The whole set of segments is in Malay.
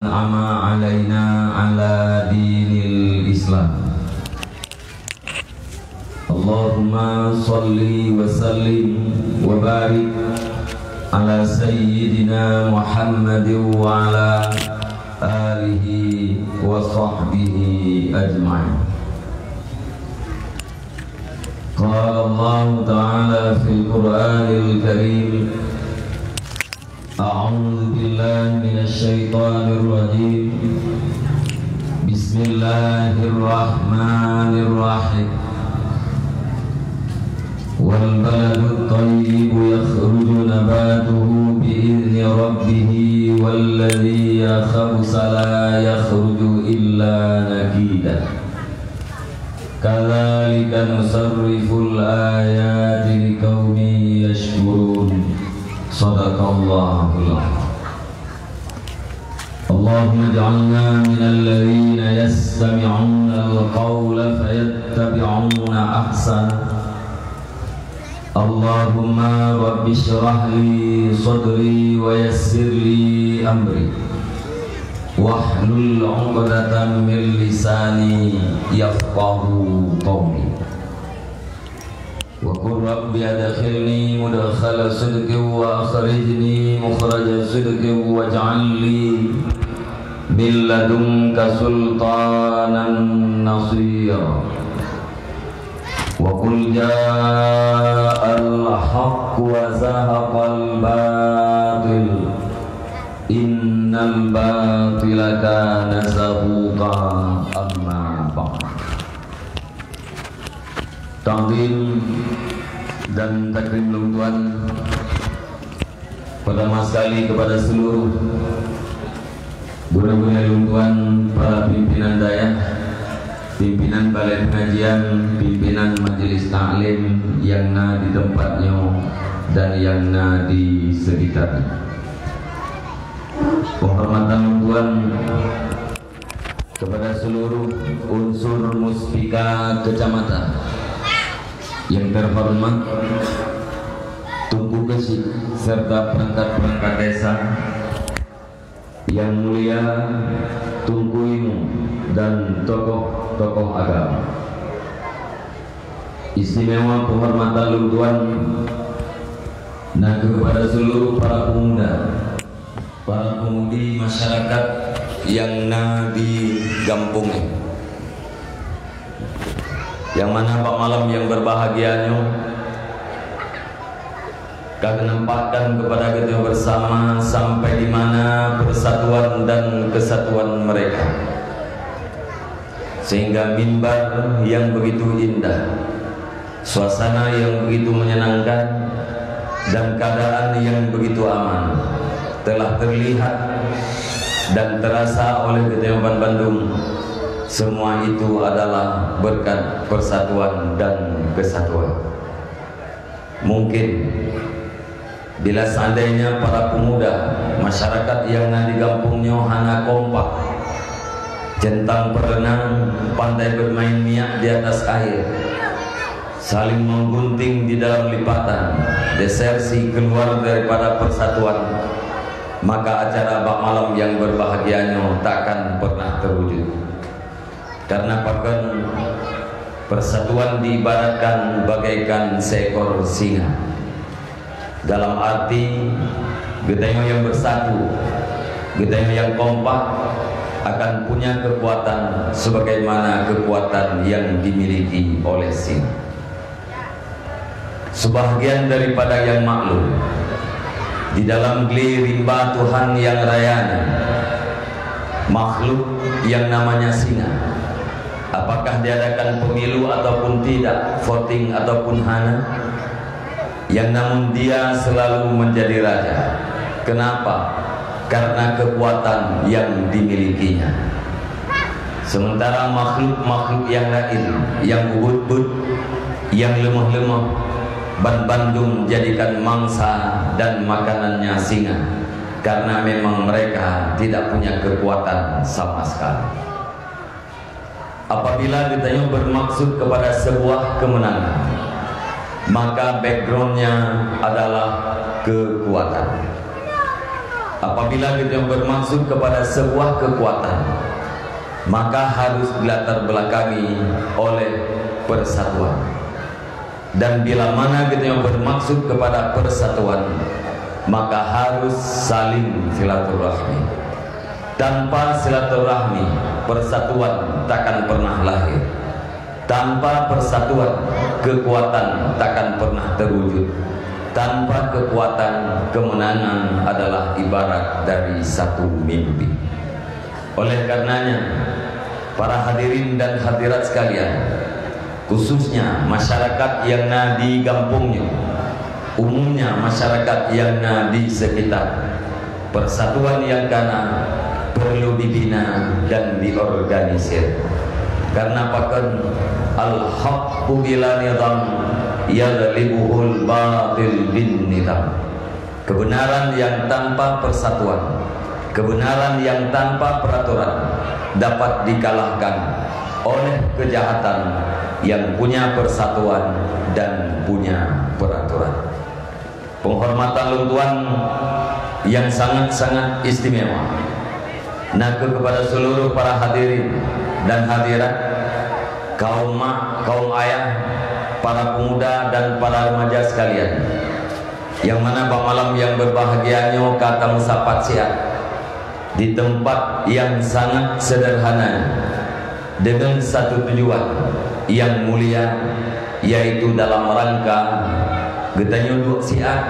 Ama alaina ala dinil Islam. Allahumma salli wa sallim wa barik ala sayyidina Muhammadin wa ala alihi wa sahbihi ajma'in. Qala Allah Ta'ala fil Qur'anil Karim, a'udzu billahi minasy syaithanir rajim. Bismillahirrahmanirrahim. Wal baladut thayyibu yakhruju nabatuhu bi'izni rabbih walladzi khabutha la yakhruju illa nakida. Kadzalika nusarriful ayati liqaumin yashkurun. Shadaqallahul adzim. Allahumma ij'alna minal ladzina yastami'una al-qawla fayattabi'una ahsana. Allahumma rabbi shrah li sadri wa yassir li amri wahlul 'uqdatam min lisani yafqahu qawli. Wa qur rabbi adkhilni mudkhala sidqin wa akhrijni mukhraja sidqin waj'al li min ladunka sultanan nasira. Wa qul ja'al haqq wa zahaqal batil innal batila kana zahuqa. Amma ba'd. Ta'zim dan takrim luntuan pertama sekali kepada seluruh guna-guna luntuan, para pimpinan daya, pimpinan balai pengajian, pimpinan majelis taklim yang na di tempatnya dan yang na di sekitarnya. Penghormatan luntuan kepada seluruh unsur muspika kecamatan yang terhormat, Tunku Gesik serta perangkat-perangkat desa yang mulia, Tunku Imu dan tokoh-tokoh agama. Istimewa penghormatan luntuan nah kepada seluruh para pemuda, para pemudi masyarakat yang na di kampungnya, yang mana Pak malam yang berbahagianya kami nampakkan kepada kita bersama sampai di mana persatuan dan kesatuan mereka, sehingga mimbar yang begitu indah, suasana yang begitu menyenangkan, dan keadaan yang begitu aman telah terlihat dan terasa oleh Ketempan Bandung. Semua itu adalah berkat persatuan dan kesatuan. Mungkin bila seandainya para pemuda masyarakat yang di kampungnya hanya kompak, centang berenang, pandai bermain miak di atas air, saling menggunting di dalam lipatan, desersi keluar daripada persatuan, maka acara bak malam yang berbahagianya takkan pernah terwujud. Karena bahkan persatuan diibaratkan bagaikan seekor singa, dalam arti getahnya yang bersatu, getahnya yang kompak akan punya kekuatan sebagaimana kekuatan yang dimiliki oleh singa. Sebahagian daripada yang maklum di dalam geli rimba Tuhan yang rayana, makhluk yang namanya singa, apakah diadakan pemilu ataupun tidak, voting ataupun hana, yang namun dia selalu menjadi raja. Kenapa? Karena kekuatan yang dimilikinya. Sementara makhluk-makhluk yang lain, yang ubud-ubud, yang lemah-lemah, Ban Bandung jadikan mangsa dan makanannya singa, karena memang mereka tidak punya kekuatan sama sekali. Apabila ditanya bermaksud kepada sebuah kemenangan, maka backgroundnya adalah kekuatan. Apabila kita bermaksud kepada sebuah kekuatan, maka harus dilatar belakangi oleh persatuan. Dan bila mana kita bermaksud kepada persatuan, maka harus saling silaturahmi. Tanpa silaturahmi, persatuan takkan pernah lahir. Tanpa persatuan, kekuatan takkan pernah terwujud. Tanpa kekuatan, kemenangan adalah ibarat dari satu mimpi. Oleh karenanya, para hadirin dan hadirat sekalian, khususnya masyarakat yang ada di kampungnya, umumnya masyarakat yang ada di sekitar, persatuan yang kana perlu dibina dan diorganisir. Karena pakan al-haqqu bila nizam yaghlibuhul batil bin nizam. Kebenaran yang tanpa persatuan, kebenaran yang tanpa peraturan dapat dikalahkan oleh kejahatan yang punya persatuan dan punya peraturan. Penghormatan Long Tuan yang sangat-sangat istimewa naga kepada seluruh para hadirin dan hadirat, kaum mak, kaum ayah, para pemuda dan para remaja sekalian, yang mana pada malam yang berbahagianya kata musapat siat di tempat yang sangat sederhana dengan satu tujuan yang mulia, yaitu dalam rangka getanya dua siat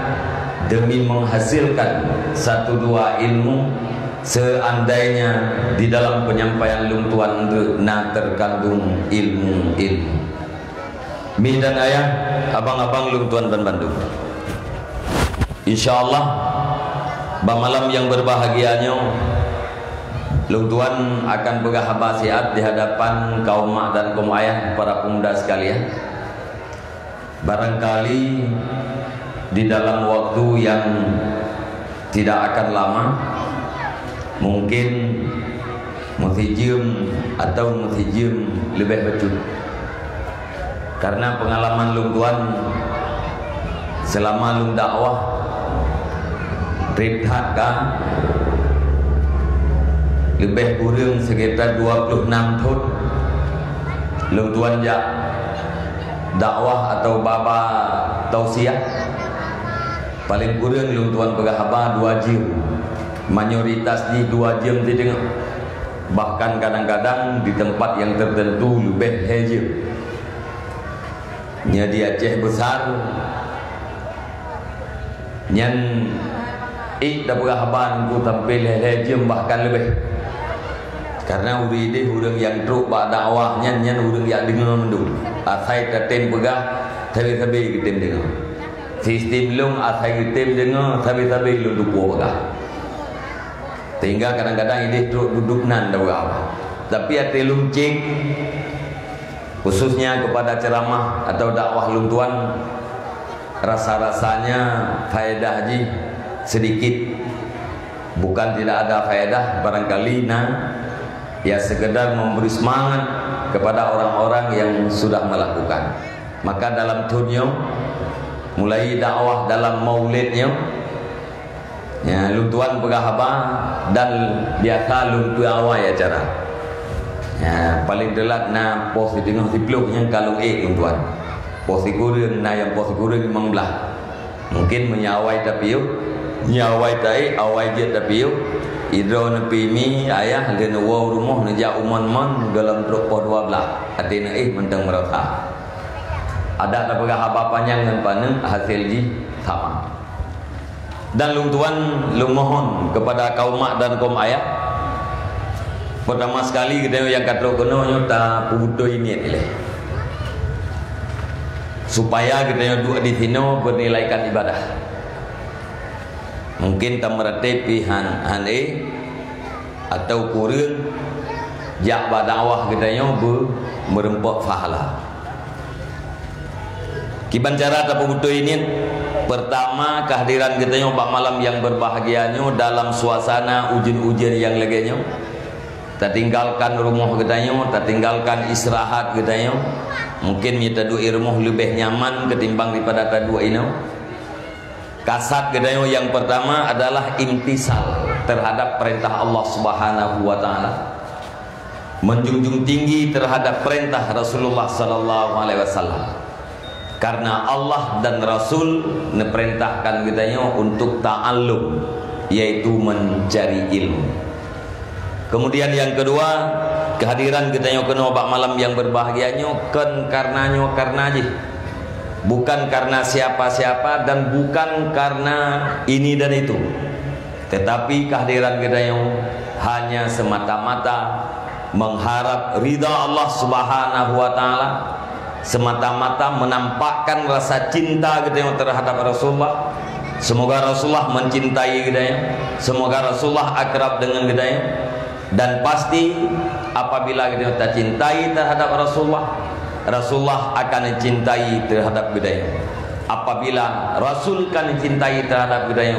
demi menghasilkan satu dua ilmu. Seandainya di dalam penyampaian Long Tuan terkandung ilmu-ilmu. Mi dan ayah, abang-abang Long Tuan dan Bandung, InsyaAllah malam yang berbahagianya Long Tuan akan berhabasiat di hadapan kaum mak dan kaum ayah, para pemuda sekalian. Barangkali di dalam waktu yang tidak akan lama, mungkin muthijim atau muthijim lebih betul, karena pengalaman Long Tuan selama Long dakwah ribhatka lebih kurang sekitar 26 tahun Long Tuan jak dakwah atau baba tausiah. Paling kurang Long Tuan berhaba 2 jam, mayoritas di 2 jam tidak, bahkan kadang-kadang di tempat yang tertentu lebih jam. Nya di Aceh besar nyan dah berhaban ku tampil jam bahkan lebih, karena uride urang yang truk bak dakwah nyan urang yang dengar mendu asai taten pegah tabi-tabi kitem dengar sistem long asai kitem dengar tabi-tabi lu dupo pegah. Sehingga kadang-kadang ini duduk nan dah berapa. Tapi hati luncing, khususnya kepada ceramah atau dakwah Long Tuan, rasa-rasanya faedah haji sedikit. Bukan tidak ada faedah, barangkali ya sekedar memberi semangat kepada orang-orang yang sudah melakukan. Maka dalam tunyo, mulai dakwah dalam maulidnya, ya Long Tuan berhaba dan biasa Long Tuan awal ya cara. Ya paling delat na pos di tengah dipluk yang kalau Long Tuan. Pos kurang na yang pos kurang 15. Mungkin menyawai tapi yuk, nyawai tai awai dia tapi yuk. Idro nepi mi ayah le wow rumah neja umon-mon dalam truk pos 12. Atina mentang merata. Ada tak berhaba panjang dan paneng hasil ji sama. Dan Long Tuan mohon kepada kaum mak dan kaum ayah, pertama sekali kita yang kata kono ta puto ini leh, supaya kita dua di sini bernilaikan ibadah. Mungkin tamerate han atau kurang jak dakwah kita merempok pahala. Kiban cara ta puto ini. Pertama, kehadiran kita nyoba malam yang berbahagianya dalam suasana ujian-ujian yang leganya. Kita tinggalkan rumah kita, kita tinggalkan istirahat kita. Mungkin kita dua rumah lebih nyaman ketimbang daripada dua ini. Kasat kita yang pertama adalah imtisal. terhadap perintah Allah Subhanahu wa taala, menjunjung tinggi terhadap perintah Rasulullah sallallahu alaihi wasallam. Karena Allah dan Rasul memerintahkan kita untuk ta'allum, yaitu mencari ilmu. Kemudian yang kedua, kehadiran kita kena bak malam yang berbahagianya karena aja, bukan karena siapa-siapa dan bukan karena ini dan itu, tetapi kehadiran kita hanya semata-mata mengharap ridha Allah Subhanahu wa taala, semata-mata menampakkan rasa cinta kita terhadap Rasulullah. Semoga Rasulullah mencintai kita, semoga Rasulullah akrab dengan kita. Dan pasti apabila kita cintai terhadap Rasulullah, Rasulullah akan cintai terhadap kita. Apabila Rasul kan cintai terhadap kita,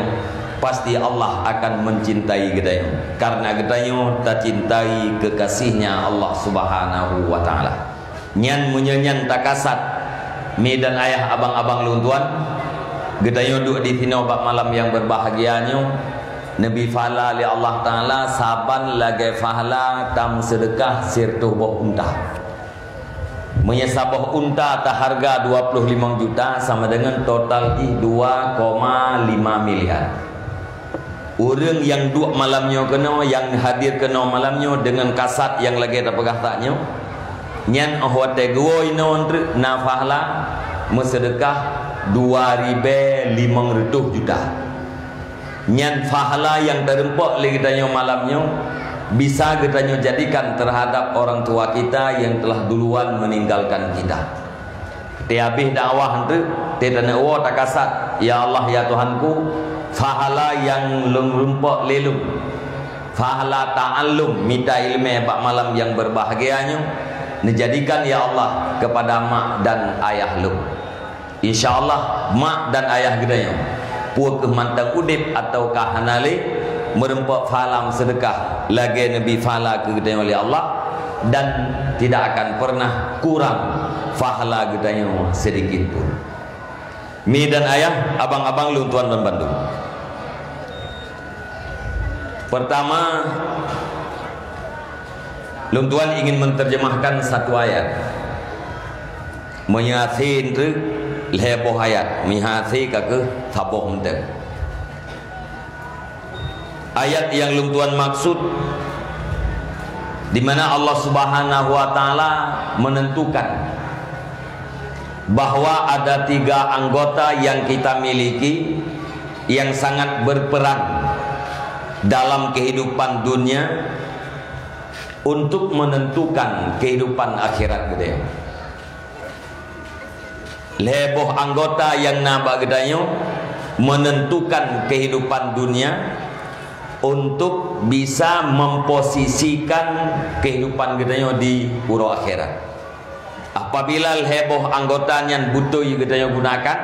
pasti Allah akan mencintai kita. Karena kita tak cintai kekasihnya Allah Subhanahu wa taala. Nyan munyanyan takasat mi dan ayah abang-abang luntuan, kita duduk di sini obat malam yang berbahagianya. Nabi fala li Allah taala saban lagi fahla tam sedekah sirtuh boh unta. Menyesabah unta tak harga 25 juta sama dengan total 2,5 miliar. Orang yang duduk malamnya kena, yang hadir kena malamnya dengan kasat yang lagi tak pegah taknya. Nyan ahwate goi non na fahla mesedekah 2.500 juta. Nyan fahala yang terempok li kitanya malamnya bisa kitanya jadikan terhadap orang tua kita yang telah duluan meninggalkan kita. Tiabih dakwah itu tidak nak tak kasat. Ya Allah ya Tuhanku, fahala yang lempok lelum, fahala ta'allum minta ilmu bak malam yang berbahagianya, dijadikan ya Allah kepada mak dan ayah lu. InsyaAllah mak dan ayah gedanya puak mantang udip atau kahanali merempok falam sedekah lagi Nabi fala ke gedanya oleh Allah, dan tidak akan pernah kurang fahala gedanya sedikit pun. Mi dan ayah, abang-abang luntuan dan bantu. Pertama, luntuan ingin menerjemahkan satu ayat. Menyasin tu leboh ayat, mihasi kake taboh mentek. Ayat yang luntuan maksud di mana Allah Subhanahu wa taala menentukan bahwa ada 3 anggota yang kita miliki yang sangat berperan dalam kehidupan dunia untuk menentukan kehidupan akhirat kita. Leboh anggota yang nambah gedanya menentukan kehidupan dunia untuk bisa memposisikan kehidupan gedanya di pura akhirat. Apabila leboh anggotanya butuh gedanya gunakan,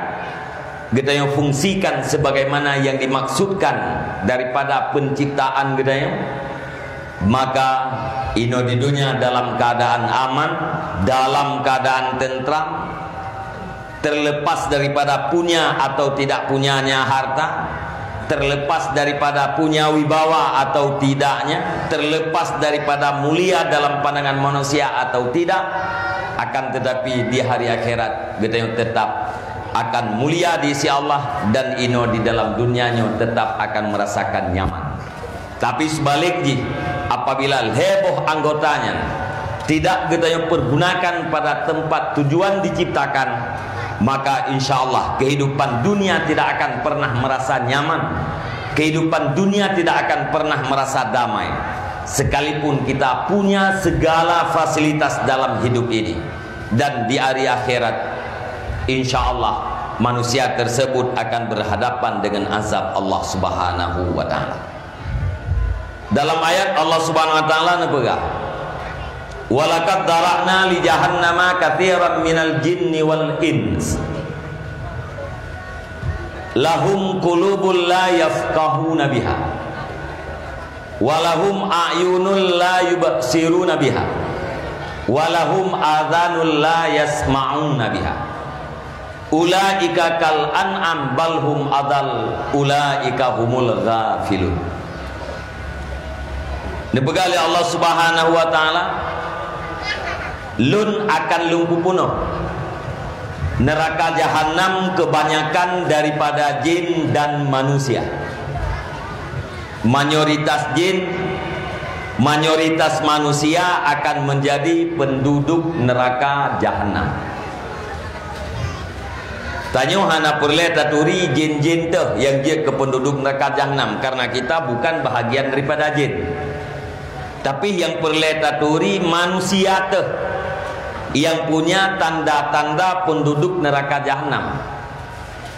gedanya fungsikan sebagaimana yang dimaksudkan daripada penciptaan gedanya, maka ino di dunia dalam keadaan aman, dalam keadaan tentram, terlepas daripada punya atau tidak punyanya harta, terlepas daripada punya wibawa atau tidaknya, terlepas daripada mulia dalam pandangan manusia atau tidak. Akan tetapi di hari akhirat kita tetap akan mulia di sisi Allah, dan ino di dalam dunianya tetap akan merasakan nyaman. Tapi sebaliknya, apabila leboh anggotanya tidak kita pergunakan pada tempat tujuan diciptakan, maka insya Allah kehidupan dunia tidak akan pernah merasa nyaman, kehidupan dunia tidak akan pernah merasa damai, sekalipun kita punya segala fasilitas dalam hidup ini. Dan di hari akhirat insya Allah manusia tersebut akan berhadapan dengan azab Allah Subhanahu wa ta'ala. Dalam ayat Allah Subhanahu wa ta'ala nebegah, walaqad dara'na li jahannama katsiran minal jinni wal ins lahum qulubun la yafqahuna biha walahum a'yunun la yubsiruna biha walahum adhanun la yasma'una biha ulaika kal an'am balhum adal ulaika humul ghafilun. Dibegali Allah Subhanahu wa taala, lun akan lumpuh punuh. Neraka jahanam kebanyakan daripada jin dan manusia. Mayoritas jin, mayoritas manusia akan menjadi penduduk neraka jahanam. Tanya hana perle taturi jin-jin tu yang dia ke penduduk neraka jahanam, karena kita bukan bahagian daripada jin. Tapi yang perle taturi manusia tu yang punya tanda-tanda penduduk neraka jahanam.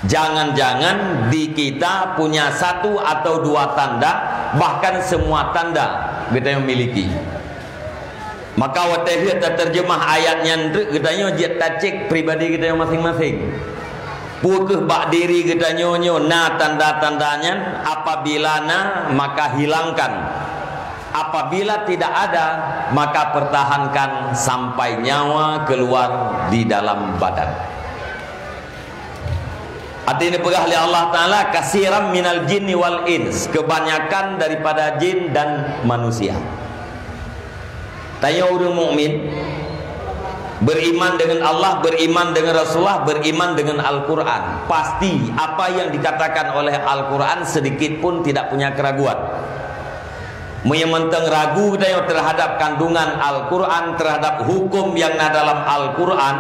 Jangan-jangan di kita punya satu atau dua tanda, bahkan semua tanda kita memiliki. Maka waktu kita terjemah ayatnya katanya dia cek pribadi kita yang masing-masing. Pukeh bak diri kita nyonyo na tanda-tandanya, apabila na maka hilangkan, apabila tidak ada maka pertahankan sampai nyawa keluar di dalam badan. Artinya pegah oleh Allah Ta'ala, kasiram minal jinni wal ins, kebanyakan daripada jin dan manusia. Tanya orang mukmin, beriman dengan Allah, beriman dengan Rasulullah, beriman dengan Al-Quran, pasti apa yang dikatakan oleh Al-Quran sedikit pun tidak punya keraguan. Menyemantang ragu terhadap kandungan Al-Quran, terhadap hukum yang ada dalam Al-Quran,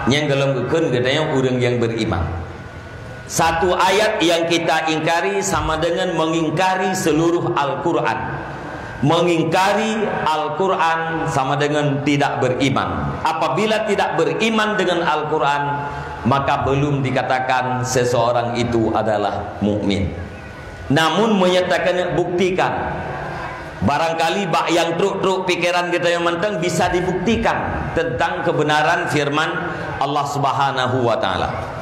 yang dalam kekun katanya orang yang beriman. Satu ayat yang kita ingkari sama dengan mengingkari seluruh Al-Quran. Mengingkari Al-Quran sama dengan tidak beriman. Apabila tidak beriman dengan Al-Quran, maka belum dikatakan seseorang itu adalah mukmin. Namun menyatakan, buktikan. Barangkali bak yang truk-truk pikiran kita yang mentang bisa dibuktikan tentang kebenaran firman Allah Subhanahu wa taala.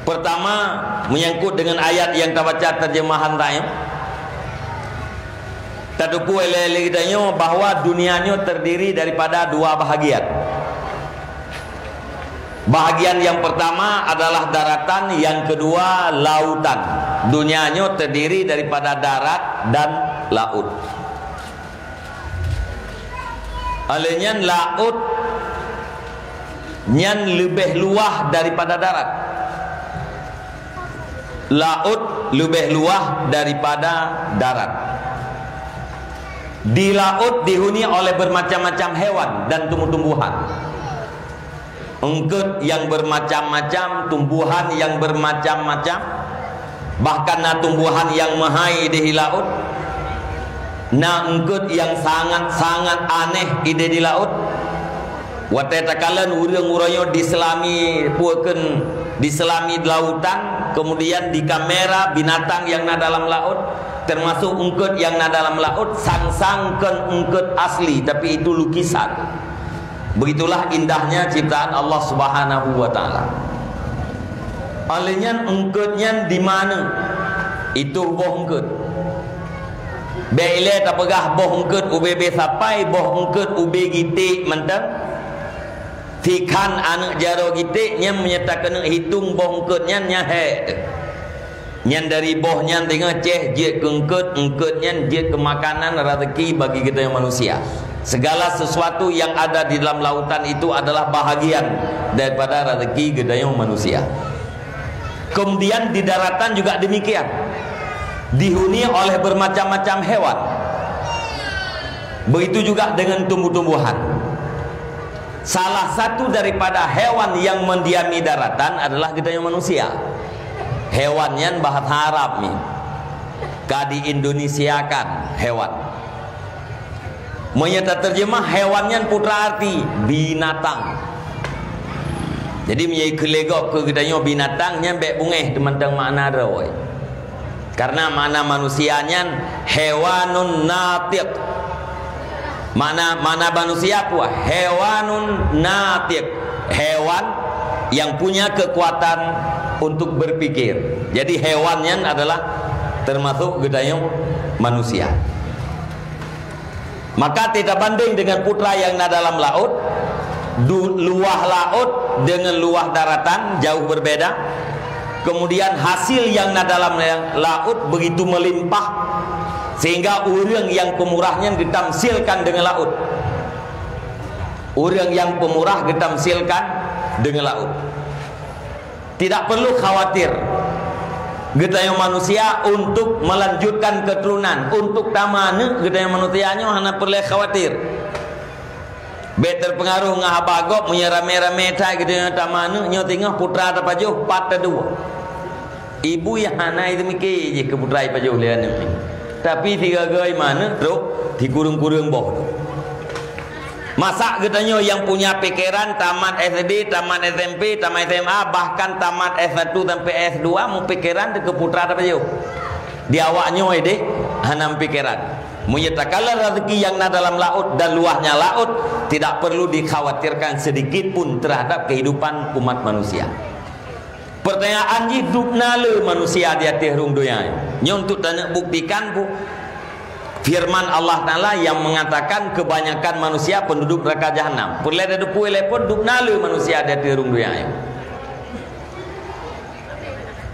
Pertama, menyangkut dengan ayat yang kita baca terjemahan tadi. Taduku ele-ele kitanya bahwa dunianya terdiri daripada dua bahagian. Bahagian yang pertama adalah daratan, yang kedua lautan. Dunianya terdiri daripada darat dan laut. Alenya laut nyan lebih luah daripada darat. Laut lebih luah daripada darat. Di laut dihuni oleh bermacam-macam hewan dan tumbuh-tumbuhan. Ungkut yang bermacam-macam, tumbuhan yang bermacam-macam, bahkan na tumbuhan yang mahai di laut, na ungkut yang sangat-sangat aneh ide di laut. Watai takalan urang-urangnya diselami puaken, diselami di lautan, kemudian di kamera binatang yang na dalam laut, termasuk ungkut yang na dalam laut, sang-sangkan ungkut asli, tapi itu lukisan. Begitulah indahnya ciptaan Allah Subhanahu wa taala. Alenya ungkutnya di mana? Itu boh ungkut. Beile tak pegah boh ungkut UBB sampai boh ungkut UB gitik mentang. Tikan anak jaro gitik nya menyatakan hitung boh ungkutnya nya he. Nyan dari bohnya tengah ceh je kengkut, ungkutnya je kemakanan rezeki bagi kita yang manusia. Segala sesuatu yang ada di dalam lautan itu adalah bahagian daripada rezeki kita yang manusia. Kemudian di daratan juga demikian, dihuni oleh bermacam-macam hewan. Begitu juga dengan tumbuh-tumbuhan. Salah satu daripada hewan yang mendiami daratan adalah kita yang manusia. Hewannya bahat harap nih, kadi Indonesiakan hewan. Menyata terjemah hewannya putra arti binatang. Jadi menjadi kelegok ke kitanya binatangnya bek bungeh teman-teman makna rawai. Karena makna manusianya hewanun natiq. Mana manusia pun hewanun natiq, hewan yang punya kekuatan untuk berpikir. Jadi hewannya adalah termasuk gedayung manusia. Maka tidak banding dengan putra yang ada dalam laut. Luah laut dengan luah daratan jauh berbeda. Kemudian hasil yang ada dalam laut begitu melimpah, Sehingga orang yang pemurahnya ditamsilkan dengan laut. Orang yang pemurah ditamsilkan dengan laut. Tidak perlu khawatir getanya manusia untuk melanjutkan keturunan, untuk tamane getanya manusianya hanya perlu khawatir. Better pengaruh ngah bagok menyerame-rame tai getanya tamane nyo tengah putra ta pajuh pat dua. Ibu yang hana itu mikir je ke putra pajuh lian ni. Tapi tiga gai mana teruk dikurung-kurung boh. Masa getanya yang punya pikiran tamat SD, tamat SMP, tamat SMA, bahkan tamat S1 sampai S2 mau pikiran ke putra apa jauh. Di awaknya deh hanam pikiran. Menyatakanlah rezeki yang ada dalam laut dan luahnya laut tidak perlu dikhawatirkan sedikit pun terhadap kehidupan umat manusia. Pertanyaan hidup nale manusia di atas rung dunia. Untuk tanya buktikan bu. Firman Allah Ta'ala yang mengatakan kebanyakan manusia penduduk neraka jahanam. Perle ada puele pun duk nalu manusia ada di rung dunia.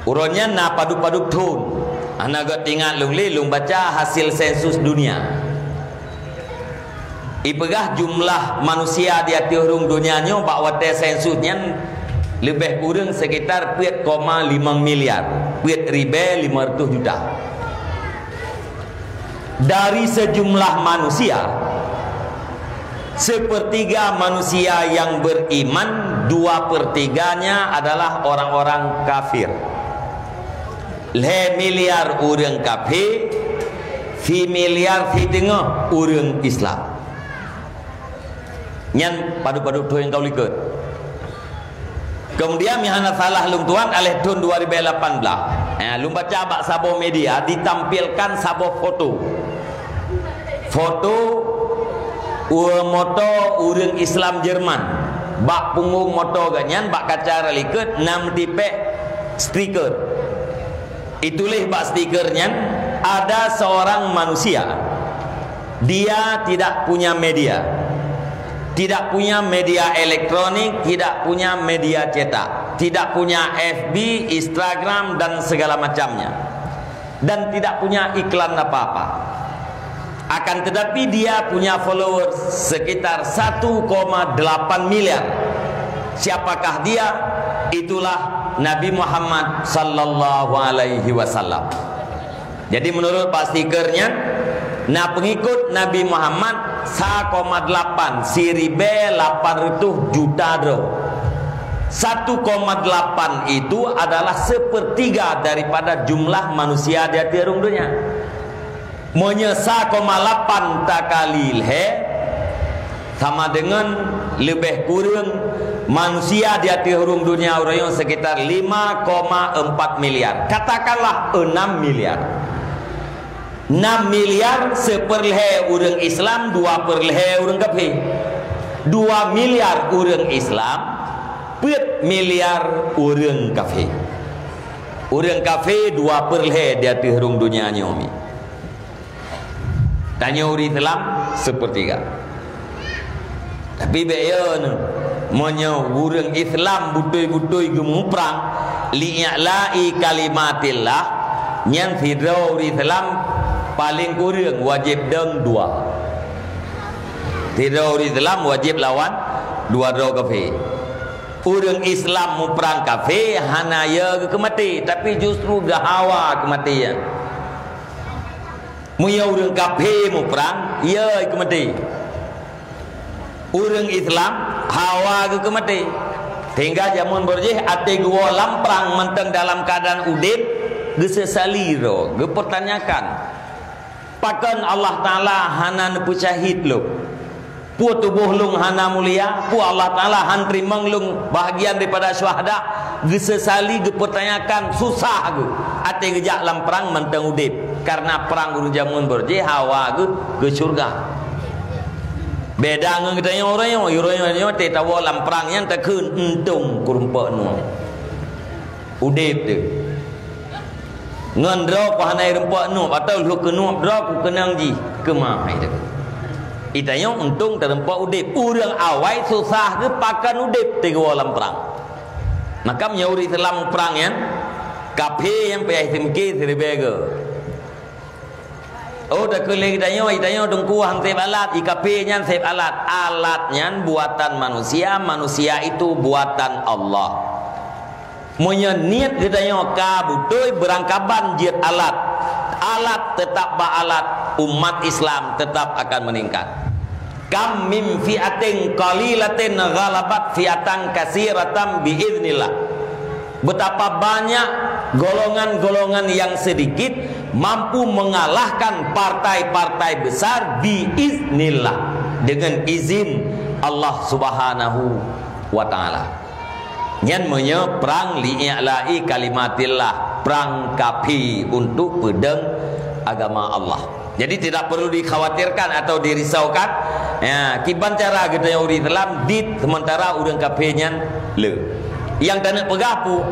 Uronnya na paduk-paduk tun. Anak tinggal lung baca hasil sensus dunia. Ipegah jumlah manusia di atas rung dunia nyo bawa tes sensusnya lebih kurang sekitar 4,5 miliar. 4.500 juta. Dari sejumlah manusia, sepertiga manusia yang beriman, 2/3-nya adalah orang-orang kafir. Le miliar orang kafir, fi miliar fi tengah orang Islam. Nyan padu-padu tu yang kau lihat. Kemudian mihana salah lung tuan oleh tahun 2018. Lung baca bak sabo media ditampilkan sabo foto. Foto moto orang Islam Jerman. Bak punggung moto ganyan bak kaca reliket 6 tipe stiker. Itulah bak stikernya ada seorang manusia. Dia tidak punya media. Tidak punya media elektronik, tidak punya media cetak, tidak punya FB, Instagram dan segala macamnya, dan tidak punya iklan apa-apa. Akan tetapi dia punya followers sekitar 1,8 miliar. Siapakah dia? Itulah Nabi Muhammad sallallahu alaihi wasallam. Jadi menurut pak stikernya, nah pengikut Nabi Muhammad 1,8 siribe 800 juta dro. 1,8 itu adalah sepertiga daripada jumlah manusia di atas dunia. Monya 1,8 takali sama dengan lebih kurang manusia di atas dunia orang sekitar 5,4 miliar. Katakanlah 6 miliar. 6 miliar seperleh orang Islam, 2/2 orang kafir. 2 miliar orang Islam, 4 miliar orang kafir. Orang kafir 2/2 di atas dunia nyomi. Tanya orang Islam sepertiga. Tapi beyon monya orang Islam butoi-butoi gemuk perang li'la'i kalimatillah nyan fidra orang Islam paling kurang wajib deng 2. Tidak orang Islam wajib lawan 2 dro kafir. Orang Islam mu perang kafir hana ya ke mati, tapi justru gahawa kematian. Mu ya orang kafir mu perang ya ke mati. Orang Islam hawa ke mati. Hingga zaman berjih ate gua lamprang menteng dalam keadaan udip gesesaliro gepertanyakan. Pakan Allah Ta'ala hana nepu syahid lu. Pu tubuh lung hana mulia. Pu Allah Ta'ala han terimang lung bahagian daripada syuhada. Gesesali gepertanyakan susah gu. Ate gejak lam perang menteng udip. Karena perang guru jamun berje hawa gu ke surga. Beda dengan kita yang orang yang te tawa lam perang yang takun entung kurumpa nu. Udip tu. Ngan dro ko hanai rempak nu atau lu kenu dro ku kenang ji ke mai dak. Itanya untung terempak udip. Urang awai susah ke pakan udip te dalam perang. Maka menyauri dalam perang yang kafir yang payah timki terbega. Oh dah kelih idanyo dengku hang sep alat, IKP nyan sep alat. Alatnya buatan manusia, manusia itu buatan Allah. Monya niat idanyo ka butoi berangkaban jiat alat. Alat tetap alat, umat Islam tetap akan meningkat. Kam min fi'atin qalilatin ghalabat fi'atan katsiratan biiznillah. Betapa banyak golongan-golongan yang sedikit mampu mengalahkan partai-partai besar biiznillah, dengan izin Allah Subhanahu wa taala. Nyan menye perang li'la'i kalimatillah, perang kapi untuk pedang agama Allah. Jadi tidak perlu dikhawatirkan atau dirisaukan. Ya, kiban cara kita uri dalam dit sementara urang kapi nyan le. Yang tanah pegapu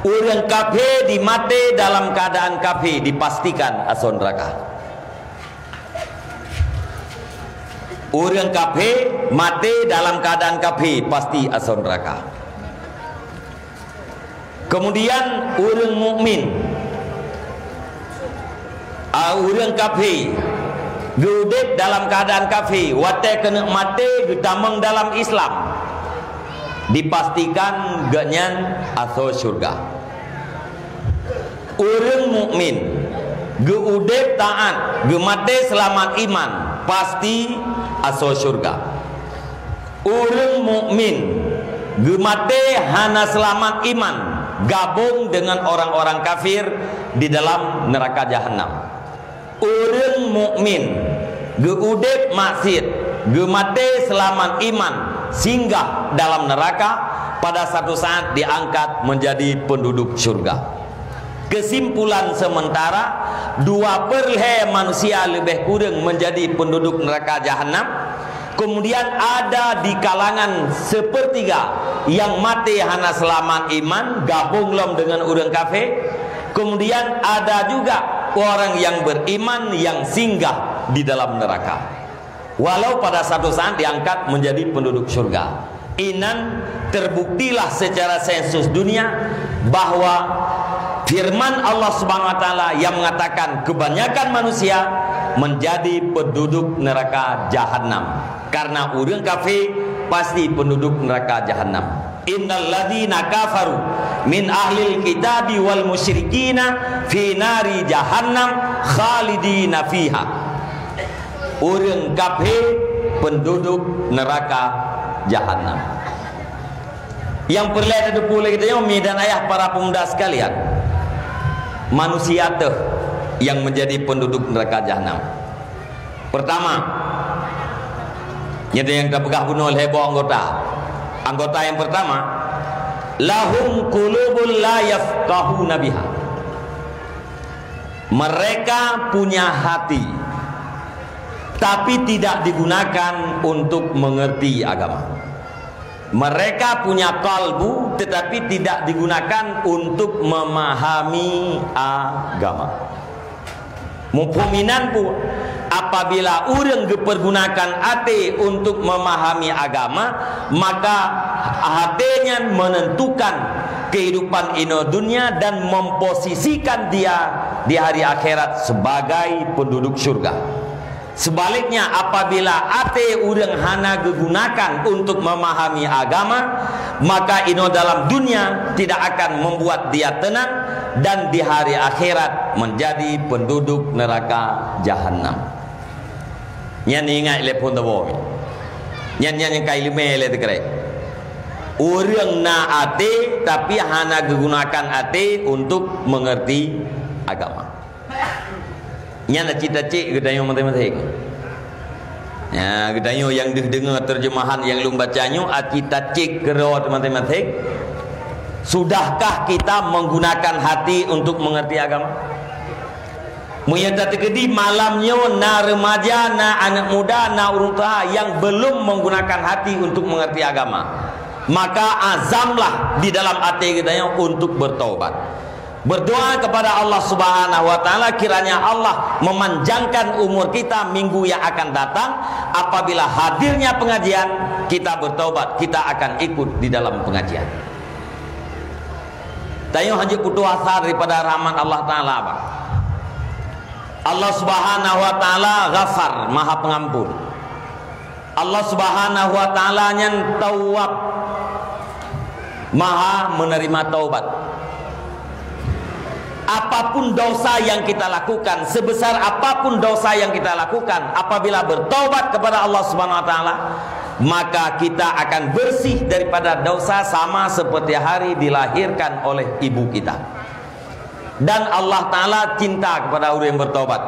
orang kafir dimate dalam keadaan kafir dipastikan ason neraka. Orang kafir mati dalam keadaan kafir pasti ason neraka. Kemudian orang mukmin, orang kafir gudek dalam keadaan kafir, wate kena mati gedamang dalam Islam, dipastikan ganyan atau surga. Orang mukmin geudep taat, gemate selamat iman, pasti atau surga. Orang mukmin gemate hana selamat iman, gabung dengan orang-orang kafir di dalam neraka jahanam. Orang mukmin geudep maksiat, gemate selamat iman, singgah dalam neraka, pada satu saat diangkat menjadi penduduk surga. Kesimpulan sementara, 2/3 manusia lebih kurang menjadi penduduk neraka jahanam. Kemudian ada di kalangan 1/3 yang mati hana selamat iman, gabung lom dengan orang kafir. Kemudian ada juga orang yang beriman yang singgah di dalam neraka, walau pada satu saat diangkat menjadi penduduk surga. Inan terbuktilah secara sensus dunia bahwa firman Allah Subhanahu wa taala yang mengatakan kebanyakan manusia menjadi penduduk neraka jahanam. Karena orang kafir pasti penduduk neraka jahanam. Innal ladzina kafaru min ahlil kitabi wal musyrikina fi nari jahannam khalidina fiha. Orang kafir penduduk neraka jahanam. Yang perlu ada pula kita yang dan ayah para pemuda sekalian, manusia tuh yang menjadi penduduk neraka jahanam. Pertama, yang terpegah bunuh heboh anggota yang pertama, lahum qulubul la yafqahuna biha. Mereka punya hati tapi tidak digunakan untuk mengerti agama. Mereka punya kalbu tetapi tidak digunakan untuk memahami agama. Mumpaminan pun apabila orang dipergunakan hati untuk memahami agama, maka hatinya menentukan kehidupan ino dunia dan memposisikan dia di hari akhirat sebagai penduduk surga. Sebaliknya apabila ate urang hana digunakan untuk memahami agama, maka ino dalam dunia tidak akan membuat dia tenang dan di hari akhirat menjadi penduduk neraka jahanam. Nyan ingat le pun tawo. Nyan yang kai lime le tekre. Urang na ate tapi hana digunakan ate untuk mengerti agama. Nyana cita-cita gedayo matematik. Ya, gedayo yang dengar terjemahan yang lung bacanya cita-cita kerot matematik. Sudahkah kita menggunakan hati untuk mengerti agama? Muyata tegedi malamnya na remaja, na anak muda, na urang tua yang belum menggunakan hati untuk mengerti agama. Maka azamlah di dalam hati gedayo untuk bertaubat. Berdoa kepada Allah Subhanahu wa taala kiranya Allah memanjangkan umur kita minggu yang akan datang. Apabila hadirnya pengajian, kita bertaubat, kita akan ikut di dalam pengajian. Tayo haji putu asar daripada rahmat Allah taala, Pak. Allah Subhanahu wa taala Ghafar, Maha Pengampun. Allah Subhanahu wa taala nya Tawwab, Maha menerima taubat. Apapun dosa yang kita lakukan, sebesar apapun dosa yang kita lakukan, apabila bertaubat kepada Allah Subhanahu wa taala, maka kita akan bersih daripada dosa sama seperti hari dilahirkan oleh ibu kita. Dan Allah taala cinta kepada orang yang bertaubat.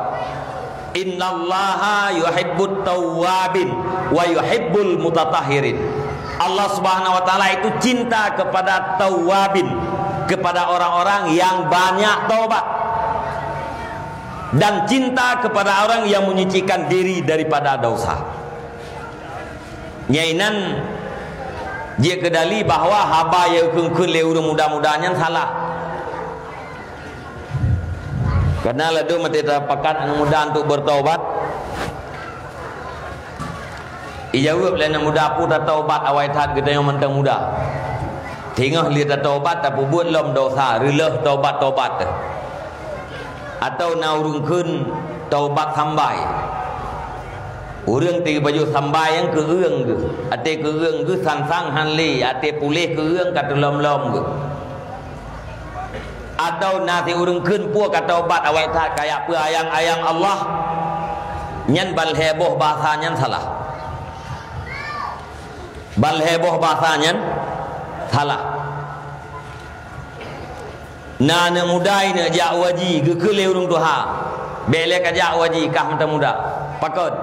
Innallaha yuhibbut tawwabin wa yuhibbul mutatahhirin. Allah Subhanahu wa taala itu cinta kepada tawwabin, kepada orang-orang yang banyak taubat, dan cinta kepada orang yang menyucikan diri daripada dosa. Nyainan dia kedali bahwa haba yang kengkun le urang muda-mudanya salah. Karena ladu mati terpakat anak muda untuk bertaubat. Ijawab le anak muda pu dah taubat awai tat kita yang mentang muda. Tengah li dah taubat tapi buat lom dosa, releh taubat-taubat. Atau na urung kun taubat sambai. Urang ti baju sambai yang keung tu. Ate keung tu sang-sang hanli, ate pulih keung kat lom-lom tu. Atau nanti urang kun puak kat taubat awai tat kayak apa ayang-ayang Allah. Nyan bal heboh bahasanya salah. Bal heboh bahasanya salah. Nana muda ini jak waji gekele urung tuha. Belek ajak waji kah mata muda. Pakot.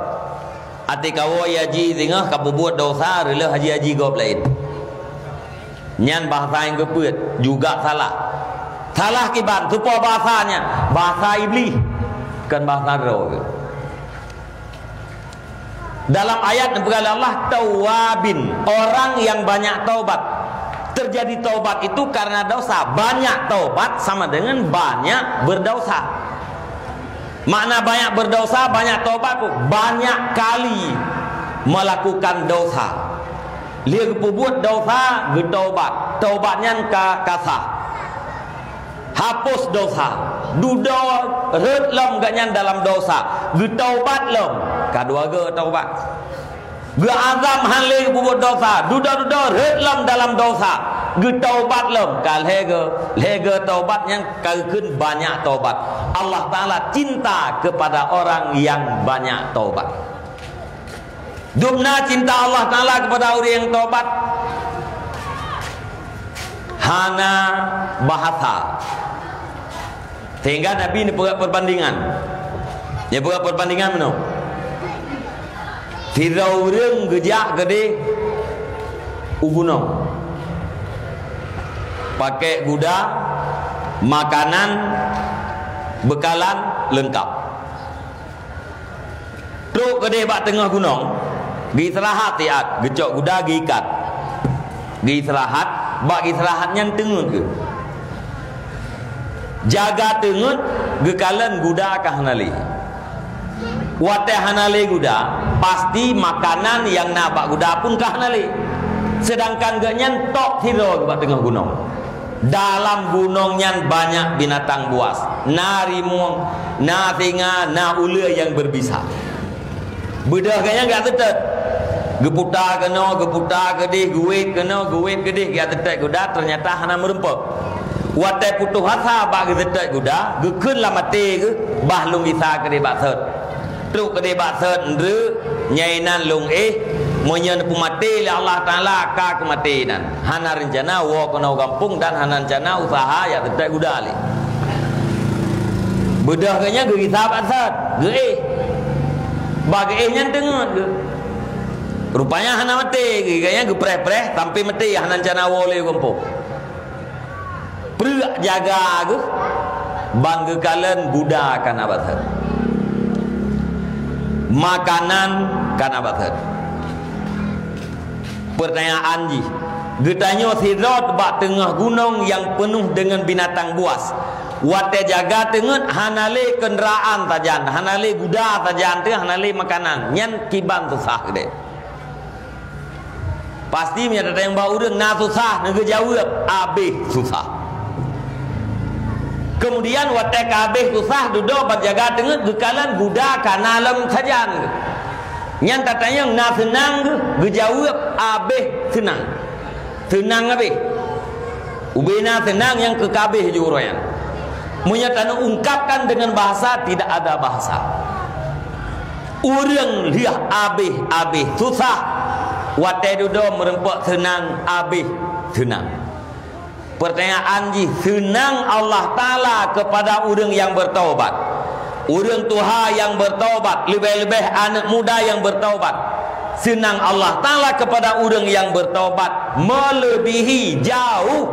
Ati kawo yaji tengah ka buat dosa rela haji-haji gop lain. Nyan bahasa yang kepeut juga salah. Salah kiban supo bahasanya, bahasa iblis kan bahasa roh. Dalam ayat berkata Allah Tawwabin, orang yang banyak taubat. Terjadi taubat itu karena dosa. Banyak taubat sama dengan banyak berdosa. Makna banyak berdosa, banyak taubat, banyak kali melakukan dosa. Dia buat dosa, bertaubat. Taubatnya kasah. Hapus dosa. Duda red lom ganyan dalam dosa. Bertaubat lom. Kedua ge taubat. Azam hanle buat dosa. Duda red lom dalam dosa. Getaubat lom. Kal hege taubatnya kalkeun banyak taubat. Allah taala cinta kepada orang yang banyak taubat. Dumna cinta Allah taala kepada orang yang taubat. Hana bahasa. Sehingga Nabi ini buat perbandingan. Dia buat perbandingan mana? Tirau orang gejak gede ugunong. Pakai kuda, makanan, bekalan lengkap. Truk gede bak tengah gunung, gi istirahat tiat, gecok kuda gi ikat. Gi istirahat, bak istirahatnya tengut ke. Jaga tengut, gekalan kuda kah hanali. Wate hanali kuda, pasti makanan yang nabak kuda pun kah hanali. Sedangkan ganyan tok hiro bak tengah gunung. Dalam gunungnya banyak binatang buas, na rimung, na singa, na ular yang berbisa. Bedah kayaknya enggak tetet. Geputar kena, geputar gedih, guit kena, guit gedih, enggak tetet kuda ternyata hana merempek. Watai putuh hasa bak tetet kuda, gekeun lah mati ke, bah lung isa gedih bak set. Truk gedih bak set ndre nyainan lung menyen pemati oleh Allah Ta'ala ka kematian. Hana rencana wa kena kampung dan hana rencana usaha ya tetek kuda li. Bedah kayaknya ge sahabat sat, ge bagi nya tengah ge. Rupanya hana mati, kayaknya ge preh-preh sampai mati hana rencana wa le kampung. Preuk jaga ge bangge kalen budak kana bathat. Makanan kana bathat. Pertanyaan ji, getanya sirot bak tengah gunung yang penuh dengan binatang buas. Wate jaga tengut hanale kenderaan tajan, hanale kuda tajan tu, hanale makanan. Nyan kiban susah gede. Pasti menyata yang bau urang na susah, negeri jawab abih susah. Kemudian watai kabeh susah duduk berjaga tengah gekalan guda kana alam sajan. Nyan tatanya na senang gejawab abeh senang. Senang abeh. Ubena senang yang ke kabeh juroyan. Menyatakan ungkapkan dengan bahasa tidak ada bahasa. Urang liah abeh susah. Watai duduk merempak senang abeh senang. Pertanyaan ji, senang Allah Ta'ala kepada orang yang bertaubat, orang tua yang bertaubat, lebih-lebih anak muda yang bertaubat. Senang Allah Ta'ala kepada orang yang bertaubat melebihi jauh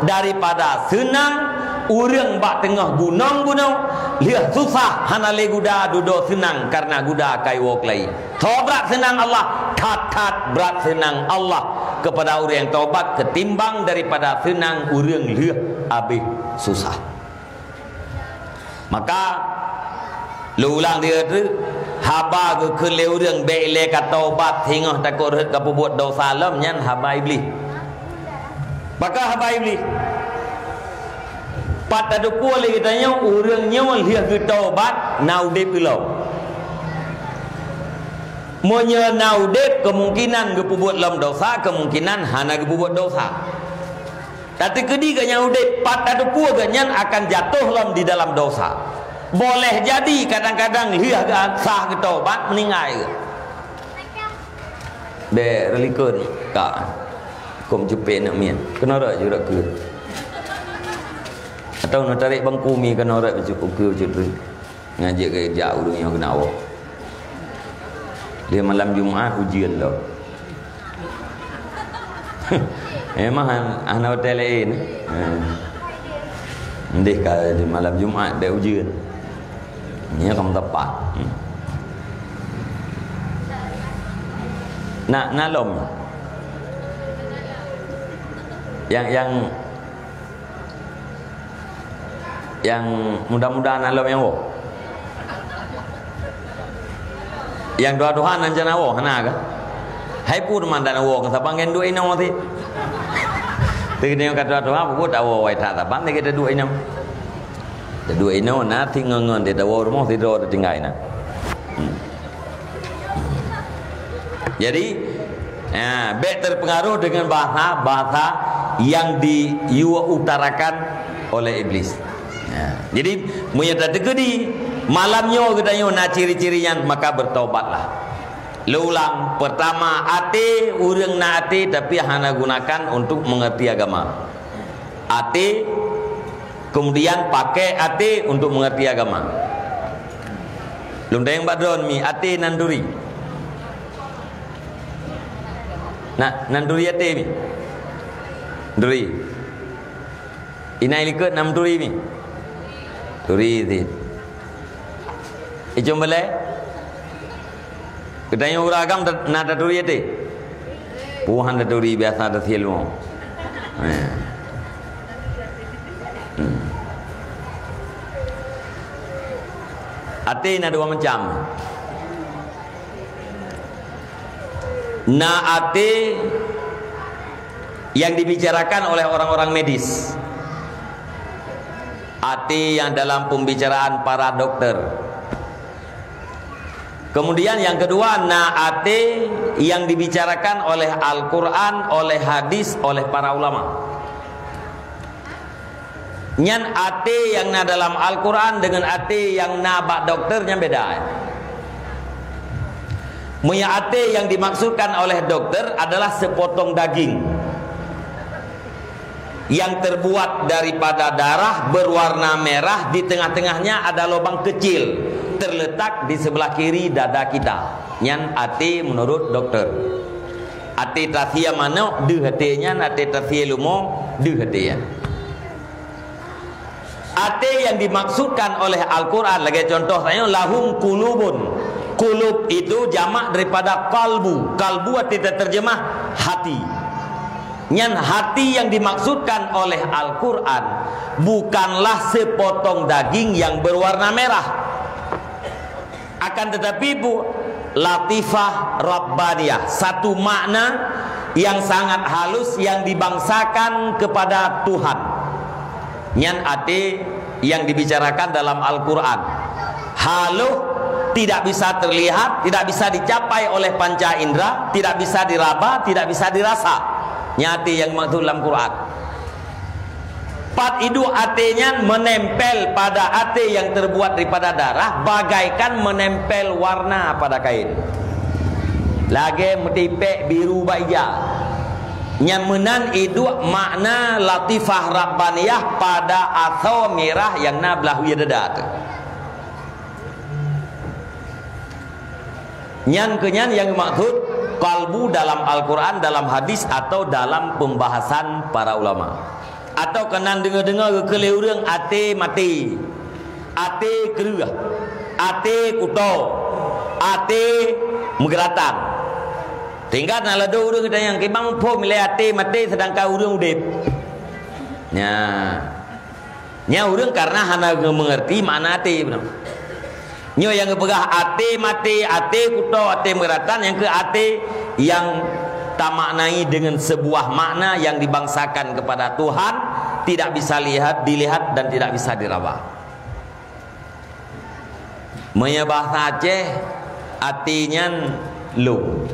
daripada senang orang bak tengah gunung-gunung lihat susah hana le guda duduk senang karena guda kai wok lai. Taubat senang Allah, tat berat senang Allah kepada orang yang taubat ketimbang daripada senang orang lihat habis susah. Maka lu ulang dia tu haba ke le orang baik le kat taubat hingga takut rehat ke buat dosa lam nyan haba iblis. Maka haba iblis pat ada kuali kitanya orang nyawa lihat ke taubat naudep ilau. Monya naudep kemungkinan gepubuat lam dosa, kemungkinan hana gepubuat dosa. Tapi kediga naudep pat ada kuaganya akan jatuh lam di dalam dosa. Boleh jadi kadang-kadang lihat sah ke taubat meninggal. Be relikun ka kom jepen nak mian. Kena rak jurak ke. Atau nak tarik bangku mi kena rak cukup ke macam tu. Ngajak ke jauh dunia kena awak. Dia malam Jumaat ujian dah. Memang anak hotel lain. Ndek ka di malam Jumaat dia ujian. Ni kamu tepat. Nak nalom. Yang mudah-mudahan nalom yang wo. Yang doa-doa nan jana wo hana ka. Hai pu mandan wo ka sabang gen duai nang ti. Ti ni ka doa-doa pu ta wo wai tha sabang ni kita duai nang. Da duai nang na ti ngon de da wo mo ti do tinggai na. Jadi baik terpengaruh dengan bahasa yang diutarakan oleh iblis. Jadi munyata tegedi malamnya katanya na ciri-cirinya maka bertaubatlah. Ulang pertama ate urang na ate tapi hana gunakan untuk mengerti agama. Ate kemudian pakai ate untuk mengerti agama. Lum dayang badron mi ate nanduri. Nak nanduri ate mi. Duri. Inai likut nam duri mi. Duri ti. Ijom balai. Katanya orang agam nak duri ate. Puhan duri biasa ada sielu. Ate ada dua macam. Na ate yang dibicarakan oleh orang-orang medis. Ate yang dalam pembicaraan para dokter. Kemudian yang kedua naate yang dibicarakan oleh Al-Quran, oleh hadis, oleh para ulama. Nyan ate yang na dalam Al-Quran dengan ate yang na bak dokternya beda. Muya ate yang dimaksudkan oleh dokter adalah sepotong daging yang terbuat daripada darah berwarna merah, di tengah-tengahnya ada lubang kecil terletak di sebelah kiri dada kita. Nyan ate menurut dokter. Ate tasia mana de hatenya, ate tasia lumo de hatenya. Ate yang dimaksudkan oleh Al-Quran lagi contoh saya lahum kulubun. Kulub itu jamak daripada kalbu. Kalbu artinya terjemah hati. Nyan hati yang dimaksudkan oleh Al-Quran bukanlah sepotong daging yang berwarna merah. Akan tetapi bu latifah rabbaniyah, satu makna yang sangat halus yang dibangsakan kepada Tuhan. Nyan ate yang dibicarakan dalam Al-Quran. Haluh tidak bisa terlihat, tidak bisa dicapai oleh panca indera, tidak bisa diraba, tidak bisa dirasa. Nyati yang maksud dalam Quran. Pat itu artinya menempel pada ate yang terbuat daripada darah, bagaikan menempel warna pada kain. Lagi metipek biru baija. Nyamenan itu makna latifah rabbaniyah pada atau merah yang nablah wiyadat. Nyan kenyan yang maksud kalbu dalam Al-Quran, dalam hadis atau dalam pembahasan para ulama. Atau kenan dengar-dengar ke orang ate mati, ate kerah, ate kuto, ate menggeratan. Tinggal nak lado orang kita yang kibang pun milih ate mati sedangkan orang udip. Nya orang karena hana mengerti makna ate benar. Nyo yang kepegah ate mati, ate kuto, ate menggeratan, yang ke ate yang tak maknai dengan sebuah makna yang dibangsakan kepada Tuhan, tidak bisa dilihat dan tidak bisa diraba. Menyebah Aceh artinya lung.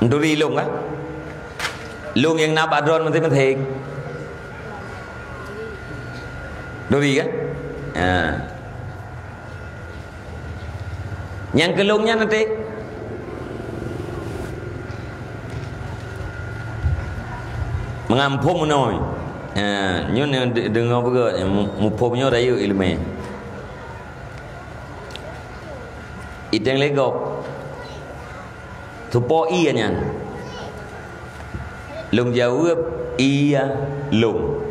Duri lung kan? Lung yang nak adron penting-penting. Duri kan? Yang kelungnya nanti mengampung menoi. Nyo dengar juga mumpumnya raya ilmu. Itu yang legok. Tupo iya nyan. Lung jawab iya lung.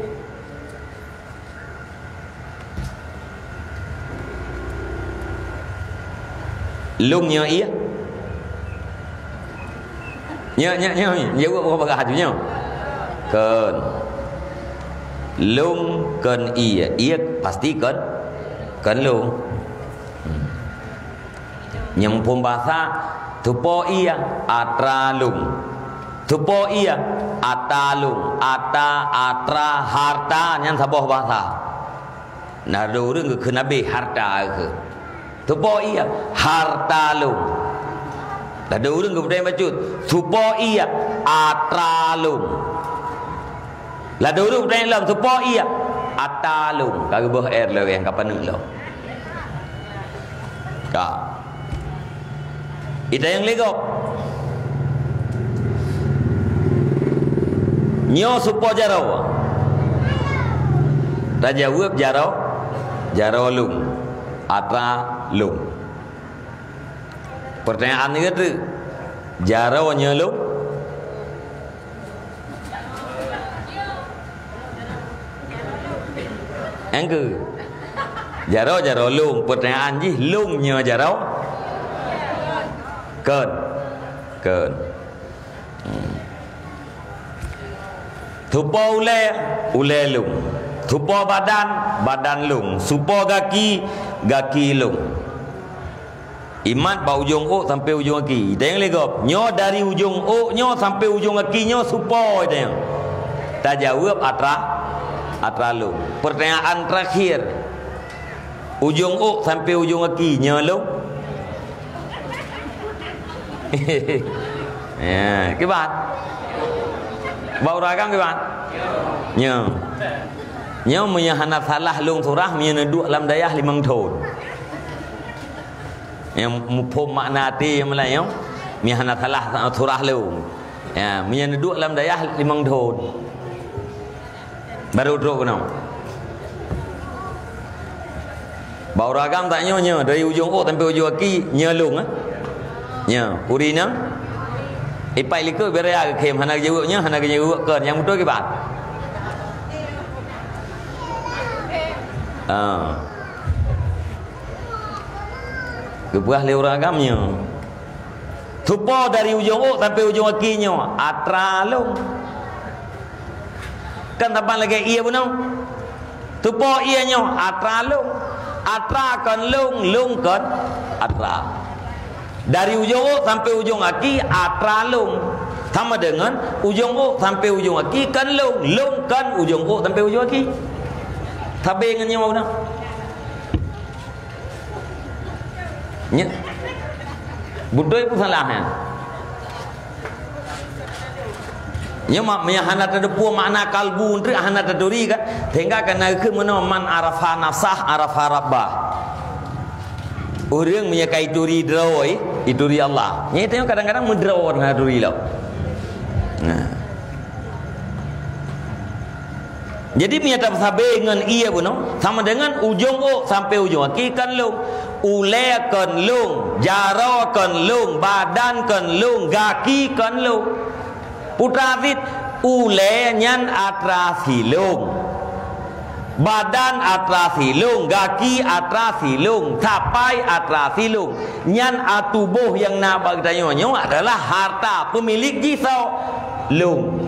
Lung nya iya. Nya jawab apa bagah hajunya? Ken. Lung ken iya. Iya pasti ken lung. Yang pembahasa tupo iya atra lung. Tupo iya ata lung. Ata atra harta yang sabah bahasa. Nah ada orang ke nabi harta ke. Tupo iya harta lung. Ada orang ke budaya bacut. Tupo iya atra lung. Ada orang budaya dalam tupo iya ata lung. Kagak boh air lo yang kapan lo. Kak. Itu yang legok. Nyo supo jarau. Raja web jarau lung. Atra lung. Pertanyaan ni kata jarau nya lung. Angke jarau lung. Pertanyaan ji lung nya jarau. Ken. Tupo ule lung. Tupo badan lung. Supo gaki lung. Imat bau ujung o sampai ujung kaki. Dan yang legap nyo dari ujung o nyo sampai ujung kaki nyo supo itu. Tak jawab atra lung. Pertanyaan terakhir. Ujung o sampai ujung kaki nyo lung. Ya, kibat. Bau ragam kibat. Nyo menyahana salah lung surah menyeneduk dalam dayah limang tahun. Yang mupum makna hati yang Melayu menyahana salah surah lung. Ya, menyeneduk dalam dayah limang tahun. Baru duduk kenal. Bau ragam tak nyo dari ujung o sampai ujung kaki nyo lung nya urina ipai liku berea kem hana jawabnya hana jawab kan yang betul ke bat kebuah leuragamnya tupo dari ujung o sampai ujung kakinya atra lung kan tapan lagi iya benar tupo iya nyo atra lung atra kan lung kan atra. Dari ujung sampai ujung kaki atra lung. Sama dengan ujung ok sampai ujung kaki kan long, long kan ujung ok sampai ujung kaki. Tabe dengan nyawa dah. Nya. Budoi pun salah kan. Nya mak maya hana ada puang makna kalbu untuk hana taduri kan. Hingga kena ke mana man arafa nafsah arafa rabbah. Orang punya kaituri drawai, ituri Allah. Nya tengok kadang-kadang mendraw dengan duri lah. Nah. Jadi punya sabe dengan ia pun sama dengan ujung ok sampai ujung kaki kan long, ule kan long, jaro kan long, badan kan long, kaki kan long. Putra fit ule nyan atras hilung, badan atras hilung, kaki atras hilung, tapai atras hilung. Nyan atubuh yang nak bertanya adalah harta pemilik jisau lung.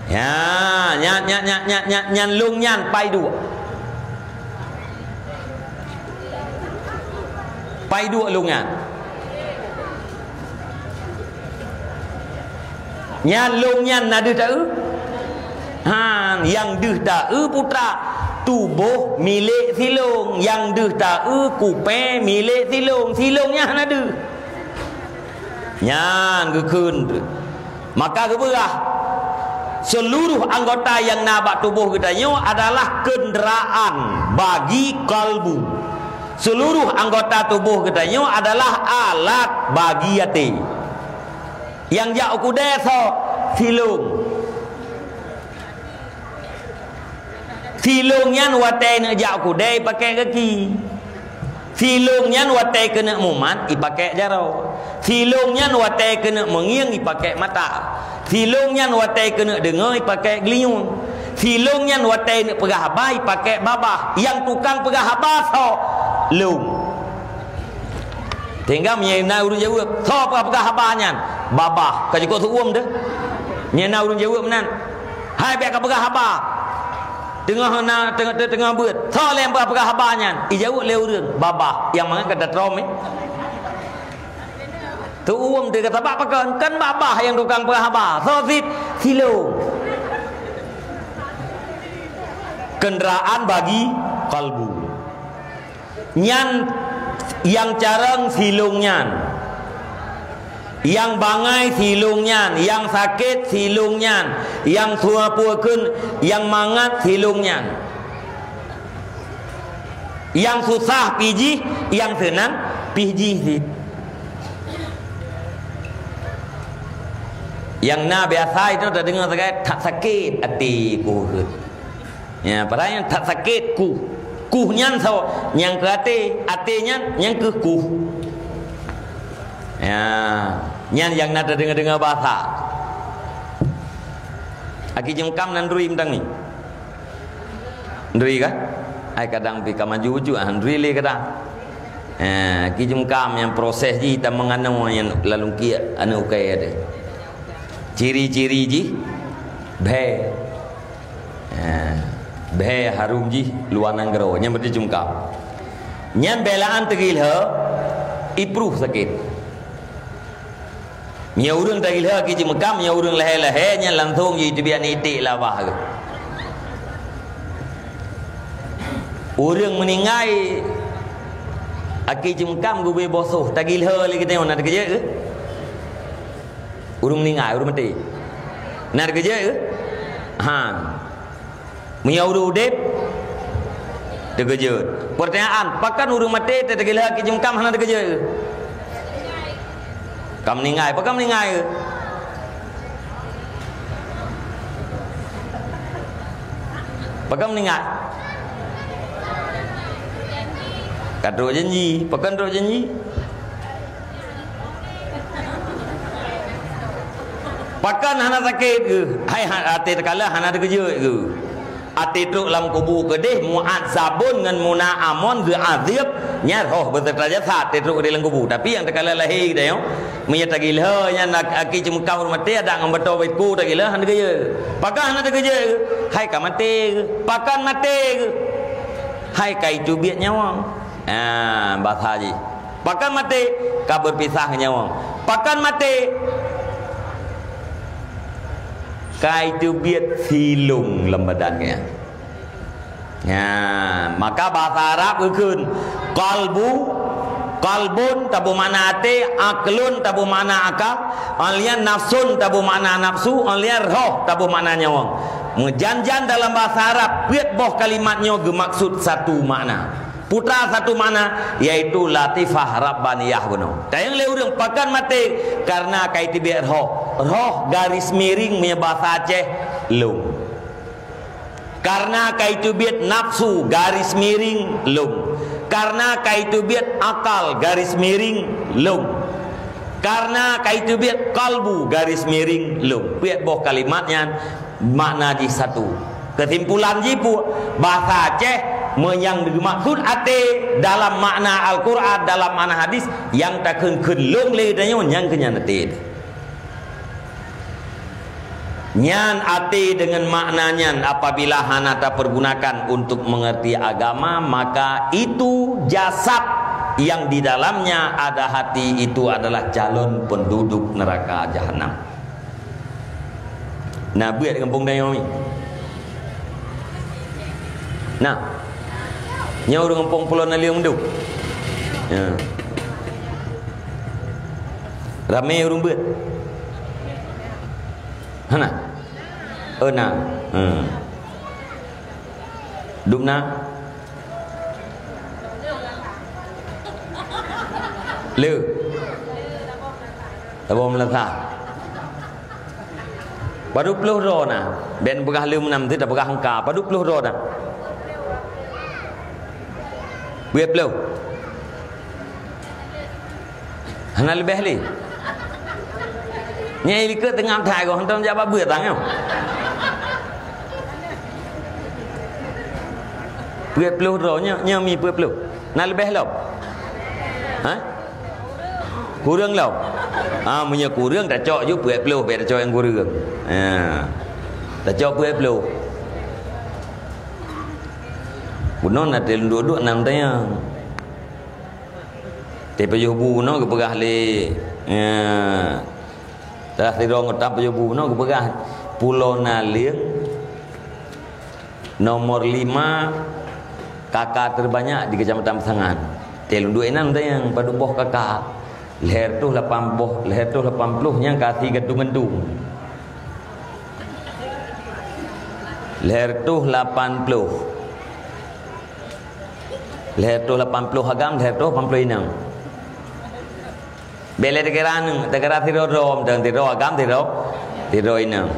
Ya, nyan lung nyan pai dua. Pai dua lung nyan. Nyan long nyan nada tak yang deh tak putra tubuh milik silung, yang deh tak kupe milik silung, silungnya nada nyan gekun. Maka keberah seluruh anggota yang nabak tubuh kita adalah kenderaan bagi kalbu. Seluruh anggota tubuh kita adalah alat bagi hati. Yang jak kudai so silung. Silungnya watai nak jak kudai pakai kaki. Silungnya watai kena mumat dipakai jarau. Silungnya watai kena mengiang dipakai mata. Silungnya watai kena dengar dipakai geliung. Silungnya watai nak pegah habai pakai babah. Yang tukang pegah habah so lung. Tinggal menyena urun jawab. So pegah habahnya babah. Kau cukup suum dah. Menyena urun jawab nan. Hai biar kau pegah habah. Tengah beut. So lem pegah habahnya. Ijawab le urun babah. Yang mana kata trom ni. Tu dia kata bak pakan kan babah yang tukang pegah habah. So silung. Kenderaan bagi kalbu. Nyan yang carang silungnya, yang bangai silungnya, yang sakit silungnya, yang tua puakeun, yang mangat silungnya, yang susah piji, yang senang piji. Yang na biasa itu tak dengar tak sakit hatiku. Ya, padahal tak sakit ku. Kuhnya so yang ke atinya yang ke kuh. Ya, yang nada dengar bahasa. Aki jengkam nan drui mentang ni. Drui kan? Ai kadang pi ka maju uju drui le kadang. Aki jengkam yang proses ji kita menganu yang lalu kia anu kai ada. Ciri-ciri ji bhe. Bhe harum ji luanan gero nya berdi jungkap nyan belaan tegil he ipruh sakit nya urang tegil he ki jemkam nya urang lehe-lehe nya langsung ji tibian itik lawah ke urang meningai aki jemkam gue bosoh tegil he lagi kita nak kerja ke urang meningai urang mati nak kerja ke Menyauruh dep terkejut. Pertanyaan, pakan urung mati tergila ki jengkam hana terkejut. Kam ningai, pakam ningai. Pakam ningai. Kadro janji, pakan dro janji. Pakan hana sakit ke? Hai hati terkala hana terkejut ke? Ati truk lam kubu kedih mu'adzabun dengan muna'amon ke azib nya roh berterajat saat truk di dalam kubu tapi yang terkala lahir kita menyata gila nya nak aki cemkau mati ada ngambeto baitku tak gila han kerja pakan han kerja hai ka mati pakan mati hai kai cubiat nyawa bahasa haji pakan mati ka berpisah nyawa pakan mati kai tu biat silung lembadannya. Ya, maka bahasa Arab berkun qalbun tabu mana hati, aklun tabu mana akal, alian nafsun tabu mana nafsu, alian roh tabu mana nyawang. Menjanjan dalam bahasa Arab biat boh kalimatnya gemaksud satu makna. Putra satu makna yaitu latifah rabbaniyah beno. Tayang le urang pakan mati karena kait biat roh garis miring punya bahasa Aceh lung. Karena kaitu biat nafsu garis miring lung. Karena kaitu biat akal garis miring lung. Karena kaitu biat kalbu garis miring lung. Biat boh kalimatnya makna di satu. Kesimpulan jipu bahasa Aceh yang dimaksud ate dalam makna Al-Quran, dalam makna hadis yang tak lung le danyo yang kenyan ate. Nyan ati dengan maknanya apabila hanata pergunakan untuk mengerti agama, maka itu jasad yang di dalamnya ada hati itu adalah calon penduduk neraka jahanam. Nah, buat kampung Dayomi. Nah, nyau dengan kampung Pulau Naliung tu. Ya. Ramai orang buat. Hana, na, dupna, lu, tabom lata, padu puluh rona, ben begah lu menam tu, tak begah hangka, padu puluh rona, buat puluh, hana lebih li. Nyai lihat tengah thai kau hantam jawab buat tangyo. Buat peluh rohnya nyami buat peluh. Nak lebih lop? Hah? Kurang lop? Ah, punya kurang tak cok je buat peluh, tak cok yang kurang. Tak cok buat peluh. Bunon nak duduk nam tanya. Tapi jubu no kepegah le. Dah tidur ngotam pejubu no kepegah Pulau Naliung nomor 5 kakak terbanyak di Kecamatan Pesangan. Telung dua enam yang pada boh kakak. Leher tu 80, leher tu 80 yang kasih gedung-gedung. Leher tu 80. Leher tu 80 agam, leher tu 86. Bela tegara tirodom dan tiro agam tiro inang.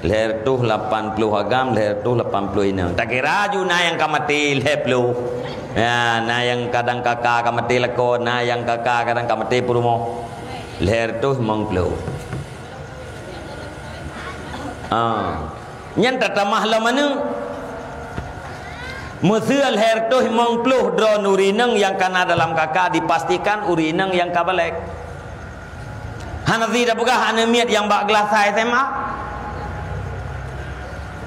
Leher tu 80 agam, leher tu 80 inang. Tak kira ju na yang kamati leher pelu. Ya, na yang kadang kakak kamati leko, na yang kakak kadang kamati purumo. Leher tu mong pelu. Nyan tatamah la mana? Musuh leher tu mong pelu drone urinang yang kana dalam kakak dipastikan urinang yang kabalek. Hanazi dah pegah anemiat yang bak gelas SMA.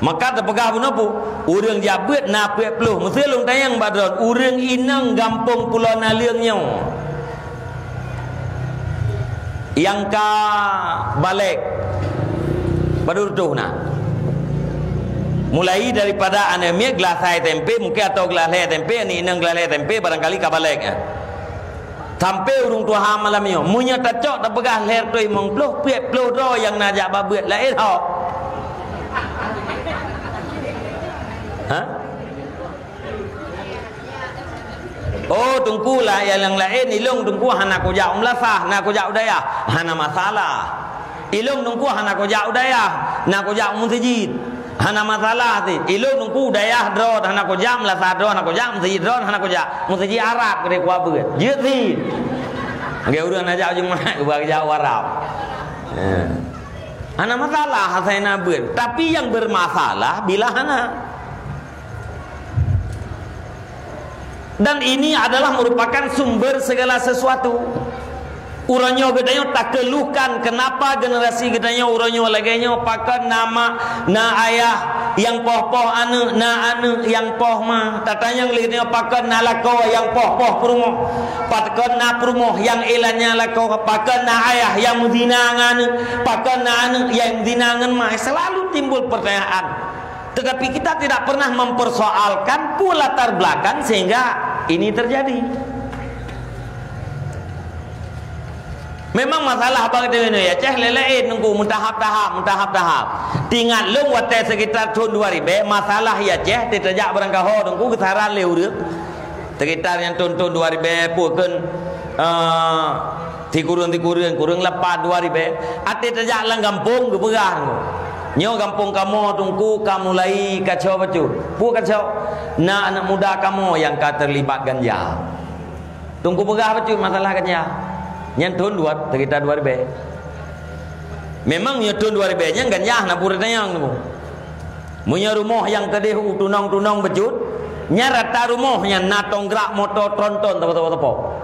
Maka dah pegah pun apa? Urang jabut na puet peluh. Mesti long tayang badron. Urang inang gampung Pulau Naliungnya. Yang ka balik. Badur tu na. Mulai daripada anemiat gelas tempe mungkin atau gelas tempe ni inang gelas tempe barangkali ka balik. Sampai urung tua malam ni, munya tak cok tak pegah leher tu imong peluh, piat peluh ro yang najak babut lain hok. Hah? Oh, tungkulah yang lain ilung tungku hana ko jau melasah, na ko jau daya, hana masalah. Ilung tungku hana ko jau daya, na ko jau musjid. Hana masalah ti. Ilung tungku daya dro hana ko jam la sa dro hana ko jam musjid dro hana ko jam musjid Arab ke kuat beut. Jeut ti. Ngai urang najak jeung mak ke jau Arab. Hana masalah hasaina beut. Tapi yang bermasalah bila hana. Dan ini adalah merupakan sumber segala sesuatu. Uranyo gedanya tak keluhkan kenapa generasi gedanya uranyo laganya pakai nama na ayah yang poh-poh anu na anu yang poh mah tatanya ngelitnya pakan na lako yang poh-poh perumoh pakan na perumoh yang ilannya lako pakan na ayah yang dinangan pakan na anu yang dinangan mah selalu timbul pertanyaan, tetapi kita tidak pernah mempersoalkan pula latar belakang sehingga ini terjadi. Memang masalah apa kita ini ya ceh lelein nunggu mentahap-tahap tinggal lu wate sekitar tahun 2000 masalah ya ceh tidak berangkaho nunggu kesaran leureuk sekitar yang tahun 2000 pukeun tikurun lepas 2000 ate tidak lang gampung geberah nyo kampung kamu tungku kamu mulai kacau betul pu kacau nah anak muda kamu yang terlibat ganja tungku begah betul masalah ganja nyantun dua sekitar 2000 memang nyantun 2000 nya ganja na purna yang punya rumah yang kedeh tunang becut nya rata rumahnya na tonggrak motor tronton tepo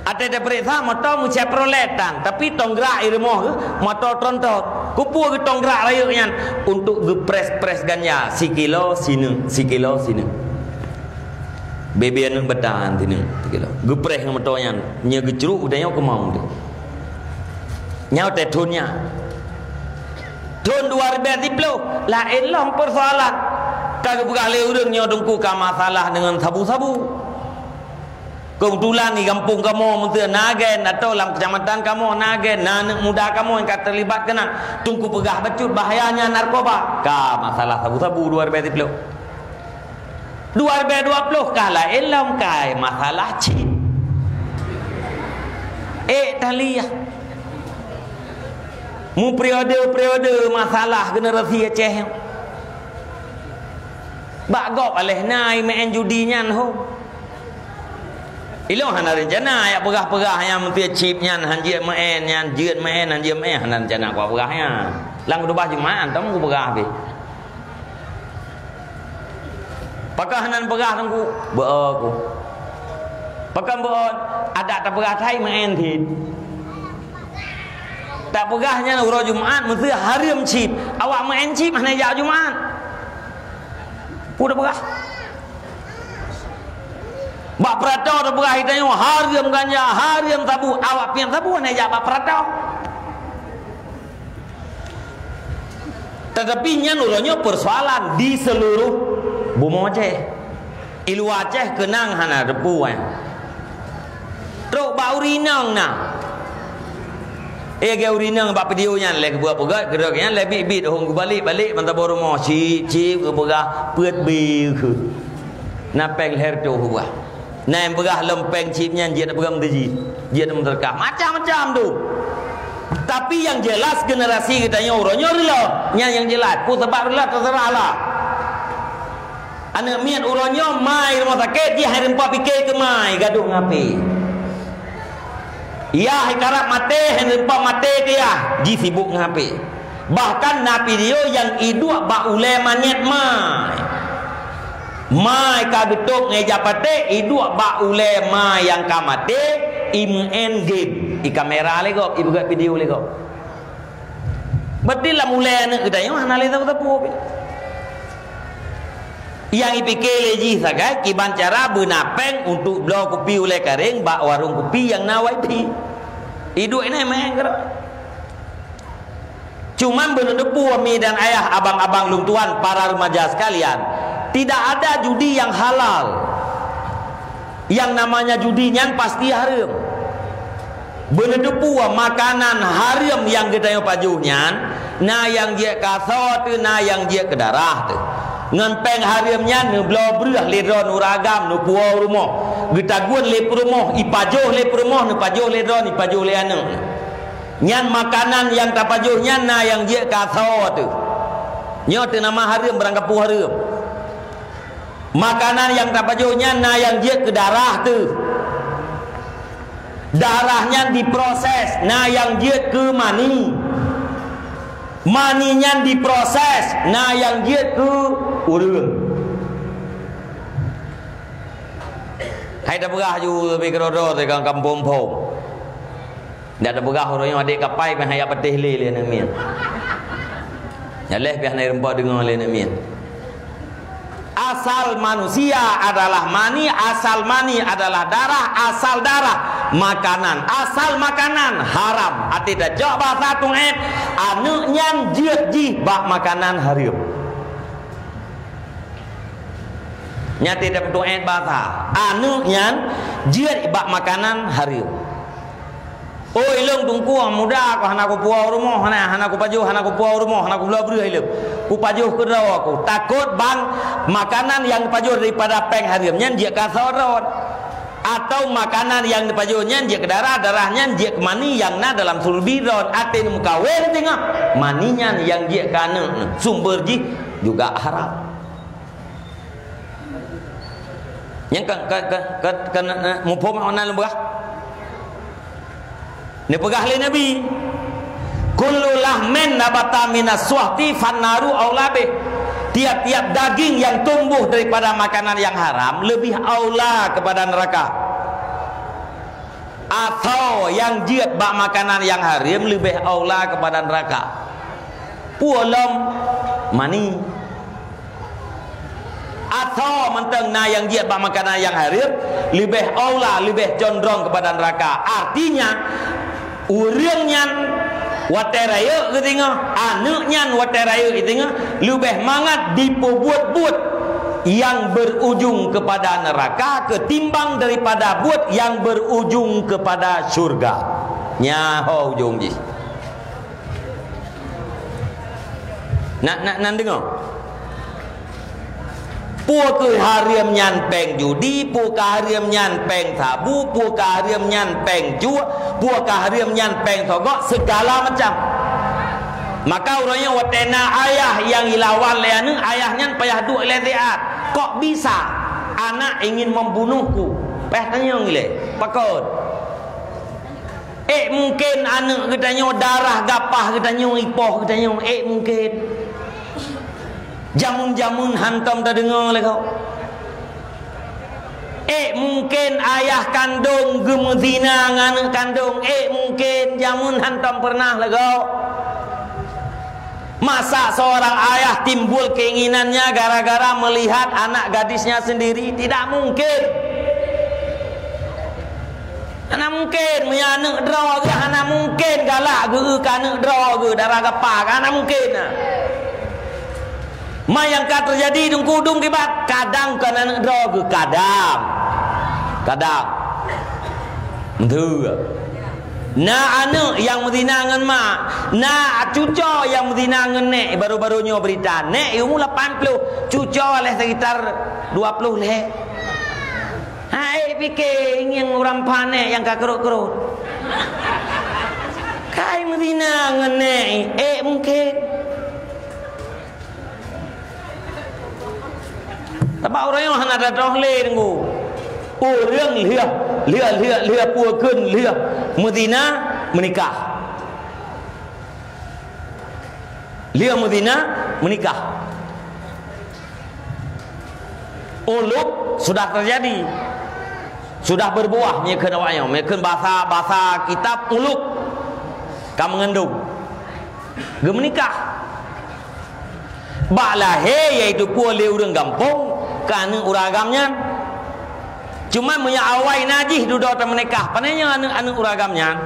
ada periksa motor mucia proletan tapi tonggrak rumah motor tronton kupu ke tonggrak rayunya untuk gepres ganja sikilo sini bebean betan sini sikilo gepres motornya nya gecruk udahnya kemau tu nyau tetunnya tahun 2010 lain lah persoalan kagak berkali urang nyo dengku ka masalah dengan sabu-sabu. Kebetulan di kampung kamu mesti nagen atau dalam kecamatan kamu nagen anak muda kamu yang terlibat kena tunggu pegah becut bahayanya narkoba ka masalah sabu-sabu 2010 kalah elam kai masalah cip taliyah mu periode masalah generasi Aceh bagop aleh nai main judinya ho ilo hana rencana ya pegah-pegah yang mesti chipnya hanjir main yang jeut main hanjir main hana rencana ku pegahnya lang du bah jumaan tam ku pegah be pakah hanan pegah tangku beu ku pakam beu ada tak pegah thai main thit tak pegahnya uro jumaan mesti harim chip awak main chip hana ja jumaan udah pegah bak pratau dah berah hitanya hariam ganja hariam sabu awak pian sabu nak jak bak pratau tetapi nya nurunnya persoalan di seluruh bumi Aceh ilu Aceh kenang hana depu truk bau rinang na ge urinang bak video nya lek buat pegat geraknya lebih bit hong balik mantap rumah cip ke pegah peut bi ke napeng her tu buah naik pegah lempeng chipnya dia nak pegang teji dia nak terkah macam-macam tu tapi yang jelas generasi kita orangnya rela yang jelas ku sebab rela terserahlah anak mian orangnya mai rumah sakit dia hari empat fikir ke mai gaduh ngapi ya harap mati hari empat mati ke ya ji sibuk ngapi bahkan napi dia yang iduk bak ulema nyet mai ka betuk ngeja pate iduk ba ulema yang kamate im game i kamera lego i buka video lego betul lah mulai anak kita yang mana leta tapu yang ipikir leji sagai kiban cara benapeng untuk blok kopi oleh karing ba warung kopi yang nawai pi iduk ini main gerak cuman benedepu mi dan ayah abang-abang luntuan para remaja sekalian tidak ada judi yang halal. Yang namanya judinya pasti haram. Benedepu makanan haram yang kita yang pajuhnya, na yang dia kasar tu, na yang dia ke darah tu. Ngempeng haramnya nu blau berah ledron uragam nu puau rumah. Getagun le rumah, ipajuh le rumah nu pajuh ledron ipajuh le anu. Nyan makanan yang tapajuhnya na yang dia kasar tu. Nyo tu nama haram berangkapu haram. Makanan yang tapajuhnya na yang dia ke darah tu darahnya diproses na yang dia ke mani maninya diproses na yang dia ke urang hai dah berah ju lebih kerodo di kampung pom dah ada berah orangnya adik kapai pen hayat petih le nak mian Yalah biar naik rempah dengar oleh nak mian. Asal manusia adalah mani, asal mani adalah darah, asal darah makanan, asal makanan haram. Arti dah jawab bahasa tung anu nyan jiet ji bak makanan haram. Nyati dah tung bahasa anu nyan jiet bak makanan haram. Oh ilung tungku muda aku hana aku puau rumah hana aku pajuh hana aku puau rumah hana aku belah belah ilung ku pajuh ke rawa aku takut bang makanan yang pajuh daripada peng harimnya dia kasorot atau makanan yang dipajuhnya dia ke darahnya dia ke mani yang na dalam sulbiron atin muka wen tengok maninya yang dia kana sumber ji juga haram yang kan mumpung onan lembah ni pegah oleh Nabi kullu lahmin nabata minas suhti fannaru aulabe tiap-tiap daging yang tumbuh daripada makanan yang haram lebih aula kepada neraka atau yang jiat bak makanan yang haram lebih aula kepada neraka pualam mani atau mentang na yang jiat bak makanan yang haram lebih aula lebih condong kepada neraka artinya urangnya wateraya ketinga anaknya wateraya ketinga lebih mangat diperbuat-buat yang berujung kepada neraka ketimbang daripada buat yang berujung kepada syurga nyaho ujung ji nak dengar pua ke hariam nyan peng judi, pua ke hariam nyan peng sabu, pua ke hariam nyan peng jua, pua ke hariam nyan peng sogok, segala macam. Maka orangnya watena ayah yang ilawan leanu, ayahnya payah duk leteat. Kok bisa anak ingin membunuhku? Payah tanya ngile, pakot. Mungkin anak katanya darah gapah katanya ipoh katanya mungkin. Jamun-jamun hantam tak dengar lah kau. Mungkin ayah kandung gemezina dengan anak kandung. Mungkin jamun hantam pernah lah kau. Masa seorang ayah timbul keinginannya gara-gara melihat anak gadisnya sendiri? Tidak mungkin. Mana mungkin punya anak draw ke? Mana mungkin galak ke anak draw ke darah gapah? Mana mungkin? Ma yang kata terjadi dung kudung kibat kadang kan anak draw ke kadang betul na anak yang medinangan ma na cuco yang medinangan nek baru-barunya berita nek umur 80 cuco oleh sekitar 20 leh fikir yang orang panek yang kakerut-kerut kai medinangan nek mungkin tapi orang yang hendak ada dohleh tunggu. Orang lihat puakan lihat Medina menikah. Lihat Medina menikah. Uluk sudah terjadi. Sudah berbuah meyakan awaknya, meyakan bahasa kitab uluk. Kamu mengandung. Ge menikah. Bak lahir iaitu puale orang kampung kerana uragamnya cuma punya awai najih duduk tak menikah pananya anak uragamnya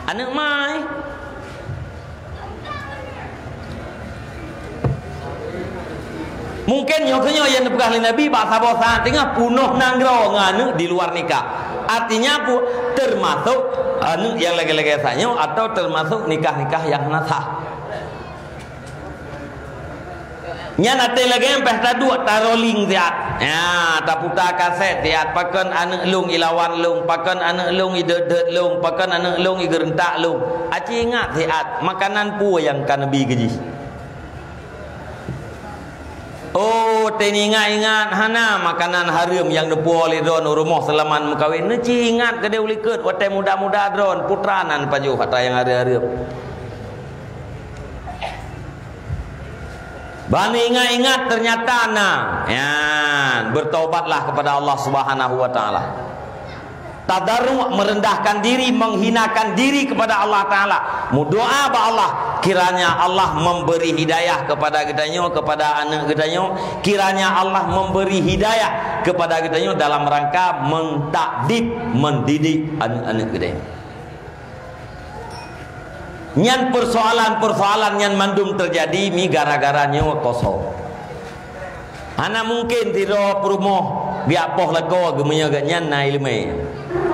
anak mai mungkin nyoknya yang dipegah oleh Nabi bahasa-bahasa tengah punuh nanggro nganu di luar nikah artinya termasuk anu yang lagi-lagi sanyo atau termasuk nikah-nikah yang nasah nya nate lagi yang pesta dua taroling tiat ya tak putar kaset tiat pakan anak lung ilawan lung pakan anak lung idet lung pakan anak lung igerentak lung aci ingat tiat makanan pu yang kan nabi keji oh teni ingat hana makanan haram yang depu oleh dron rumah selaman mengkawin neci ingat ke dia uliket watai muda-muda dron putranan pajuh kata yang haram Bani ingat ternyata bertobatlah kepada Allah Subhanahu wa taala. tadarru' merendahkan diri, menghinakan diri kepada Allah Ta'ala. Doa ba Allah, kiranya Allah memberi hidayah kepada kita, kepada anak kita. Kiranya Allah memberi hidayah kepada kita dalam rangka mentakdib, mendidik anak-anak kita. Nyan persoalan-persoalan yang mandum terjadi mi gara-gara nyawa kosong. Hana mungkin tidak perumoh biak poh lako gemenya ganyan na ilmu.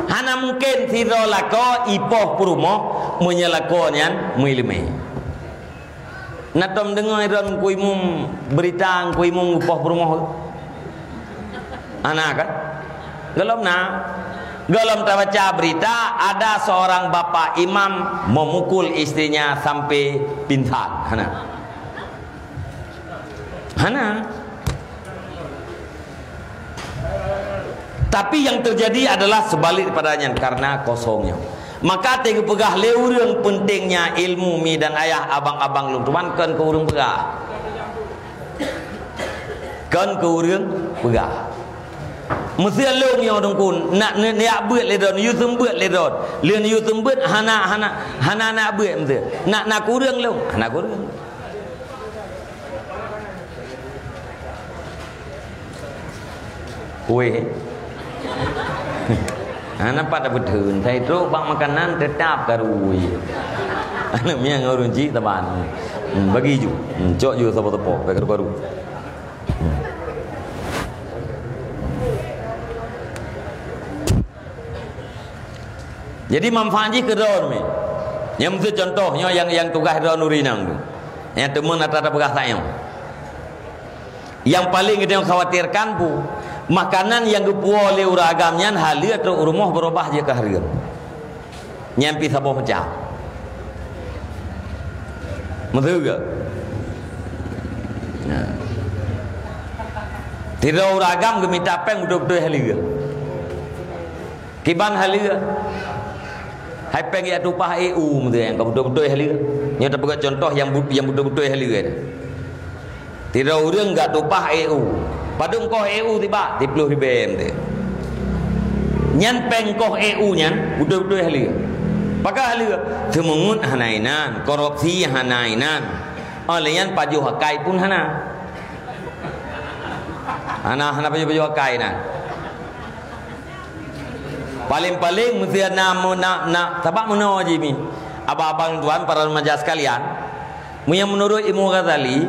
Hana mungkin tidak lako ipoh perumoh menyelako nyan ilmu. Natom dengar iron kuimum berita kuimum upoh perumoh. Anak kan? Gelom na. Gelom terbaca berita ada seorang bapak imam memukul istrinya sampai pingsan. Hana. Tapi yang terjadi adalah sebalik padanya karena kosongnya. Maka tega pegah leurang pentingnya ilmu mi dan ayah abang-abang lu tuan kan ke urang pegah. Kan ke urang pegah. Mesti long yang orang kun nak buat ledon, you buat ledon, lian you buat hana nak buat mesti nak kurang long, nak kurang. Kue, nampak tak betul. Saya tu bang makanan tetap karui. Anak miang orang cik taban, bagi ju, cok ju sama tepo, baru. Jadi manfaatnya ke daun ni. Yang mesti contohnya yang tugas daun urinang tu. Yang teman ada bekas sayang. Yang paling kita khawatirkan bu, makanan yang dibuat oleh uragamnya halia atau rumah berubah je ke harga. Nyampi sabah pecah. Betul juga. Nah. Tidak uragam gemita peng betul-betul halia. Kiban halia. Hai peng ya tupah EU mesti yang betul-betul halia. Nya tak buat contoh yang betul-betul halia. Tidak urang enggak tupah EU. Padung koh EU tiba 30 BM tu. Nyan peng koh EU nyan betul-betul halia. Pakai halia semungut hanainan, korupsi hanainan. Oleh yan paju hakai pun hana. Hana paju hakai nah. Paling-paling mesti nak sebab mana aja mi. Abang-abang tuan para remaja sekalian, menurut Imam Ghazali,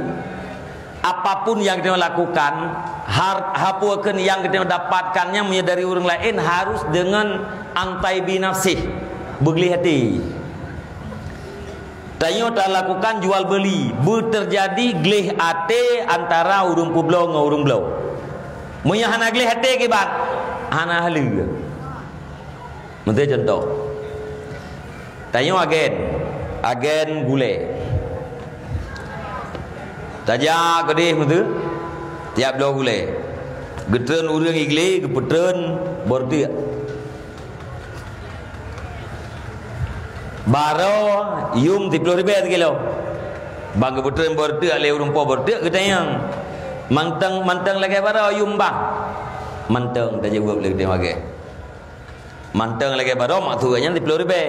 apapun yang kita lakukan, hapuakan yang kita dapatkannya dari orang lain harus dengan antai binafsih, begli hati. Tanya tak lakukan jual beli, terjadi glih ate antara urung publau dengan urung blau. Munya hana glih hati kibat, hana halu. Menteri contoh. Tanya agen gule. Taja kedih menteri. Tiap dua gule. Getren urang igli, gepetren bordia. Baro yum 30 ribu kilo. Bang gepetren bordia le urang po bordia kita yang manteng lagi baro yum bang. Manteng taja buat lagi dia mage. Manteng lagi baru maksudnya 10 ribu.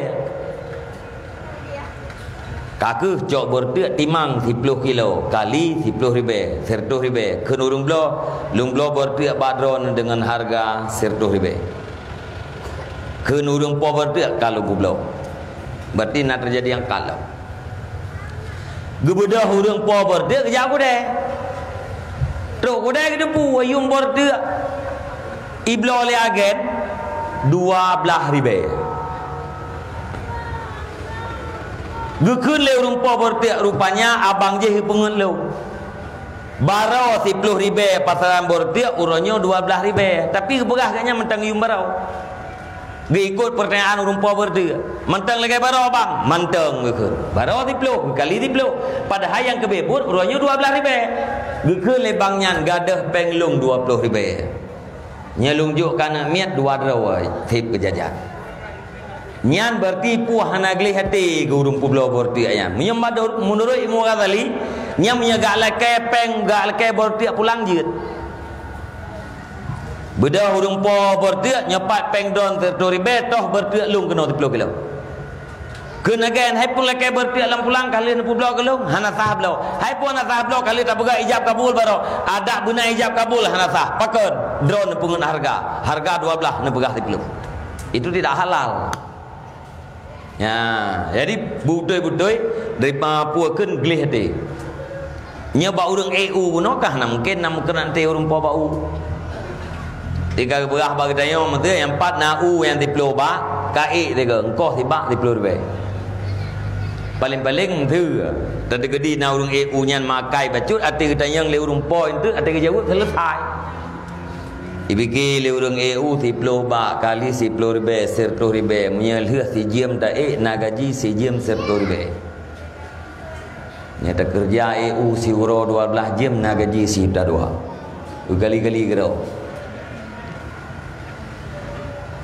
Kaku cok bordia timang 10 kilo kali 10 ribu 100 ribu. Ken urung blo bordia badron dengan harga 100 ribu. Ken urung po bordia kalau blo. Berarti nak terjadi yang kalau. Gebedah urung po bordia kerja aku deh. Truk aku deh ke depu ayung bordia. Iblo oleh agen 12 ribu. Gekun le rumpa bertiak rupanya abang je hipungun le. Barau 10 ribu pasaran bertiak uronyo 12 ribu. Tapi berah kayaknya mentang yum barau. Dia ikut pertanyaan rumpa bertiak. Mentang lagi barau abang, mentang gekun. Barau 10 kali 10. Padahal yang kebebut uronyo 12 ribu. Gekun le bangnya gadah penglung 20 ribu. Nyelungjuk kana miat dua drawai tip kejajan. Nyan berarti puah nagli hati ke urung pulau borti ayam. Menyembah menurut Imam Ghazali, nyam menyaga lakai peng gak lakai borti pulang jut. Bedah hurung po bertiak nyepat pengdon tertori betoh bertiak lung kena 10 kilo. Kena gen hai pun lekai bertiak lam pulang kali 60 kilo hana sah belo. Hai pun hana sah belo kali tak bega ijab kabul baro. Ada guna ijab kabul hana sah. Pakon drone pungun harga. Harga 12 ne begah 10. Itu tidak halal. Ya, jadi budoi-budoi dari Papua keun glih hati. Nya ba urang EU gunokah mungkin nanti urang po bau. Tiga berah bagi tanya mesti yang 4 na u yang diplo ba kai tiga engkau tiba diplo be paling-paling tu tadi gedi na urang EU nyan makai bacut ati tanya le urang point tu ati jawab selesai ibiki le urang EU diplo ba kali 10 ribe 10 ribe munya leuh si jiem ta na gaji si jiem 10 ribe nyata kerja EU si uro 12 jiem na gaji si ta 2 gali-gali gerau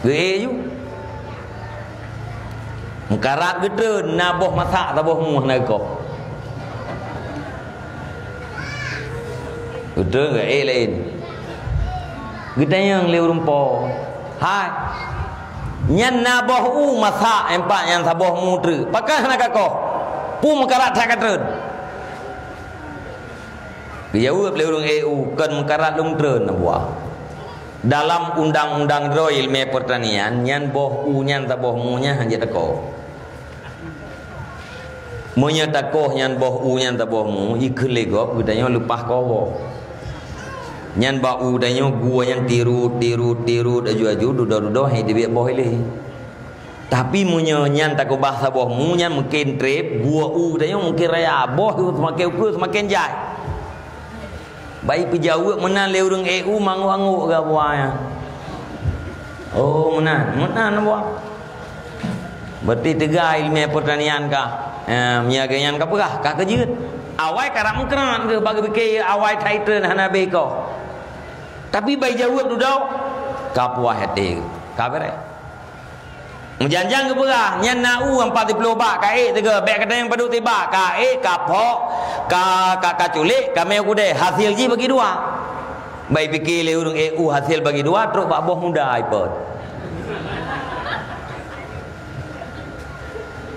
Geju mengkarat gede naboh masak taboh muh nakoh gede enggak lain gede yang leu rumpo hai nyan naboh masak empat yang taboh mu tre pakah nakakoh pu mengkarat tak katreun jauh leu urang EU kan mengkarat lung treun nabuah dalam undang-undang ilmu pertanian nyan boh u nyan tak boh mu nya hanya teko mu nya teko nyan boh u nyan tak boh mu ikut legop gudanya lupah kowo nyan ba u danyo gua yang tiru aju dudo hai dibiak boh ile tapi mu nya nyan tak ko bahasa boh mu nyan mungkin trip gua u danyo mungkin raya boh semakin jai baik pejawab menan le urang EU mangu-angu ke buaya. Oh menan buah. Berarti tiga ilmu pertanian kah? Menyaganyan kah pegah? Kah kejut. Awai karam keran ke bagi fikir awai title hana beko. Tapi baik jawab dudau ka puah hati. Ka bere. Menjanjang ke pegah nyan nau 40 bak ka tiga bek kata yang padu tiba ka ka phok ka culik ka meu kude hasil ji bagi dua. Baik fikir le urang EU hasil bagi dua terus bak boh muda ipot.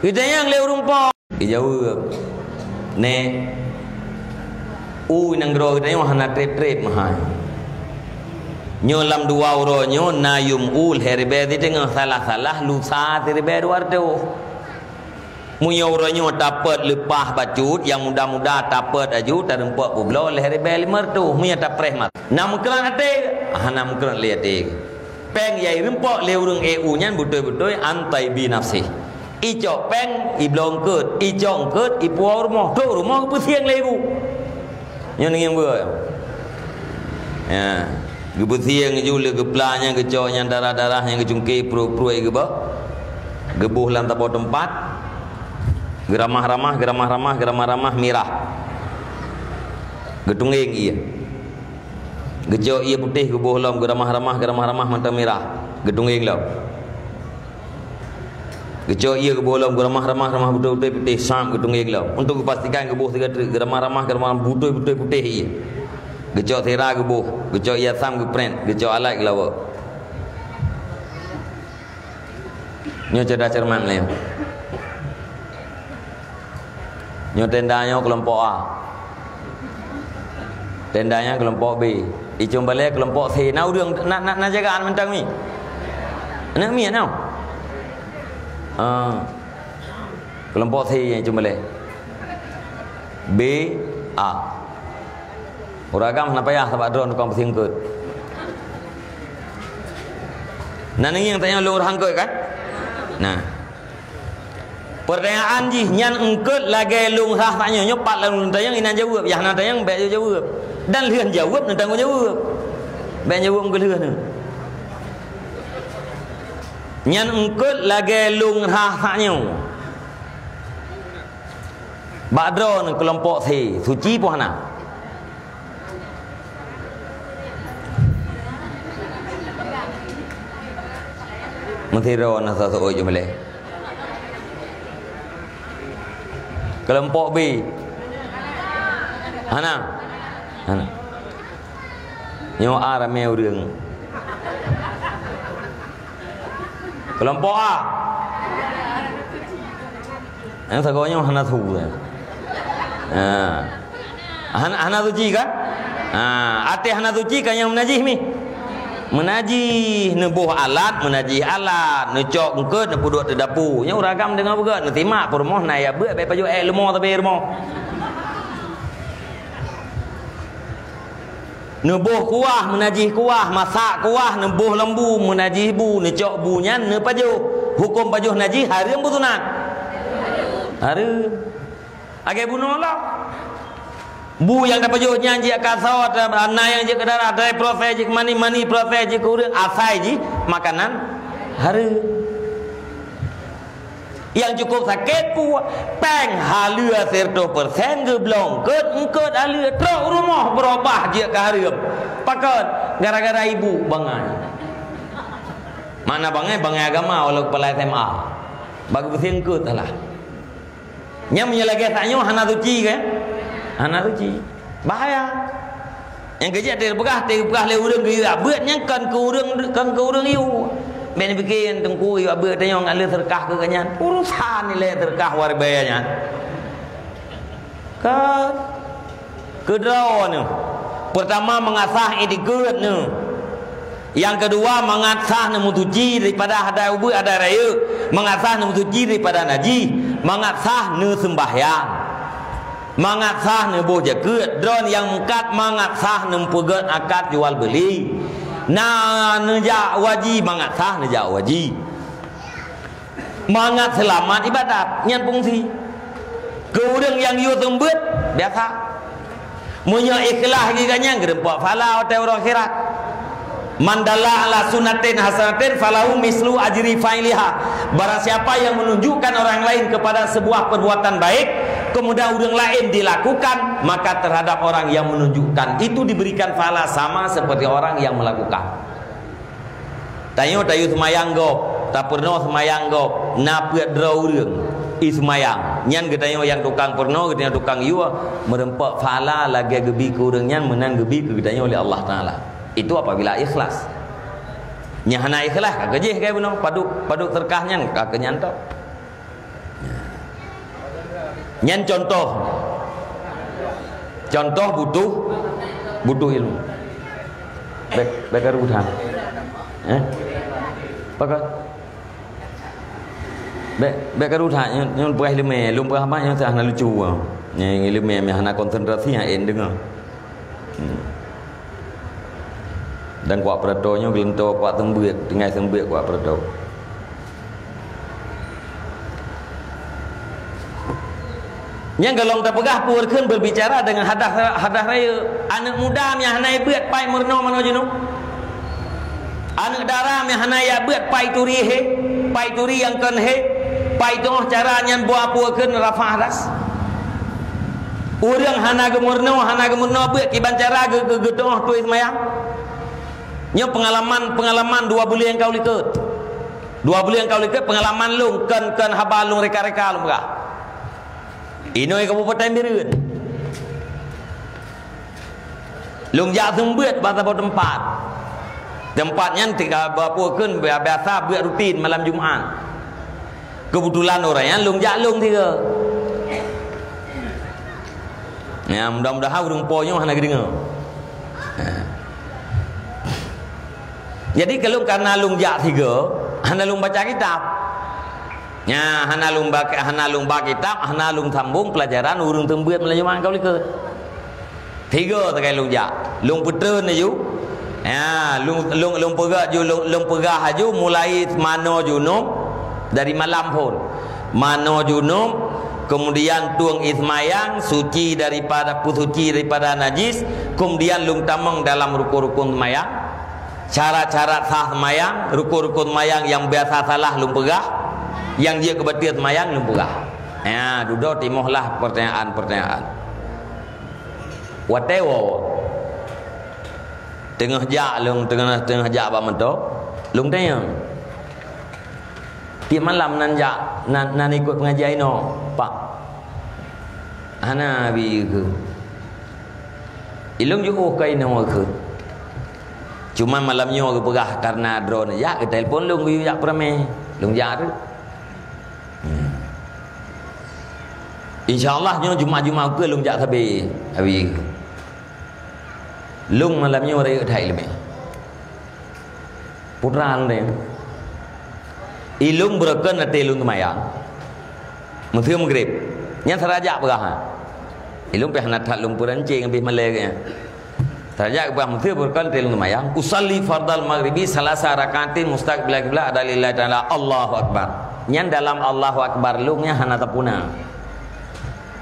Kita yang le urang po dijawab. Ne nang gro kita yang hana trip mahal. Nyo lam 2 euro nyo nayum ul herbe di tengah salah lusa herbe luar tu mu euro nyo dapat lepah bacut yang muda-muda dapat aju tarempak bublo herbe limer tu mu ya dapreh mat nam keran ate nam keran le ate peng yai rempok le urang EU nyan butoi antai bi nafsi ijo peng iblong keut ijong keut ipuau rumah tu rumah pu siang lebu nyo ning beu ya gebutiang jule geplanya gecoknya darah-darahnya gejungki pro-pro ge ba gebuh lan tabo tempat geramah-ramah mirah getunging iya gejok iya putih gebuh lam geramah-ramah mata mirah getunging lam gejok iya gebuh lam geramah-ramah putih putih sam getunging lam untuk pastikan gebuh geramah-ramah putih iya gejok tera gebuh gejok ia sam geprent gejok alat gelawa nyo cerdas cermat le nyo tendanya kelompok A tendanya kelompok B icung balik kelompok C nau đường nak jagaan mentang mi nak mi nau kelompok C yang icung balik B A uragam kenapa ya sebab drone kau bersingkut. Nah ini yang tanya lu hangkut kan? Nah. Pertanyaan ji nyan engkut lagi lung hah tanya nyopat lang tayang inan jawab, ya nan tayang bek jawab. Dan leuan jawab nan tanggung jawab. Bek jawab ke leuan. Nyan engkut lagi lung hah tanya. Badron kelompok C, suci puhana. Mentiro nasa so je boleh. Kelompok B. Hana. Nyo A ramai urang. Kelompok A. Yang segonya Hanafu. Hanazuci kan? Ati Hanazuci kan yang menajih ni. Menajih nebuh alat, menajih alat, necok engkeut nepuduk te dapur. Nya uragam dengan begat, netimak permoh nai ya beut bae paju lemo tapi lemo. Nebuh kuah, menajih kuah, masak kuah, nebuh lembu, menajih bu, necok bunya ne paju. Hukum paju najih harum butunat. Harum. Agak bunuh lah. Bu yang dapat juh nyanyi kasawat anak yang je ke darat dari proses je ke mani proses je ke urang asai je makanan hari yang cukup sakit pu peng halua 100% ke belum ke halua teruk rumah berubah je ke hari pakot gara-gara ibu bangai mana bangai agama walau kepala SMA bagi bersihin ke lah yang menyelagi taknya Hanazuci kan Hanazuci bahaya yang kerja terpegah le urang ke beut nya kan ke urang iu ben bikin tengku iu beut tanya ngale terkah ke kanyan urusan ni le terkah war bayanya ke draw ni pertama mengasah idikeut ni yang kedua mengasah nemu tuji daripada ada ubu ada raya mengasah nemu tuji daripada najis mengasah ne sembahyang mangat ne boh jaket drone yang mengkat mangat ne pegat akad jual beli nejak wajib mangat nejak wajib mangat selamat ibadat nyan fungsi ke urang yang yu tembut biasa munya ikhlas gi kanyang gerempak fala wa akhirat mandala ala sunatin hasanatin falahu mislu ajri fa'iliha. Barang siapa yang menunjukkan orang lain kepada sebuah perbuatan baik kemudian orang lain dilakukan maka terhadap orang yang menunjukkan itu diberikan pahala sama seperti orang yang melakukan. Tayo semayang gop tak pernah semayang gop na peut draw urang i semayang nyan getayo yang tukang pernah getayo tukang yua merempak pahala lagi gebi ke urang nyan menang gebi ke getayo oleh Allah Taala. Itu apabila ikhlas. Nya hana ikhlas kagejeh kae beno paduk terkahnya kagak nyantok. Nyan contoh butuh ilmu. Bekar udah. Pakat. Bekar udah nyon buah ilmu, lumpa apa yang saya hana lucu. Yang ilmu me hana konsentrasi yang dengar. Dan kuat peratonya gelento kuat tembut dengan sembut kuat perato. Yang galong terpegah purkeun berbicara dengan hadah raya anak muda yang hanai beut pai merno mano jenuh. Anak dara yang hanai beut pai turi he, pai turi yang kan he, pai tengah cara nyan buah purkeun rafah ras. Urang hana gemurno beut kiban cara gedong tu ismayang. Nya pengalaman 2 bulan yang kau liket. 2 bulan yang kau liket pengalaman lung kan haba lung reka-reka lung gah. Inoi kabupaten Bireun. Lung jak sembut bahasa tempat. Tempatnya tinggal bapukeun biasa buat rutin malam Jumaat. Kebetulan orangnya lung jak lung 3. Ya mudah-mudahan urang poyo hana gedengar. Jadi kalau karena lung jak 3, hana lung baca kitab. Nya hana lung baca kitab, hana lung sambung pelajaran urang tembut melajuman kau liket. 3 tekai lung jak. Lung putreun aju. Ya, lung pegah ju lung pegah aju mulai mano junub dari malam pun. Mano junub kemudian tuang ismayang suci daripada najis, kemudian lung tamang dalam rukun-rukun semayang. Cara-cara sah semayang, rukun-rukun semayang yang biasa salah lung pegah, yang dia kebetul semayang lung pegah. Ya, duduk timohlah pertanyaan. Watewo tengah jak ba mentok lung tanya. Tiap malam nan ikut pengajian no, Pak. Ana bi ke. Ilung ju kai no ke. Cuma malamnya aku perah karena drone. Ya, ke telefon lung yu yak prame. Lung jar. Insyaallah nyo Jumaat-Jumaat ke lung jak sabi. Abi. Lung malamnya raya thai lebih. Putran deh. Ilung berken ate lung kemayang. Mungkin maghrib. Nya sarajak perah. Ilung pe hanat lung purancing habis malai. Terjak bah mesti berkan telung kemayang. Usalli fardal maghribi salasa rakaatin mustaqbil qiblah adalah taala Allahu akbar. Nyan dalam Allahu akbar lungnya hana tapuna.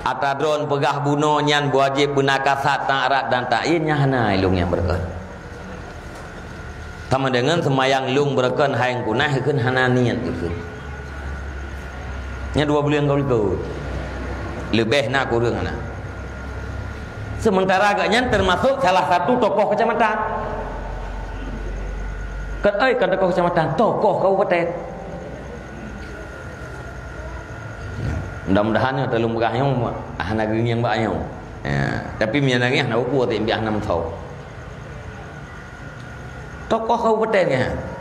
Atadron pegah buno nyan wajib bunakasat ta'arat dan ta'innya hana lung yang berkan. Sama dengan semayang lung berkan hayang kunah keun hana niat gitu. Nya 2 bulan kau ikut. Lebih nak kurang hana. Sementara agaknya termasuk salah satu tokoh kecamatan. Kan tokoh kecamatan, tokoh kabupaten. Mudah-mudahan telung berahnya anak yang banyak. Tapi mianangnya nak buat yang biar nam tahu. Tokoh kabupatennya.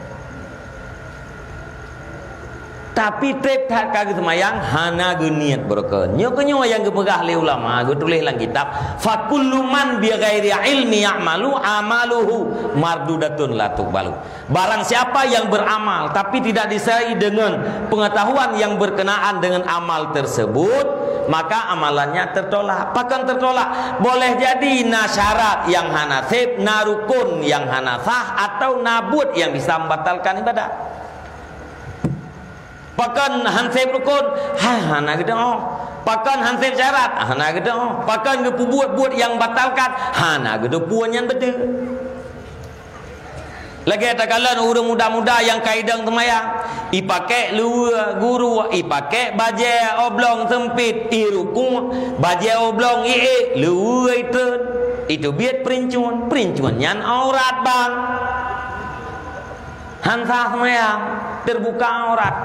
Tapi trip tak kagak semayang hana geniat berken. Nyo kenyo yang gepegah le ulama, gue tulis dalam kitab, fakullu man bi ghairi ilmi ya'malu amaluhu mardudatun la tuqbalu. Barang siapa yang beramal tapi tidak disertai dengan pengetahuan yang berkenaan dengan amal tersebut, maka amalannya tertolak. Bahkan tertolak. Boleh jadi na syarat yang hana sip, na rukun yang hana sah, atau nabut yang bisa membatalkan ibadah. Pakan hansip rukun, hana gitu oh. Pakan hansip syarat, hana gitu oh. Pakan gepu buat yang batalkan, hana gitu puannya betul. Lagi ada kalan orang muda-muda yang kaidang temayang, ipake luar guru, ipake baje oblong sempit, iruku baje oblong luar itu biat perincuan nyan aurat bang. Hansah temayang terbuka aurat.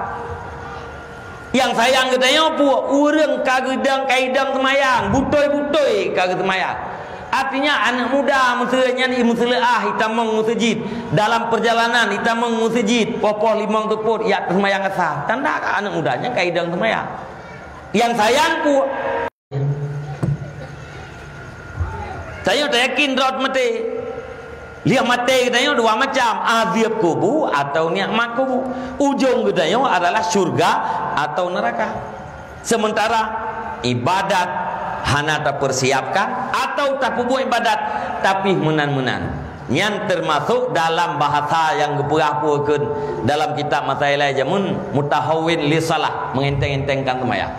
Yang sayang katanya apa? Orang kagedang kaidang temayang, butoi-butoi kaged temayang. Artinya anak muda muslinya ni musliah hitamang musjid dalam perjalanan hitamang musjid popoh limang teput ya temayang asal. Tanda anak mudanya kaidang temayang. Yang sayang pu saya yakin rot mati. Lihat mati katanya dua macam, azab kubur atau nikmat kubur. Ujung katanya adalah surga atau neraka. Sementara ibadat hana tak persiapkan atau tak buat ibadat tapi menan-menan. Yang termasuk dalam bahasa yang gepurah-purahkeun dalam kitab Masailai Jamun mutahawwin li salah, mengenteng-entengkan semayang.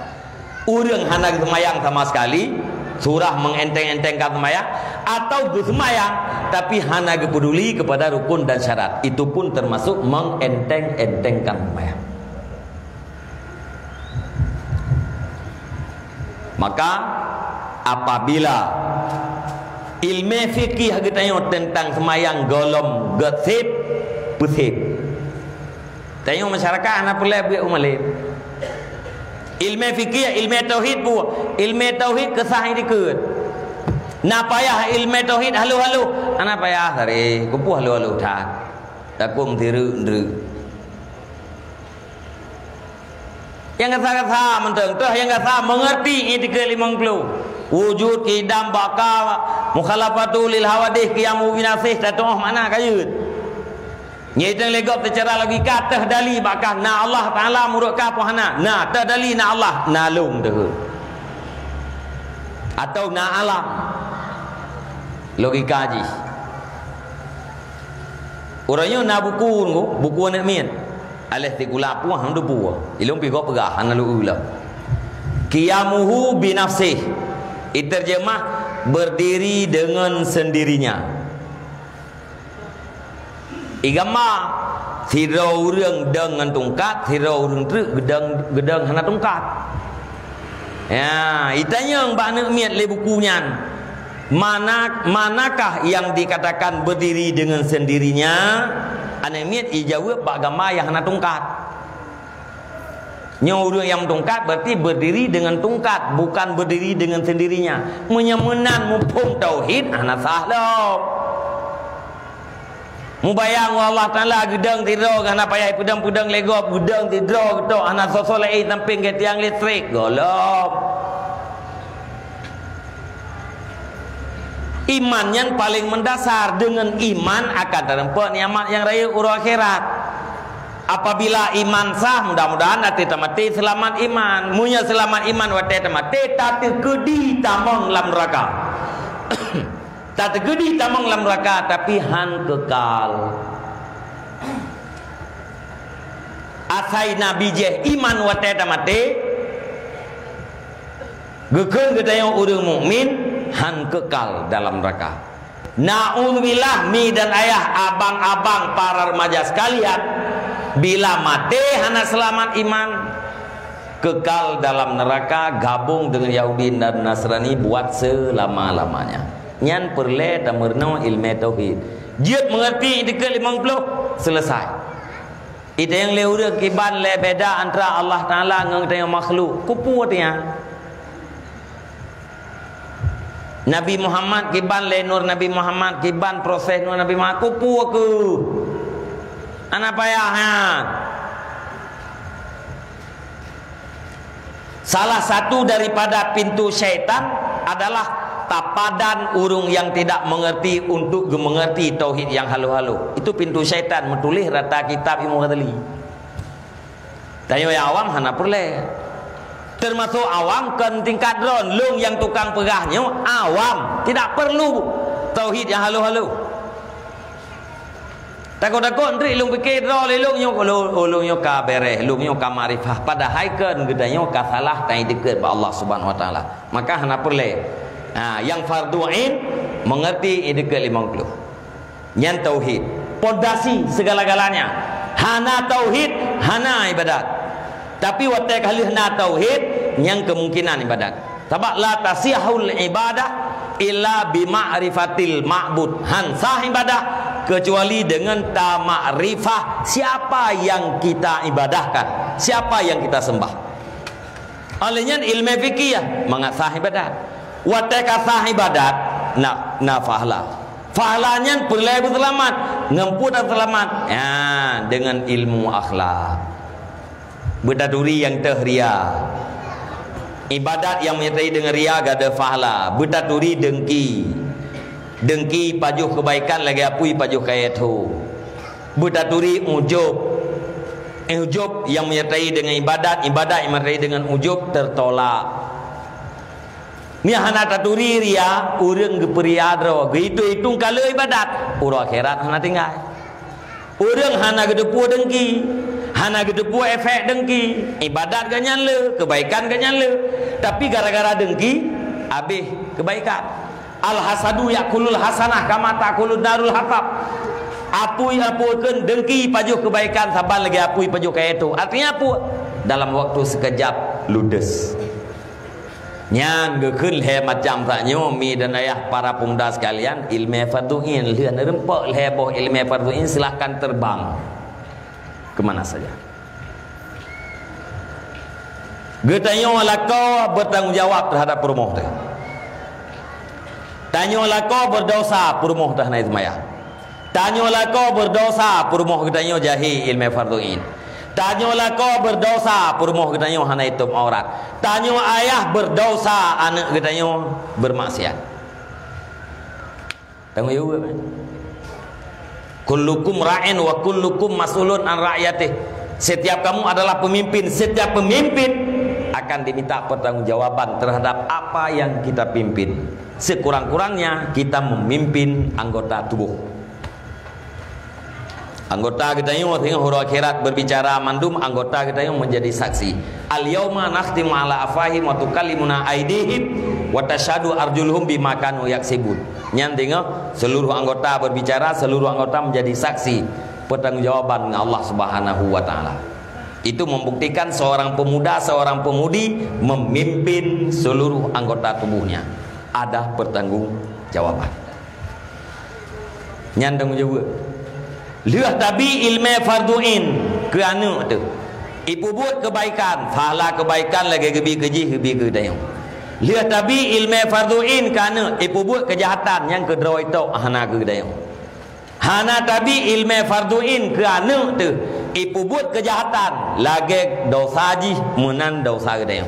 Urang hana semayang sama sekali, surah mengenteng-entengkan semayang, atau bersemayang tapi hana peduli kepada rukun dan syarat, itu pun termasuk mengenteng-entengkan semayang. Maka apabila ilmu fikih kita tentang semayang golom gesip pusip, tanya masyarakat anak pula buat umalib. Ilmu fikih, ilmu tauhid bu, ilmu tauhid kesah ini ket. Na payah ilmu tauhid halu-halu, anak payah hari kupu halu-halu tak. Takung tiru-tiru. Yang kata-kata menteng tuh yang kata mengerti ini ke 50. Wujud kidam baka mukhalafatul lil hawadih qiyamu binasih tatuh mana kayut. Nyai legok secara logika teh dali bakah na Allah taala muruk ka pohana. Na teh dali na Allah na lum teh. Atau na alam. Logika haji. Orangnya na buku nak min. Alih tikula puah handu puah. Ilung pigok pegah analu ulah. Qiyamuhu binafsih. Diterjemah berdiri dengan sendirinya. Igama sirau urang dengan tungkat, sirau urang truk gedang hana tungkat. Ya, itanya bana miat le bukunya. Manakah yang dikatakan berdiri dengan sendirinya? Ane miat ijawab agama yang hana tungkat. Nyorang yang tungkat berarti berdiri dengan tungkat, bukan berdiri dengan sendirinya. Menyemenan mumpung tauhid hana sahlau. Mubayang Allah Taala gedang tidur kana payah pedang-pedang legop gedang tidur tok anak sosolei tamping ke tiang listrik golop. Iman yang paling mendasar, dengan iman akan terdapat nikmat yang raya urang akhirat. Apabila iman sah, mudah-mudahan nanti tamati selamat iman. Munya selamat iman wate tamati tak tergedi tamang lam neraka. Tak tergedi tamang lam neraka tapi han kekal. Asai nabi je iman wate tamati. Gekeun gedayang urang mukmin han kekal dalam neraka. Na'udzubillah mi dan ayah abang-abang para remaja sekalian, bila mati hana selamat iman kekal dalam neraka, gabung dengan Yahudi dan Nasrani buat selama-lamanya. Nyan perle tamerno ilmu tauhid. Dia mengerti dekat 50 selesai. Itu yang leureuk kiban le beda antara Allah Taala dengan makhluk. Kupu dia. Nabi Muhammad kiban le nur Nabi Muhammad kiban proses nur Nabi Muhammad kupu aku. Anak payah ha. Salah satu daripada pintu syaitan adalah tapadan urung yang tidak mengerti untuk mengerti tauhid yang halu-halu. Itu pintu syaitan metulih rata kitab Imam Ghazali. Tanya yang awam hana perle. Termasuk awam kan tingkat drone lung yang tukang pegahnya awam, tidak perlu tauhid yang halu-halu. Takut-takut ndri lung pikir drone lung nyo ka bereh, lung nyo ka marifah, padahal kan gedanya ka salah tai dekat ba Allah Subhanahu wa taala. Maka hana perle. Nah, yang fardu ain mengerti dekat 50. Yang tauhid, pondasi segala-galanya. Hana tauhid, hana ibadat. Tapi waktu kali hana tauhid yang kemungkinan ibadat. Sebab la tasihul ibadah illa bi ma'rifatil ma'bud. Han sah ibadah kecuali dengan ta ma'rifah siapa yang kita ibadahkan, siapa yang kita sembah. Olehnya ilmu fikih mangat sah ibadat. Waktu sah ibadat na fahla. Fahlanya perlu selamat, ngemput selamat. Ya, dengan ilmu akhlak. Berdaduri yang terria, ibadat yang menyertai dengan ria gada fahla. Berdaduri dengki pajuh kebaikan lagi apui pajuh kaya tu. Berdaduri ujub yang menyertai dengan ibadat yang menyertai dengan ujub tertolak. Ni hana taturi ria urang geperia dro itu kalau ibadat urang akhirat hana tinggal. Urang hana gedepu dengki, hana gedepu efek dengki, ibadat ganyan le, kebaikan ganyan le. Tapi gara-gara dengki habis kebaikan. Al hasadu yakulul hasanah kama takulud darul hatab. Apui-apuikeun dengki pajuh kebaikan saban lagi apui pajuh kaya itu. Artinya apa? Dalam waktu sekejap ludes. Nyan gekeun he macam saknyo mi dan ayah para pemuda sekalian, ilmu farduin lian rempok leboh ilmu farduin silahkan terbang kemana saja. Getanyo lako bertanggungjawab terhadap perumuh teh. Tanyo lako berdosa perumuh teh naik maya. Tanyo lako berdosa perumuh getanyo jahi ilmu farduin. Tanyo lako berdosa perumuh getanyo hana itu aurat. Tanyo ayah berdosa anak getanyo bermaksiat. Tanggung jawab. Kullukum ra'in wa kullukum mas'ulun an ra'yatih. Setiap kamu adalah pemimpin, setiap pemimpin akan diminta pertanggungjawaban terhadap apa yang kita pimpin. Sekurang-kurangnya kita memimpin anggota tubuh. Anggota kita yang tengah huru akhirat berbicara mandum, anggota kita yang menjadi saksi. Al yauma nakhtimu ala afahim wa tukallimuna aydihim wa tashhadu arjuluhum bima kanu yaksibun. Nyan tengah seluruh anggota berbicara, seluruh anggota menjadi saksi pertanggungjawaban dengan Allah Subhanahu wa taala. Itu membuktikan seorang pemuda, seorang pemudi memimpin seluruh anggota tubuhnya. Ada pertanggungjawaban. Nyan tanggung jawab. Lihat tabi ilmu farduin ke anu tu. Ibu buat kebaikan, pahala kebaikan lagi gebi keji gebi ke dayung. Lihat tabi ilmu farduin ke anu, ibu buat kejahatan yang kedua itu hana ke dayung. Hana tabi ilmu farduin kerana tu ipu buat kejahatan lagi dosa ji menan dosa gede.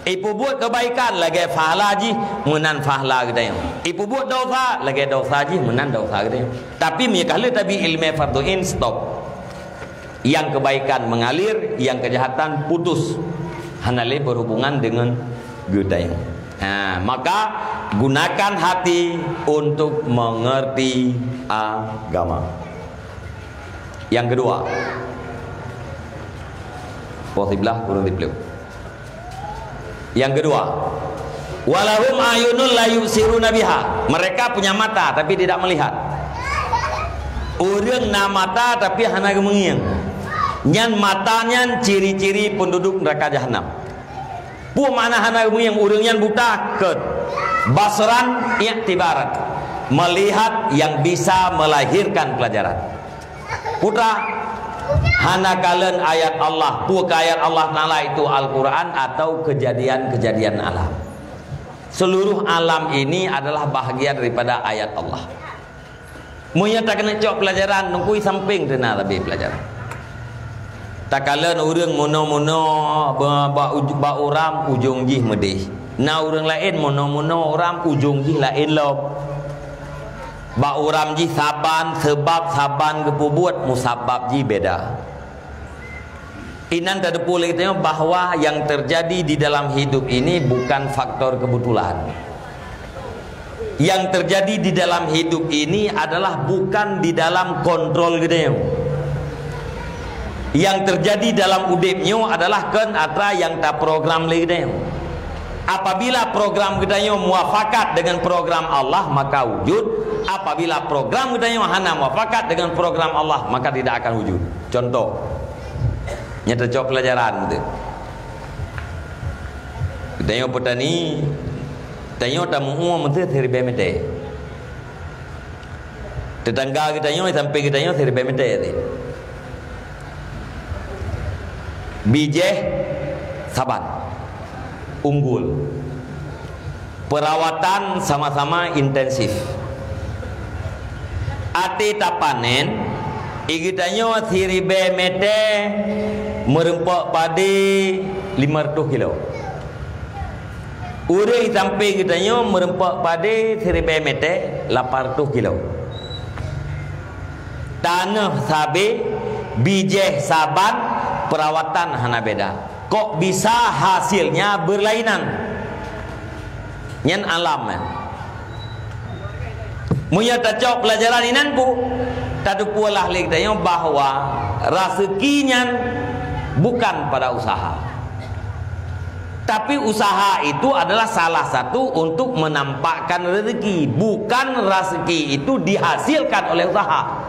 Ipu buat kebaikan lagi pahala ji menan pahala gede. Ipu buat dosa lagi dosa ji menan dosa gede. Tapi kalau tabi ilmu farduin stop. Yang kebaikan mengalir, yang kejahatan putus. Hana le berhubungan dengan gede. Maka gunakan hati untuk mengerti agama. Yang kedua, posibilah kurang dipeluk. Yang kedua, walahum ayunul la yusiruna biha. Mereka punya mata tapi tidak melihat. Orang na mata tapi hana mengiang. Nyan matanya ciri-ciri penduduk neraka jahanam. Pu mana hana yang urang yang buta ke basran i'tibaran, melihat yang bisa melahirkan pelajaran. Putra hana kalen ayat Allah, pu ayat Allah Taala itu Al-Qur'an atau kejadian-kejadian alam. Seluruh alam ini adalah bahagian daripada ayat Allah. Munya tak kena cok pelajaran nungkui samping dena lebih pelajaran. Tak kala orang mono-mono ba orang ujung jih medih. Na orang lain mono-mono orang ujung jih lain lob. Ba orang jih saban sebab saban kepubuat musabab jih beda. Inan tak boleh tengok bahawa yang terjadi di dalam hidup ini bukan faktor kebetulan. Yang terjadi di dalam hidup ini adalah bukan di dalam kontrol gede. Yang terjadi dalam udipnya adalah kan atra yang tak program lagi. Apabila program kita muafakat dengan program Allah maka wujud. Apabila program kita hana muafakat dengan program Allah maka tidak akan wujud. Contoh, nyata cok pelajaran tu. Kita petani, kita tamu menteri dari BMT. Tetangga kita sampai kita dari BMT tu. Bijeh saban unggul, perawatan sama-sama intensif. Ati tapanen igitanyo siribe mete merempok padi 500 kilo. Ure sampai gitanyo merempok padi siribe mete 800 kilo. Tanah sabe bijeh saban perawatan hana beda. Kok bisa hasilnya berlainan? Nyen alam. Munya tacok pelajaran inan bu. Tadu pulah lik dayo bahwa rezekinya bukan pada usaha. Tapi usaha itu adalah salah satu untuk menampakkan rezeki, bukan rezeki itu dihasilkan oleh usaha.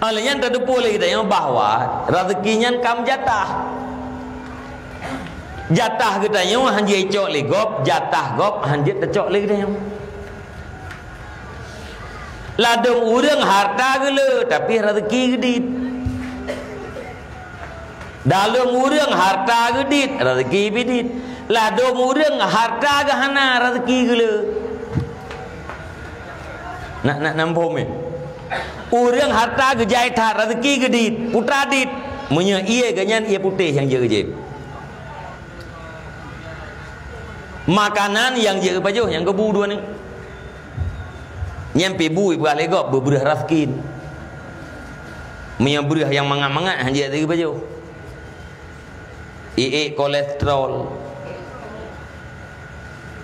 Alanya tak boleh kita bahwa rezekinya kam jatah. Jatah kita hanji cok ligop, jatah gop hanji tecok lagi dah. Ladung urang harta gele tapi rezeki gedit. Dalam urang harta gedit, rezeki bidit. Ladung urang harta gahana rezeki gele. Nak nampom Urang harta gejai tak rezeki gedit, putra dit. Munya ia ganyan ia putih yang je gejib. Makanan yang je baju yang kebu dua ni. Nyampe bui buat legok berberah raskin. Munya berah yang mangat-mangat hanya je baju. Kolesterol.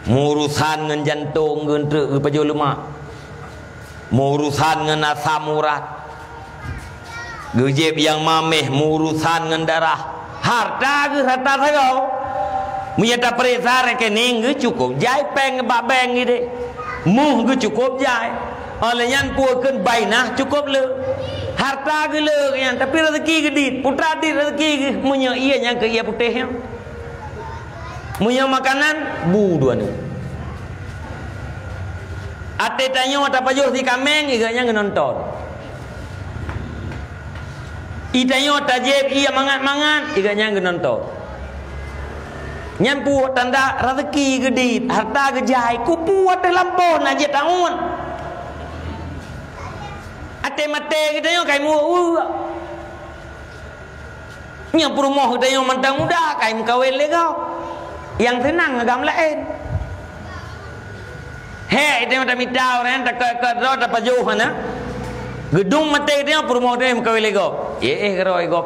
Murusan dengan jantung dengan baju lemak. Murusan dengan asam urat. Gejib yang mameh murusan dengan darah. Harta ke harta saya. Menyata periksa rekening ke cukup jai peng bak beng ni dek. Muh ke cukup jai. Oleh yang puakan bainah cukup le. Harta ke le yang tapi rezeki gedit. Putra dit rezeki ke. Munya ia yang ke ia putih yang. Munya makanan bu dua ni. Ate tanya apa pajuh si kameng iganya nonton. Itanya tajib ia mangat-mangat iganya nonton. Nyampu tanda rezeki gedit, harta gejai, kupu ada lampau aja tahun. ate mate kita yo kai mu nya perumoh kita yo mantang muda kai mu kawin le kau yang tenang agam lain he itu mata mitau ren tak ke ro tak paju hana gedung mate dia perumoh dia mu kawin le kau kero igop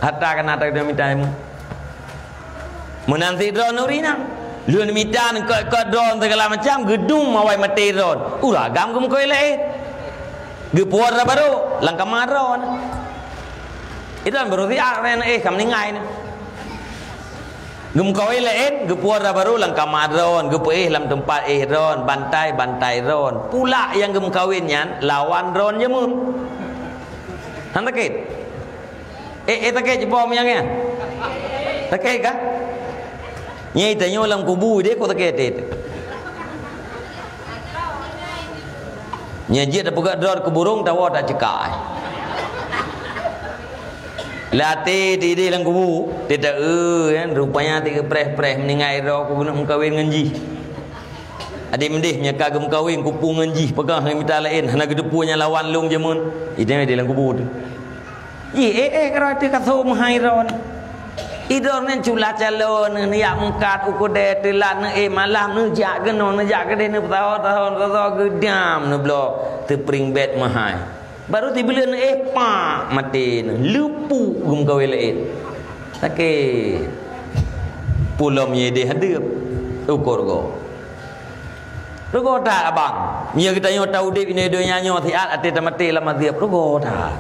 hatta kana tak dia minta mu menanti drone urina lun mitan ke drone segala macam gedung mawai mati drone uragam kum koi le gepuar baru langkah maron itu baru dia ren kam ningai ni gum koi le gepuar baru langkah maron gepuih lam tempat drone bantai drone pula yang gum kawinnya lawan drone je mun han takit takit je bom yang ya takit kah nyai tanya dalam kubu dia kau tak kete. Nyai dia dah pegang drone ke burung tahu tak cekak. Latih di dalam kubu dia tak kan rupanya tiga preh meningai ro aku nak kawin ngenji. Adik mendih nya kagum kawin kupu ngenji pegang dengan minta lain hana gedepunya lawan lung jemun. Itu di dalam kubu tu. Kalau dia kata mahai ron. Idor nen cula calon ni yak mengkat ukude telat ne malam ne jak geno ne jak gede ne tahun gedam ne blok tepring bet mahai baru tibele ne pa mati ne lupu gum kawin lain sakit pulau ye de hadap ukur go rugo tak abang nya kita yo tahu dip ini do nyanyo thiat ate mati la madhiap rugo tak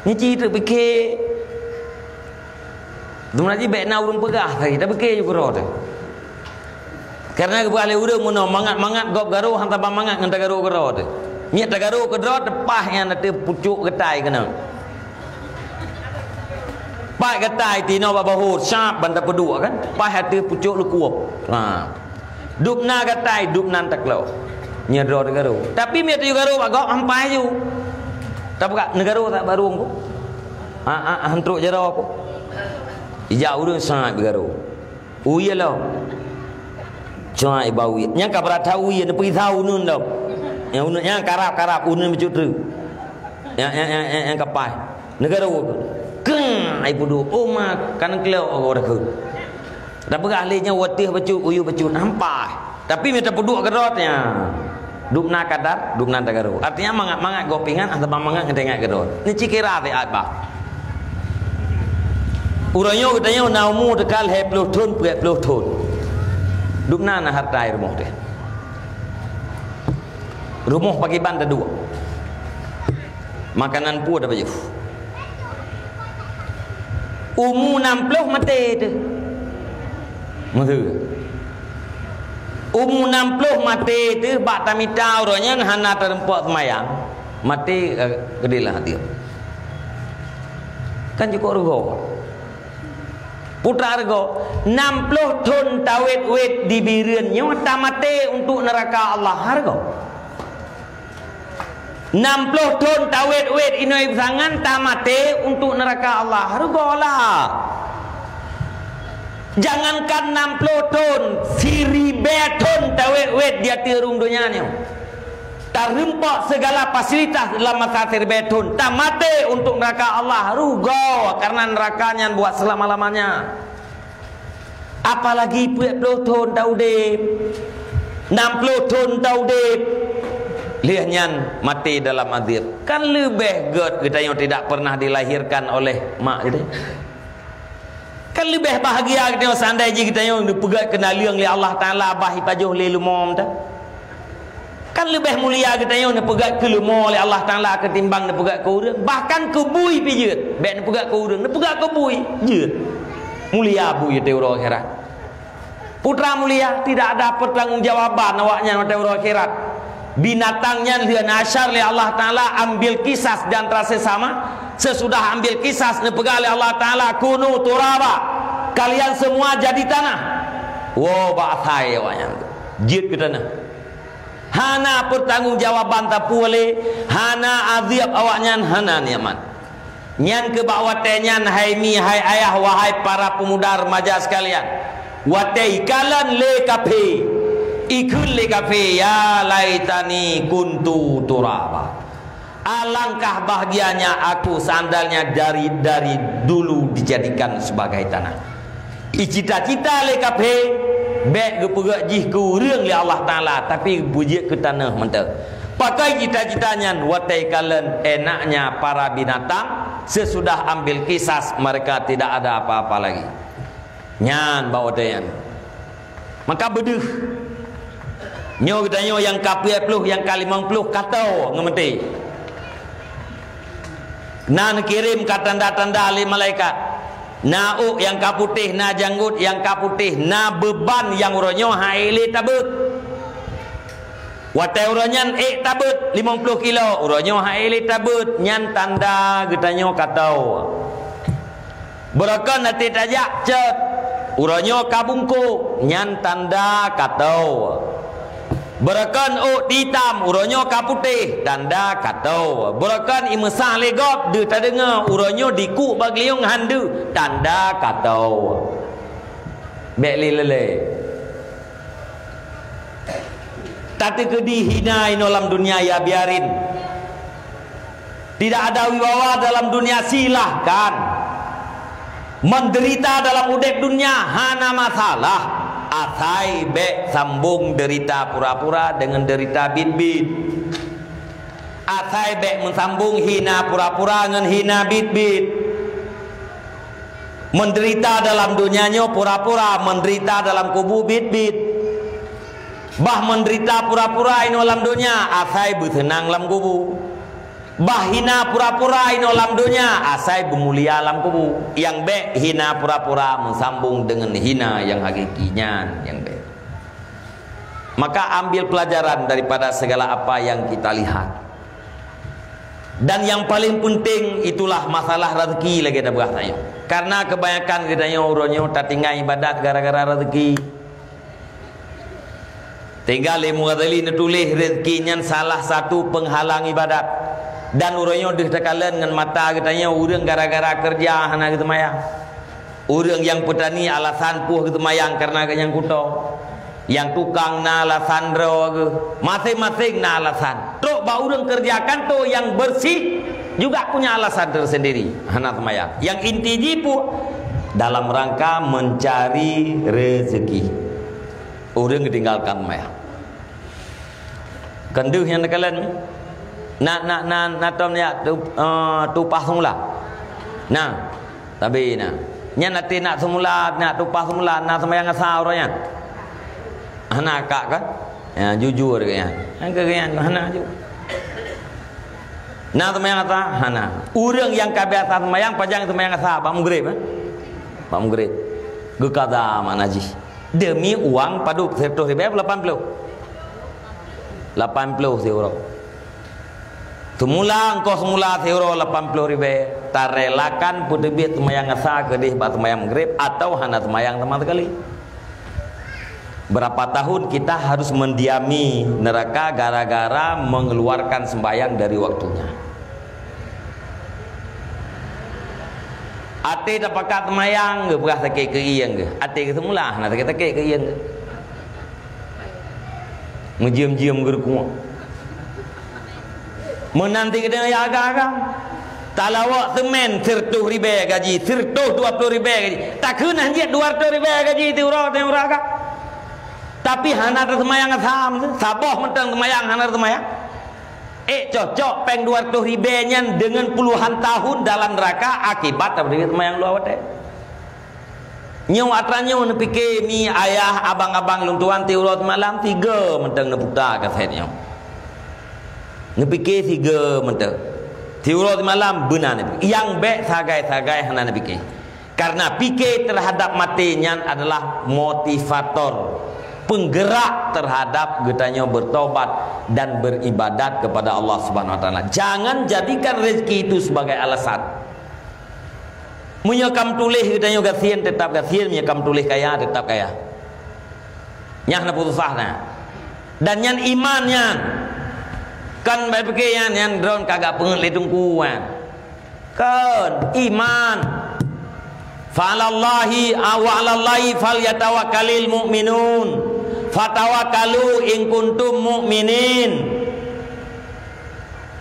ni ci tu fikir Dumnaji bekna urung pegah tadi dah bekeh juga roh tu. Karena kebalik urung muno mangat gop garu hantar mangat ngan garu ke roh tu. Miat garu ke roh tepah yang nanti pucuk getai kena. Pai getai tino babahu syap banda pedua kan. Pai hati pucuk lu kuop. Ha. Dupna getai dupnan taklo. Nya roh garu. Tapi miat tu garu bagok ampai ju. Tak buka negara tak barung ku. Hantruk jero ku. Ijau urang sangat bergaru. Uya lah. Cuma ibau uya. Yang kabrat tahu uya, dia pergi tahu nun dah. Yang karap unun macam tu. Yang kapai. Negara keng ai pudu. Oh mak kan kelau orang ke. Dah beralihnya watih bacu uyu bacu nampak. Tapi minta pudu gerotnya. Dupna kadar, dupna tagaru. Artinya mangat gopingan atau mangat ngedengak gerot. Ni cikira te apa? Urangnya katanya naumu tekal he puluh ton puet puluh ton. Dupna na harta rumah dia. Rumah pagi banda dua. Makanan pun ada baju. Umu 60 mati tu. Mesti. Umu 60 mati tu bak tamita urangnya hana terempok semayang. Mati gedilah hati. Kan cukup rugo. Putra argo 60 ton tawet wet di biriannya tamate untuk neraka Allah hargo 60 ton tawet wet inoi sangan tamate untuk neraka Allah hargo lah jangankan 60 ton seribu ton tawet wet dia tirung dunianya terrempak segala fasilitas dalam masatir betun tamate untuk neraka Allah rugo karena nerakanya buat selama-lamanya apalagi 40 ton taudip 60 ton taudip lihatnya mati dalam azab kan lebih god kita yang tidak pernah dilahirkan oleh mak kita kan lebih bahagia kita seandainya kita yang dipegat kenali oleh Allah Ta'ala abah ipajuh lelumom tak kan lebih mulia kita yang nak pegat ke lemah oleh Allah Ta'ala ketimbang nak pegat ke urang bahkan ke bui pijut baik nak pegat ke urang nak pegat ke bui je mulia bui di urang akhirat putra mulia tidak ada pertanggungjawaban awaknya di urang akhirat binatangnya lian asyar oleh Allah Ta'ala ambil kisas dan terasa sama sesudah ambil kisas nak pegat oleh Allah Ta'ala kunu turaba kalian semua jadi tanah wow ba'athai awaknya jid ke tanah hana pertanggungjawaban tak boleh hana azab awaknya hana niamat nyan ke bawatenya hai mi hai ayah wahai para pemuda remaja sekalian watai kalan le kape ikun le kafe ya laitani kuntu turaba. Alangkah bahagianya aku sandalnya dari dulu dijadikan sebagai tanah. Cita-cita le kafe baik geperak jih ke urang le Allah Taala tapi bujik ke tanah mentah. Pakai cita-citanya watai kalen enaknya para binatang sesudah ambil kisas mereka tidak ada apa-apa lagi. Nyan bawa dayan. Maka beduh. Nyo katanya yang ka-20 yang ka-50 katau ngemeti. Na kirim ka tanda-tanda ahli malaikat. Na yang kaputih, na janggut yang kaputih, na beban yang uronyo haile tabut. Watai uronyan tabut 50 kilo, uronyo haile tabut nyan tanda getanyo katau. Berakan nanti tajak cet. Uronyo kabungku nyan tanda katau. Berakan hitam uronyo kaputih tanda katau. Berakan imesah legop de tadenga uronyo diku bagliung handu tanda katau. Bekli lele. Tapi kedihina dalam dunia ya biarin. Tidak ada wibawa dalam dunia silahkan. Menderita dalam udep dunia hana masalah. Asai bek sambung derita pura-pura dengan derita bit-bit. Asai bek mensambung hina pura-pura dengan hina bit-bit. Menderita dalam dunianya pura-pura, menderita dalam kubu bit-bit. Bah menderita pura-pura ini dalam dunia, asai bersenang dalam kubu. Bah hina pura-pura ini dalam dunia, asai bermulia dalam kubu. Yang bek hina pura-pura mensambung dengan hina yang hakikinya yang bek. Maka ambil pelajaran daripada segala apa yang kita lihat. Dan yang paling penting itulah masalah rezeki lagi kita bahasanya. Karena kebanyakan kita uronyo tak tinggal ibadat gara-gara rezeki. Tinggal lemu ghazali nutulis rezekinya salah satu penghalang ibadat. Dan urangnya dihakalan dengan mata katanya urang gara-gara kerja hana gitu mayang. Urang yang petani alasan puh gitu mayang karena yang kuto. Yang tukang na alasan ro masing-masing na alasan. Tok ba urang kerjakan to yang bersih juga punya alasan tersendiri hana mayang. Yang inti jipu dalam rangka mencari rezeki. Urang ditinggalkan mayang. Kenduh yang kalian nak tom ya tupah semula. Nah, tapi nya nanti nak semula nak tupah semula nak sembahyang asar orangnya. Anak kak kan? Ya jujur kayaknya. Kayaknya hana juga. Nah sembahyang asar hana. Urang yang kabiasa sembahyang pajang sembahyang asar pak maghrib. Pak maghrib. Gekada manaji. Demi uang paduk 100 ribu 80 euro. Semula engkau semula euro 80 ribu. Tarelakan putibit semayang asa kedih bat semayang maghrib atau hana semayang sama sekali. Berapa tahun kita harus mendiami neraka gara-gara mengeluarkan sembayang dari waktunya. Ate dapakat semayang ke beras sakit ke iyang ke. Ate ke semula hana sakit ke iyang ke. Menjiam-jiam gerku. Menanti kita ya agak-agak. Talawak semen 100 ribu gaji, 120 ribu gaji. Tak kena hanya 200 ribu gaji tiurah agak. Tapi hana tersemayang asam, saboh mentang semayang hana tersemayang. Cocok peng 200 ribu nya dengan puluhan tahun dalam neraka akibat dari semayang luar wate. Nyaw atranyo nepike mi ayah abang-abang luntuan tiurah malam 3 mentang neputa kasetnya. Nepike 3 mentang. Tiurah malam benar nepike. Yang bek sagai-sagai hana nepike. Karena pikir terhadap matinya adalah motivator, penggerak terhadap getanya bertobat dan beribadat kepada Allah Subhanahu wa taala. Jangan jadikan rezeki itu sebagai alasan. Menyekam tulis getanya gasian tetap gasian, menyekam tulis kaya tetap kaya. Nyah na putusahna. Dan yang imannya kan baik pekian yang drone kagak pengen litungkuan. Kan iman. Fa'alallahi awa'alallahi falyatawakkalil mu'minun. Fatawakkalu in kuntum mu'minin.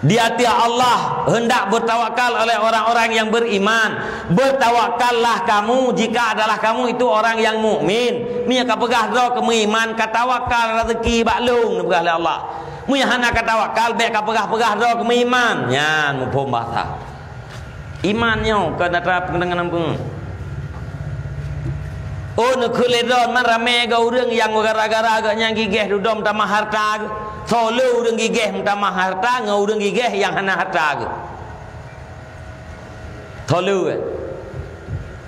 Di hati Allah hendak bertawakal oleh orang-orang yang beriman. Bertawakallah kamu jika adalah kamu itu orang yang mukmin. Mia ka pegah do ke iman, ka tawakal rezeki baklung pegah oleh Allah. Mia hana ka tawakal be ka pegah-pegah do ke iman. Nyan mumpung bahasa. Imannya ke natra pendengaran pun. Oh nak keledon man ramai kau orang yang gara-gara agaknya gigih dudom tamah harta. Solo orang gigih tamah harta, ngau orang gigih yang hana harta. Solo.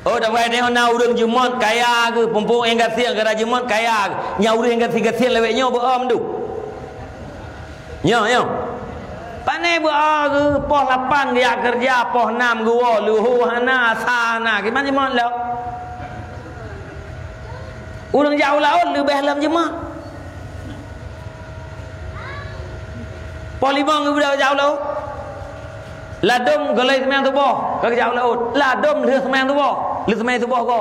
Oh dah baik ni hana orang jumot kaya ke, pumpuk enggat siang gara jumot kaya ke. Nyau orang enggat siang leweknya berom tu. Nyo. Panai berom ke, poh 8 dia kerja, poh 6 gua luhu hana sana. Gimana jumot lo? Orang jauh laut lebih dalam jemaah. Polimong ke jauh laut. Ladum galai semang tubuh ke jauh laut. Ladum le semang tubuh. Le semang tubuh ko.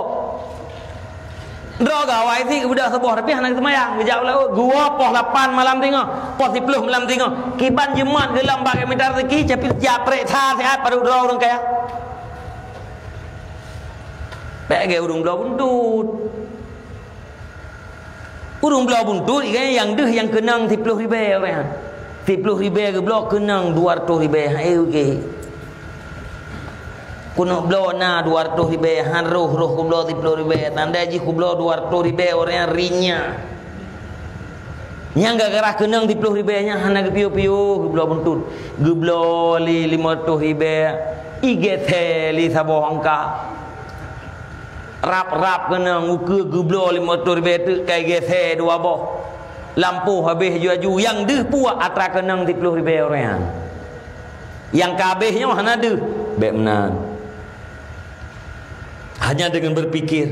Dro gawai si ke budak sebuah tapi anak semayang ke jauh laut. Gua poh 8 malam tengok, poh 10 malam tengok. Kiban jemaah gelam bagai minta rezeki capit japrek tha sehat pada dro orang kaya. Bagi urung belau buntut. Urung belau buntut yang deh yang kenang 10 ribu orang. 10 ribu ke belau kenang 200 ribu. Hai okey. Kuno belau na 200 ribu, han roh ku belau 10 ribu. Tanda ji ku belau 200 ribu orang rinya. Yang gara-gara kenang 10 ribu nya hana ke piu-piu ke belau buntut. Ke belau li 500 ribu. Igete li saboh angka. Rap kena muka geblo 500 ribu tu kai gese dua boh. Lampu habis jual yang deh puak atra kenang 10 ribu orang. Yang kabehnya mana deh? Baik benar. Hanya dengan berpikir.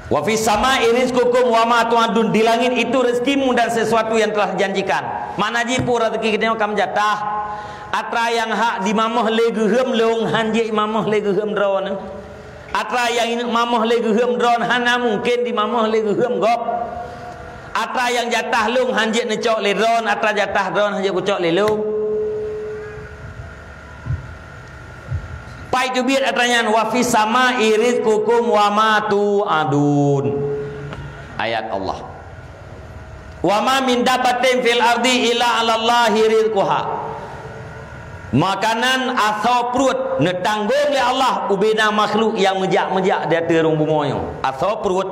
Wa fis sama'i rizqukum wa ma tu'adun. Di langit itu rezekimu dan sesuatu yang telah dijanjikan. Mana jipu rezeki kita kam jatah. Atra yang hak di mamah legehem long hanji mamah legehem drone. Atra yang ini mamah legehem drone hana mungkin di mamah legehem gop. Atra yang jatah long hanji necok le drone, atra jatah drone hanji kucok le long. Pai tu biar atranya wa fis sama'i rizqukum wa ma tu'adun. Ayat Allah. Wa ma min dabatin fil ardi illa 'alallahi rizquha. Makanan asal perut netanggung oleh Allah ubina makhluk yang menjak-menjak di atas rung bumoyo. Asal perut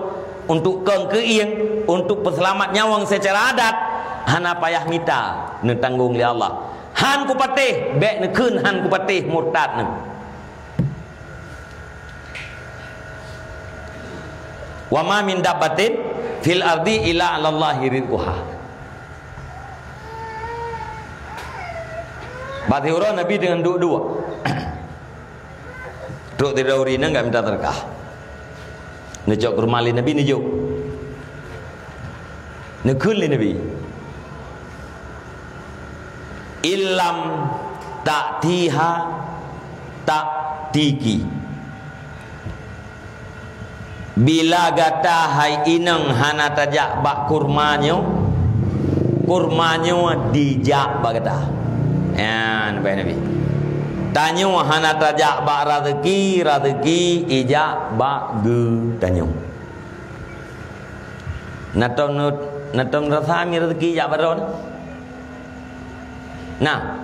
untuk keieng, untuk perselamat nyawang secara adat hana payah mita netanggung oleh Allah. Han ku patih bek nekeun han ku patih murtad ne. Wa ma min dabbatin fil ardi illa 'alallahi rizquha. Bati orang Nabi dengan dua. Duk tidak urina enggak minta terkah. Nejok ke rumah Nabi nejok. Nekun Nabi. Illam ta'tiha ta'tiki. Bila gata hai inang hana tajak bak kurmanyo dijak bagata. Ya, Nabi. Tanyo hana tajak bak rezeki ijak bak ge tanyo. Natom rasami rezeki ijak baron. Nah.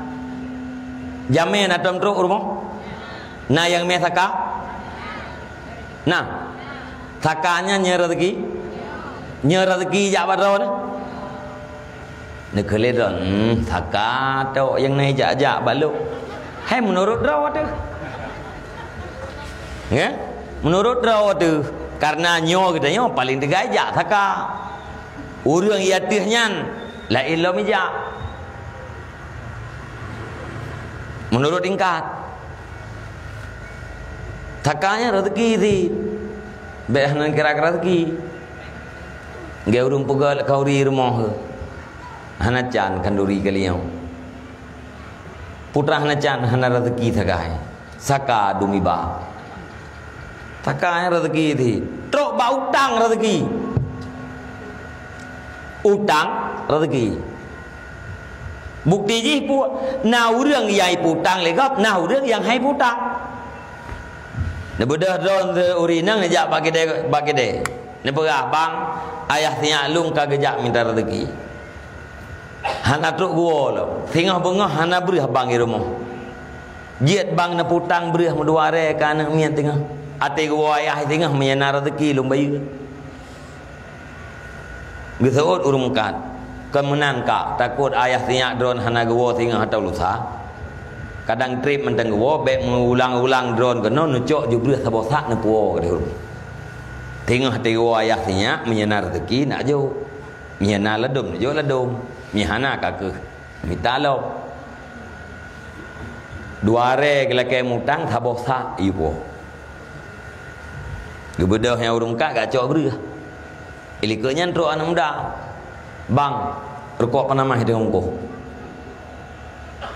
Jame natom truk rumah. Nah yang me saka. Nah. Sakanya nya rezeki. Nya rezeki ijak baron. Nak keledon saka tok yang naik jak-jak baluk. Hai menurut draw tu. Ya? Menurut draw tu karena nyo katanya paling tegajak saka. Urang iatihnya la ilmu mijak. Menurut tingkat. Sakanya rezeki si. Baik nan kira-kira rezeki. Ge urung pegal kauri rumah. Hanacan kanduri kalian. Putra hanacan hana rezeki sakai. Saka dumi ba. Saka rezeki di. Trok ba utang rezeki. utang rezeki. Bukti ji pu nau rương yai putang le gop nau rương yang hai putang. Ne bedah don uri nang ne jak bagi de. Ne berah bang ayah tiak lung kagejak minta rezeki. Hana truk gua lo. Tengah bengah hana berah bang di rumah. Jiat bang ne putang berah menduare kan mian tengah. Ate gua ayah tengah menyana rezeki lum bayu. Gesaut urung kat. Kemenan kak takut ayah tiak drone hana gua tengah atau lusa. Kadang trip menteng gua bek mengulang-ulang drone kena nucuk jubrah sabosak ne puo ke dia. Tengah gua ayah tiak menyana rezeki nak jo. Menyana ledum jo ledum. Mihana kakek minta lo dua re kelake mutang sabosa ibu gebedah yang urung kak gak cok berah ilikanya nro anak muda bang rokok panamah dengan ko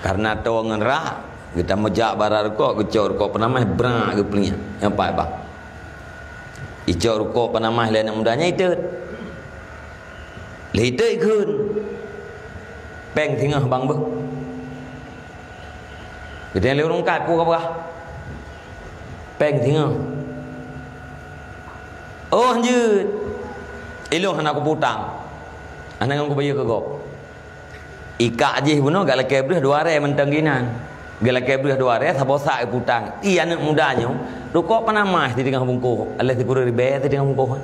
karena tahu ngerah kita mejak bara rokok gecok rokok panamah berak ke pelinya yang pak bang icok rokok panamah lain anak mudanya itu itu ikun peng tengah bang be. Kita yang lewat kat pu apa? Peng tengah. Oh anjut. Ilung anak aku putang. Anak aku bayar ke gop. Ika je puno gak leke breh dua re mentang ginan. Gak leke breh dua re sabosak putang. I anak mudanya rokok panamah di tengah bungkuh. Allah dipura ribe di tengah bungkuh.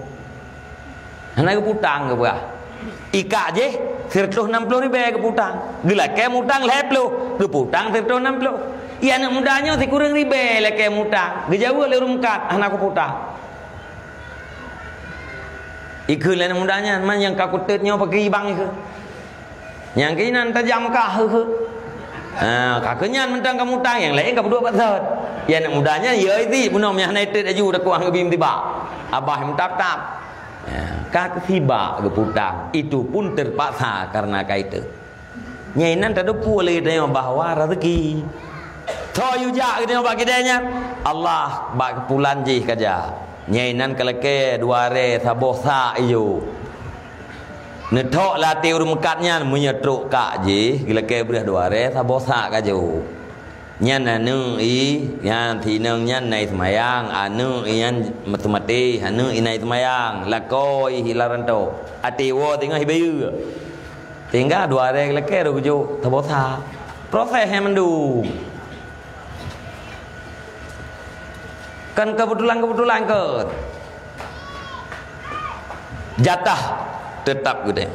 Anak aku putang ke berah. Ika je 160 ribu ke putang. Gelak ke mutang 20. Lu putang 160. Iya anak mudanya si kurang ribu lek ke mutang. Gejauh le rumkat anak aku putang. Ikut anak mudanya man yang kakututnya pakai bang ikut. Yang kinan tajam kah he. Kakenya mentang kamu tang yang lain kamu dua pasal. Ya anak mudanya ya itu punom yang naitet aju dak kuang bim tiba. Abah yang tap-tap. Kak tiba ke putang itu pun terpaksa karena kaitu nyainan tak ada boleh dia bahawa rezeki toyu jak dia bagi dia Allah bak pulan jih kaja nyainan keleke dua re sabosa iyo netok latih urmekatnya menyetruk kak jih keleke belah dua re sabosa kaju nyan anu i nyan thi nang nyan nai semayang anu nyan mati anu inai semayang lakoi hilaranto ati wo tengah hibayu tinggal dua hari leke ro kujo tabosa proses yang mendu kan kebetulan ke jatah tetap gede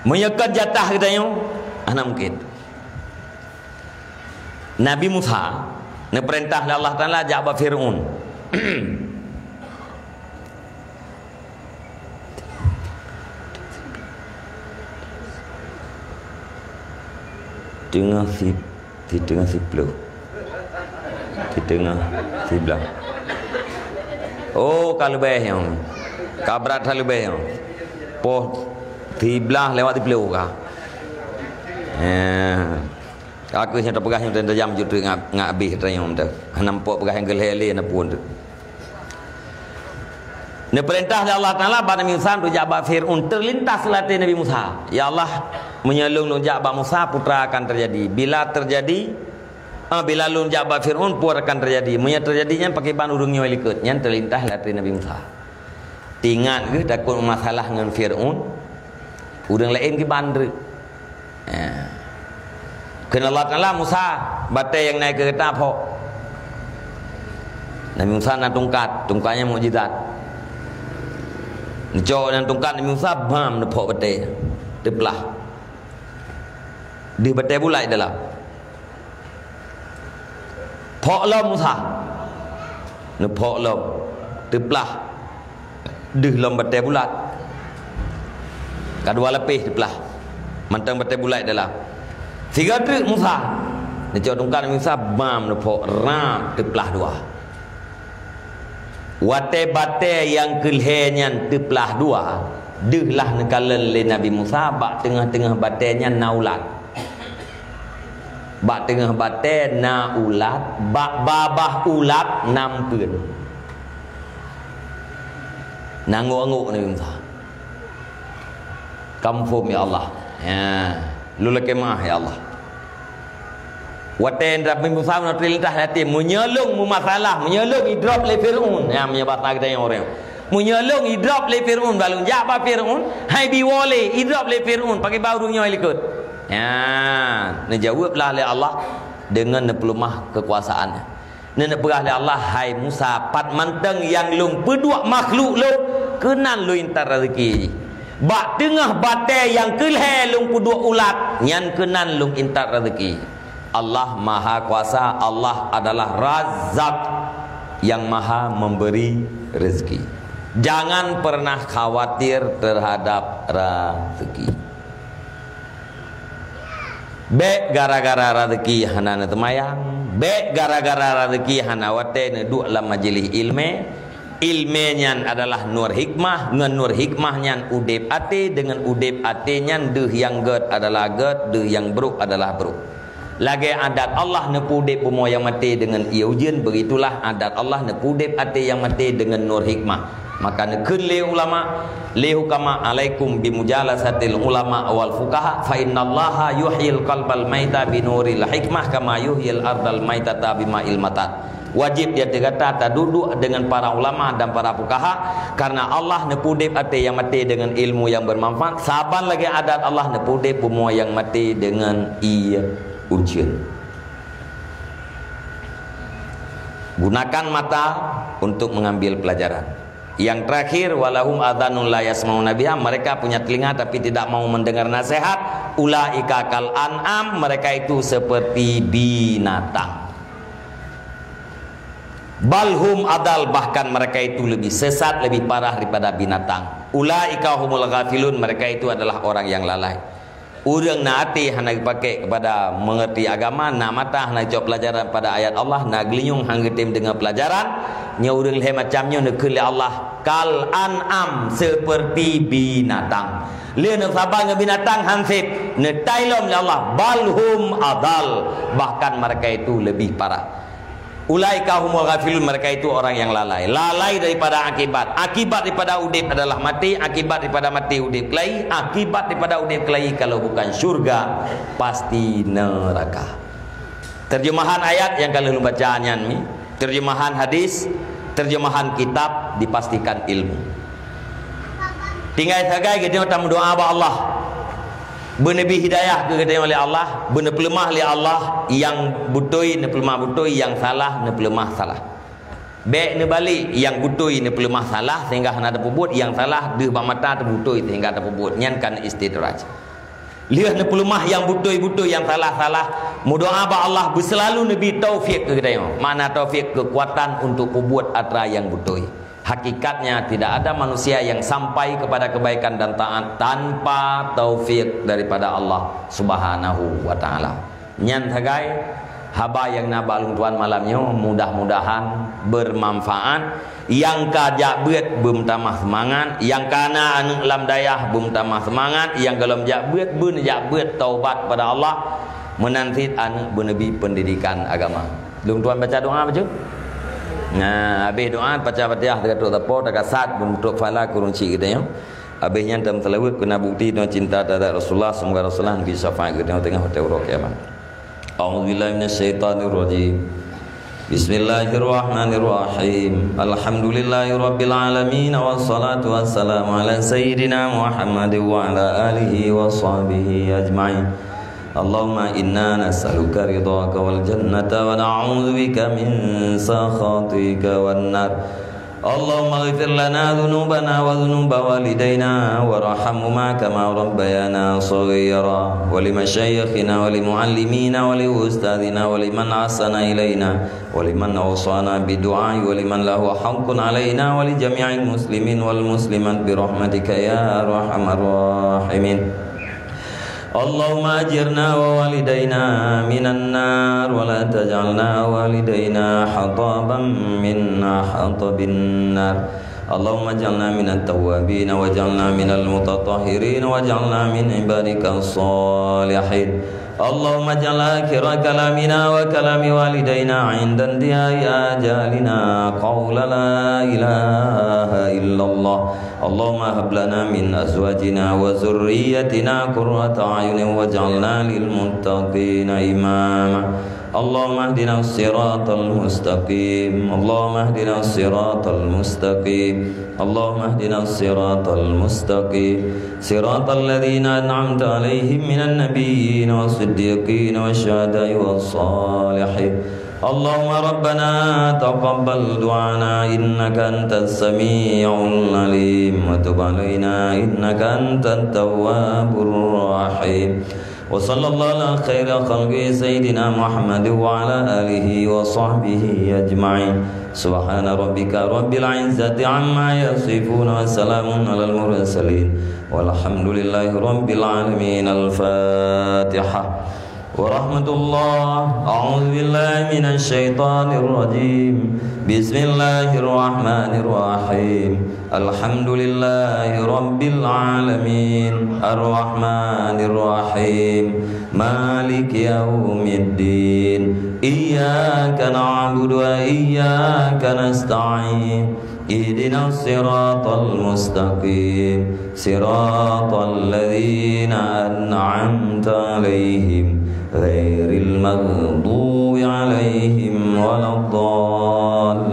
menyekat jatah kita yo anak mungkin Nabi Musa ne perintah Allah Taala jaba Firaun. Tengah di tengah sebelah. Di tengah sebelah. Oh kalau bayang. Kabrat kalau bayang. Po sebelah lewat di belau kah? Aku yang terpegah yang terjam jutu ngak habis terang tu. Nampak pegah yang gelele na pun tu. Ne perintah Allah Taala pada Musa tu jaba Firaun terlintas latih Nabi Musa. Ya Allah menyelung jaba Musa putra akan terjadi. Bila terjadi bila lun jaba Firaun pun akan terjadi. Munya terjadinya pakai ban urungnya walikut. Yang terlintas latih Nabi Musa. Tingat ke takut masalah dengan Firaun. Urang lain ke bandre. Kena Allah Taala Musa batai yang naik kereta pok. Nabi Musa nak tungkatnya mukjizat. Nicok dan tungkat Nabi Musa bam nepok batai. Dibelah. Di batai bulai dalam. Pok lo Musa. Nepok lo. Dibelah. Di lom batai bulat. Kedua lepih dibelah. Mantang batai bulai dalam. Tiga trik Musa. Dia cakap Musa bam nepok ram tepelah dua. Wate-bate yang kelhenyan tepelah dua. Dehlah nekalan le Nabi Musa bak tengah-tengah batenya naulat. Bak tengah bate naulat, bak babah ulat nampeun. Nanguk-anguk Nabi Musa. Confirm ya Allah. Ya, lu lekemah ya Allah. Waten Rabbi Musa nak perintah hati menyelung masalah, menyelung idrop le Firaun. Ya menyebab kita yang orang. Menyelung idrop le Firaun balung jaba Firaun, hai biwole idrop le Firaun pakai barunya ikut. Ya, dijawablah oleh Allah dengan nepelumah kekuasaannya. Nak berah oleh Allah, hai Musa, pat manteng yang lung berdua makhluk lu kenan lu intar rezeki. Bak tengah batai yang kelhe lung berdua ulat, nyan kenan lung intar rezeki. Allah Maha Kuasa, Allah adalah Razzaq yang Maha memberi rezeki. Jangan pernah khawatir terhadap rezeki. Baik gara-gara rezeki hana temayang, baik gara-gara rezeki hana wate duduk dalam majlis ilmu. Ilmenyan adalah nur hikmah, dengan nur hikmahnya udip ate, dengan udip atenya deh yang ged adalah ged, deh yang buruk adalah buruk. Lagi adat Allah nepudip bumo yang mati dengan ia ujian, begitulah adat Allah nepudip ate yang mati dengan nur hikmah. Maka nekun le ulama le hukama alaikum bimujalasatil ulama wal fuqaha fa innallaha yuhyil qalbal maita binuril hikmah kama yuhyil ardal maitata bima'il matat. Wajib dia terkata duduk dengan para ulama dan para fuqaha karena Allah nepudip ate yang mati dengan ilmu yang bermanfaat. Saban lagi adat Allah nepudip bumo yang mati dengan ia ujian. Gunakan mata untuk mengambil pelajaran. Yang terakhir, walahum adhanun la yasmauna biha, mereka punya telinga tapi tidak mau mendengar nasihat. Ulaika kal an'am, mereka itu seperti binatang. Balhum adal, bahkan mereka itu lebih sesat, lebih parah daripada binatang. Ulaika humul ghafilun, mereka itu adalah orang yang lalai. Urang na hati hendak pakai kepada mengerti agama, na mata hendak jawab pelajaran pada ayat Allah, na gelinyung hang getim dengan pelajaran, nya urang leh macamnya nak keli Allah kal an'am, seperti binatang. Le nak sabar dengan binatang hansip, ne tailom ya Allah balhum adal, bahkan mereka itu lebih parah. Ulaika humul ghafilun, mereka itu orang yang lalai. Lalai daripada akibat. Akibat daripada udip adalah mati, akibat daripada mati udip kelahi, akibat daripada udip kelahi kalau bukan syurga pasti neraka. Terjemahan ayat yang kalau bacaannya ni, terjemahan hadis, terjemahan kitab dipastikan ilmu. Tinggal sagai kita tamu doa ba Allah. Benabi hidayah ke kita oleh Allah, bena pelemah oleh Allah, yang butoi ne pelemah butoi, yang salah ne pelemah salah. Baik ne balik, yang butoi ne pelemah salah sehingga hana ada pebut, yang salah deh mata tu butoi sehingga ada pebut. Nyan kan istidraj. Lihat ne pelemah yang butoi-butoi, yang salah-salah. Mudoa ba Allah berselalu nabi taufik ke kita. Mana taufik, kekuatan untuk pebut atra yang butoi. Hakikatnya tidak ada manusia yang sampai kepada kebaikan dan taat tanpa taufik daripada Allah Subhanahu wa taala. Nyan thagai haba yang nabalung tuan malamnya mudah-mudahan bermanfaat. Yang kajak beut bum tamah semangat, yang kana anu lam dayah bum tamah semangat, yang galom jak beut bun jak beut taubat pada Allah menanti anu benabi pendidikan agama. Lung tuan baca doa baca. Nah, habis doa baca Fatihah dekat tapo dekat sat bentuk fala kurunci kita ya. Habisnya dalam selawat kena bukti dengan cinta terhadap Rasulullah, semoga Rasulullah bisa syafaat kita tengah hotel kiamat. A'udzubillahi minasyaitonirrajim. Bismillahirrahmanirrahim. Alhamdulillahirabbil alamin wassalatu wassalamu ala sayyidina Muhammad wa ala alihi washabihi ajmain. Allahumma inna nas'aluka ridhaka wal jannata wa na'udzu bika min sakhatika wan nar. Allahumma ighfir lana dhunubana wa dhunuba walidayna warhamhuma kama rabbayana shaghira, wa limashayikhina wa limuallimina wa liustadhina wa liman ahsana ilaina wa liman awsana bidu'ai wa liman lahu haqqun alaina wa li jami'il muslimin wal muslimat bi rahmatika ya arhamar rahimin. Allahumma ajirna wa walidayna minan nar wa la taj'alna walidayna hataban minna hatabin nar. Allahumma ij'alna minat tawwabin wa ij'alna minal mutatahhirin wa ij'alna min ibadika shalihin. اللهم اجعل آخر كلامنا وكلام والدينا عند انتهاء آجالنا قول لا إله إلا الله. اللهم هب لنا من أزواجنا وذريتنا قرة أعين واجعلنا للمتقين إماما. اللهم اهدنا الصراط المستقيم. اللهم اهدنا الصراط المستقيم. اللهم اهدنا الصراط المستقيم صراط الذين أنعمت عليهم من النبيين والصديقين والشهداء والصالحين. اللهم ربنا تقبل دعانا إنك أنت السميع العليم وتب علينا إنك أنت التواب الرحيم. وصلى الله على خير خلقه سيدنا محمد وعلى آله وصحبه أجمعين. سبحان ربك رب العزة عما يصفون وسلام على المرسلين والحمد لله رب العالمين. الفاتحة. ورحمة الله. أعوذ بالله من الشيطان الرجيم. بسم الله الرحمن الرحيم. الحمد لله رب العالمين الرحمن الرحيم مالك يوم الدين إياك نعبد وإياك نستعين اهدنا الصراط المستقيم صراط الذين أنعمت عليهم غير المغضوب عليهم ولا الضالين.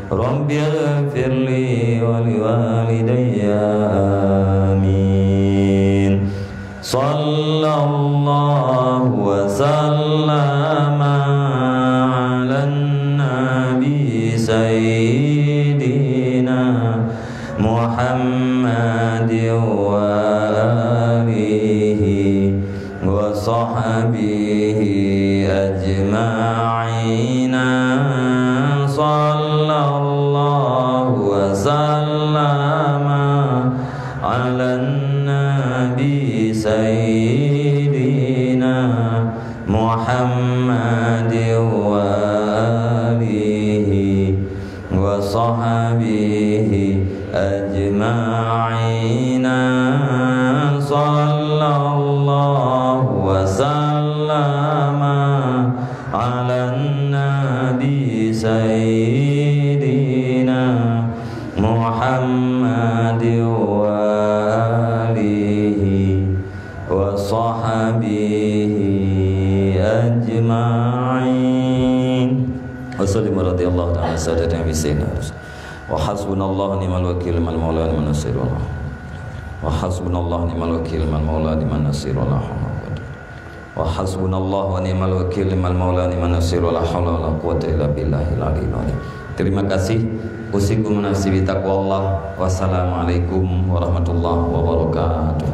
رب اغفر لي ولوالدي آمين. صلى الله وسلم على النبي سيدنا محمد وآله وصحبه أجمعين. صلى الله وسلم على النبي سيدنا محمد وآله وصحبه أجمعين. صلى الله وسلم على النبي سيدنا محمد وآله وصحبه أجمعين. وسلم رضي الله تعالى سادتنا بسيدنا وحسبنا الله نعم الوكيل من المولى نعم النصير وحسبنا الله نعم الوكيل من المولى نعم النصير وحسبنا الله ونعم الوكيل من المولى نعم النصير ولا حول ولا قوة إلا بالله العلي العظيم. Terima kasih. Usikum nafsi bi taqwallah. Wassalamualaikum warahmatullahi wabarakatuh.